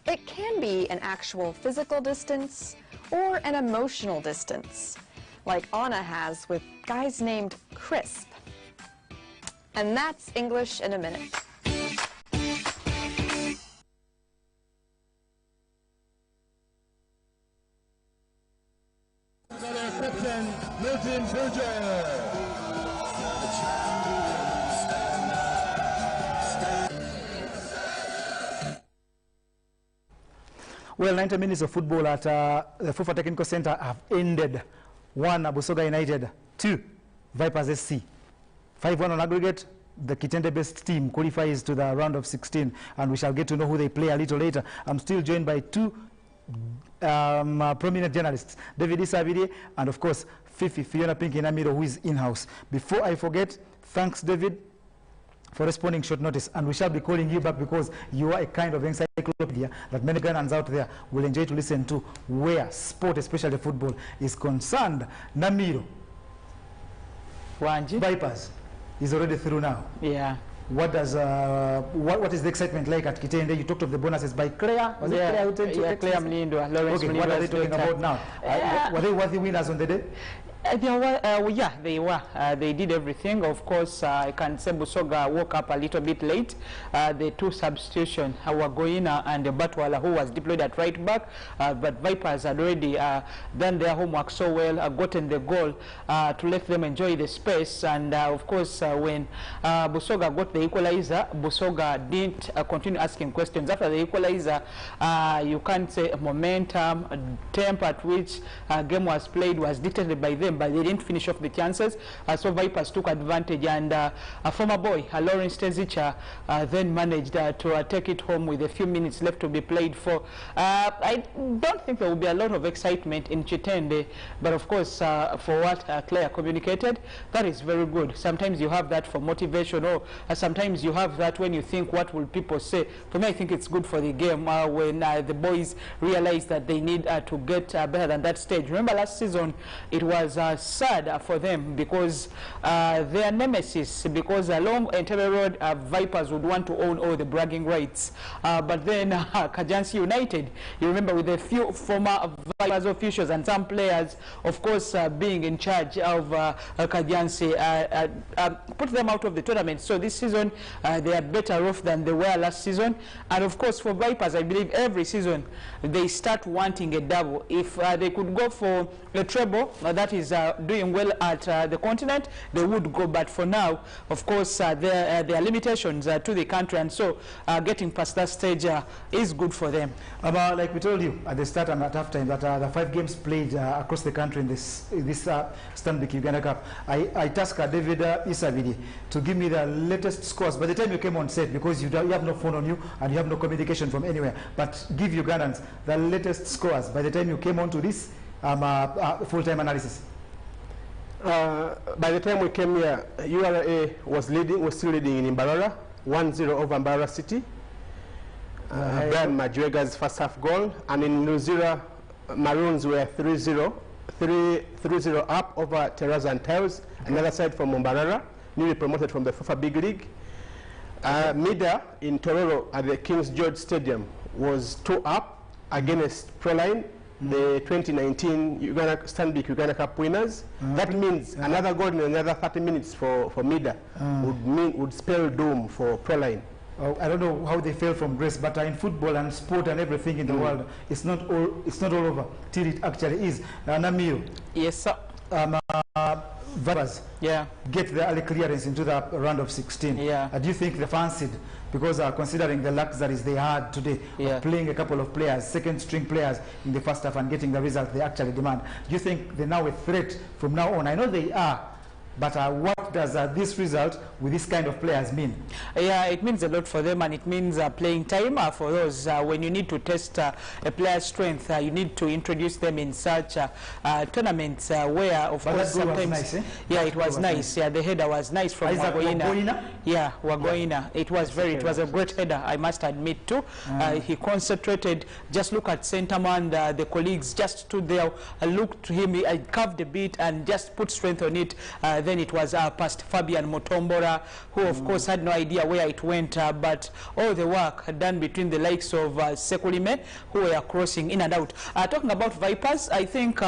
It can be an actual physical distance or an emotional distance, like Anna has with guys named Crisp. And that's English in a minute. Well, 90 minutes of football at the FUFA Technical Center have ended. 1, Busoga United, 2, Vipers SC. 5-1 on aggregate. The Kitende-based team qualifies to the round of 16, and we shall get to know who they play a little later. I'm still joined by 2 prominent journalists, David Isabide and, of course, Fiona Pink Inamiro, who is in-house. Before I forget, thanks, David, for responding short notice, and we shall be calling you back because you are a kind of encyclopedia that many Ghanaians out there will enjoy to listen to where sport, especially football, is concerned. Namiro, Wanji? Vipers is already through now. Yeah. What does what is the excitement like at Kitende? You talked of the bonuses by Claire. Was it Claire who turned to Claire Mlindwa, Lawrence Okay, what are they talking about now? Were they worthy winners on the day? Yeah, they were. They did everything. Of course, I can say Busoga woke up a little bit late. The 2 substitutions were Goina and Batwala, who was deployed at right back. But Vipers had already done their homework so well, gotten the goal to let them enjoy the space. And of course, when Busoga got the equalizer, Busoga didn't continue asking questions. After the equalizer, you can't say momentum, tempo at which game was played was dictated by them, but they didn't finish off the chances. So Vipers took advantage, and a former boy, Lawrence Tezicha, then managed to take it home with a few minutes left to be played for. I don't think there will be a lot of excitement in Kitende, but of course, for what Claire communicated, that is very good. Sometimes you have that for motivation, or sometimes you have that when you think, what will people say? For me, I think it's good for the game when the boys realize that they need to get better than that stage. Remember last season, it was sad for them because their nemesis, because along Entebbe Road, Vipers would want to own all the bragging rights. But then Kajansi United, you remember, with a few former Vipers officials and some players, of course, being in charge of Kajansi, put them out of the tournament. So this season, they are better off than they were last season. And of course, for Vipers, I believe every season they start wanting a double. If they could go for a treble, that is doing well at the continent, they would go. But for now, of course, there are limitations to the country, and so getting past that stage is good for them. Like we told you at the start and at halftime, that the 5 games played across the country in this Stanbic Uganda Cup. I tasked David Isabide to give me the latest scores by the time you came on set, because you have no phone on you and you have no communication from anywhere. But give Ugandans the latest scores by the time you came on to this full-time analysis. By the time we came here, URA was still leading in Mbarara, 1-0 over Mbarara City. Brian Majwega's first half goal, and in Nuzira, Maroons were 3-0 up over Terrazzo and Tiles, another side from Mbarara, newly promoted from the FUFA Big League. Mida in Tororo at the King's George Stadium was 2 up against Proline, the 2019 Stanbic Uganda Cup winners. That means another goal in another 30 minutes for Mida would spell doom for Proline. I don't know how they fell from grace, but in football and sport and everything in the world, it's not all over till it actually is. Namio. Yes, sir. Vipers get the early clearance into the round of 16. Do you think they fancied, because considering the luxuries they had today of playing a couple of players, second-string players in the first half and getting the result they actually demand, do you think they're now a threat from now on? I know they are, but what does this result with this kind of players mean? Yeah, it means a lot for them, and it means playing time for those. When you need to test a player's strength, you need to introduce them in such tournaments where, of course, sometimes... Nice, eh? Yeah, it was nice. Yeah, the header was nice from Wagoina. Yeah, Wagoina. It was a great header, I must admit too. He concentrated. Just look at Centerman, the colleagues just stood there, looked to him, he curved a bit and just put strength on it. Then it was past Fabian Motombora, who of course had no idea where it went, but all the work done between the likes of Sekulime, who were crossing in and out. Talking about Vipers, I think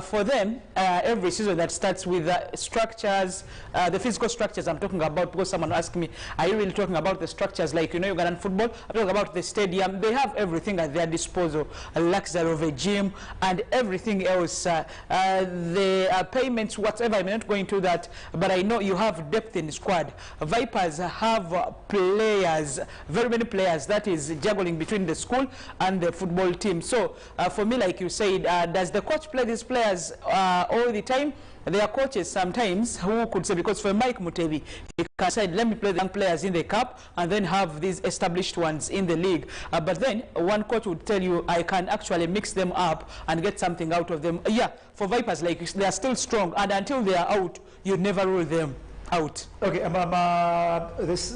for them, every season that starts with structures, the physical structures I'm talking about, because someone asked me, are you really talking about the structures like, you know, Ugandan football? I'm talking about the stadium. They have everything at their disposal, a luxury of a gym and everything else. The payments, whatever, I'm not going to that, but I know you have depth in the squad. Vipers have players, very many players, that is juggling between the school and the football team. So for me, like you said, does the coach play these players all the time? There are coaches sometimes who could say, because for Mike Mutebi, he can say, let me play the young players in the cup and then have these established ones in the league. But then one coach would tell you, I can actually mix them up and get something out of them. Yeah, for Vipers, like, they are still strong, and until they are out, you never rule them out. Okay, the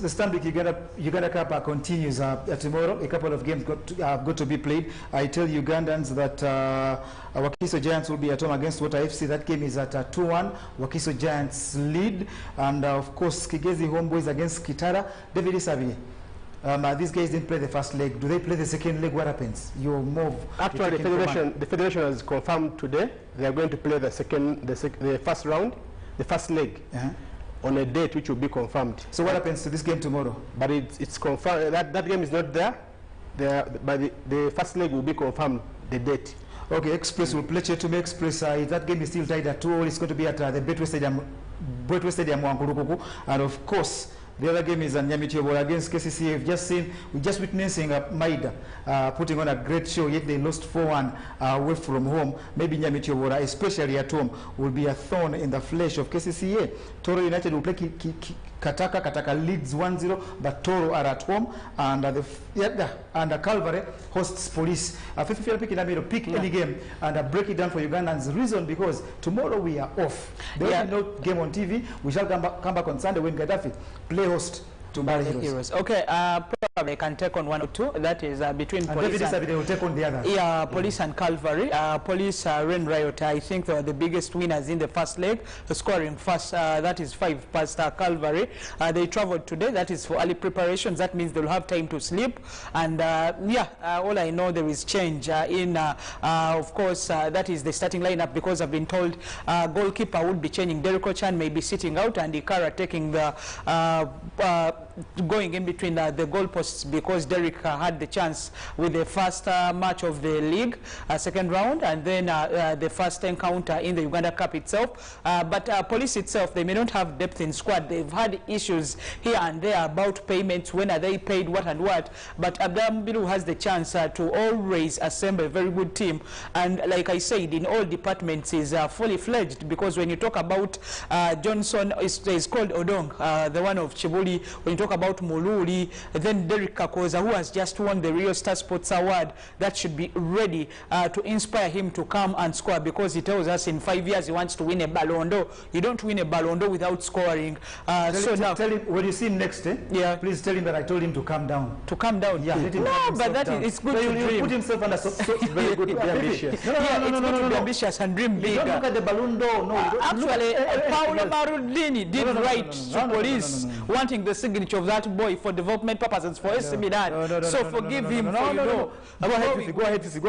Stanbic Uganda Cup continues tomorrow. A couple of games got to be played. I tell Ugandans that Wakiso Giants will be at home against Water FC. That game is at 2-1. Wakiso Giants lead. And of course, Kigezi Homeboys against Kitara. David Isabi. These guys didn't play the first leg. Do they play the second leg? What happens? You move. Actually, the federation has confirmed today they are going to play the first round, the first leg. On a date which will be confirmed. So what happens to this game tomorrow? But it's confirmed that game is not there. But the first leg will be confirmed, the date. Okay, Express will play Chetume Express. That game is still tied at 2-2. It's going to be at the Betway Stadium, Wankurukuku. And of course, the other game is Nyamitiobola against KCCA. We've just witnessing Maida putting on a great show, yet they lost 4-1 away from home. Maybe Nyamitiobola, especially at home, will be a thorn in the flesh of KCCA. Toro United will play Kataka leads 1-0, but Toro are at home, and Calvary hosts Police. Pick any game and break it down for Ugandans. Reason because tomorrow we are off. There will be no game on TV. We shall come back on Sunday when Gaddafi play host to Bali Heroes. Okay, probably can take on one or two. That is between Police and they will take on the other. Yeah, Police and Calvary. Police Rain Riot, I think they were the biggest winners in the first leg, scoring first. That is 5 past Calvary. They traveled today. That is for early preparations. That means they'll have time to sleep. And all I know, there is change in, of course, that is the starting lineup, because I've been told goalkeeper would be changing. Derek Ochan may be sitting out, and Ikara taking the going in between the goalposts, because Derek had the chance with the first match of the league, second round, and then the first encounter in the Uganda Cup itself. But Police itself, they may not have depth in squad. They've had issues here and there about payments, when are they paid, what and what. But Abdambilu has the chance to always assemble a very good team. And like I said, in all departments is fully fledged, because when you talk about Johnson, is called Odong, the one of Chibuli. When you talk about Mululi, then Derek Kakoza, who has just won the Rio Star Sports Award, that should be ready to inspire him to come and score, because he tells us in 5 years he wants to win a Ballon d'Or. You don't win a Ballon d'Or without scoring. Tell him when you see him next, please tell him that I told him to calm down. To calm down? Yeah. No, but that is, it's good to dream. Put himself under very good to be ambitious. It's good to be ambitious and dream big. Don't look at the Ballon d'Or. No, actually, Paolo Marudini did write to Police wanting the signature of that boy for development purposes for AC Milan. So forgive him for, Go ahead,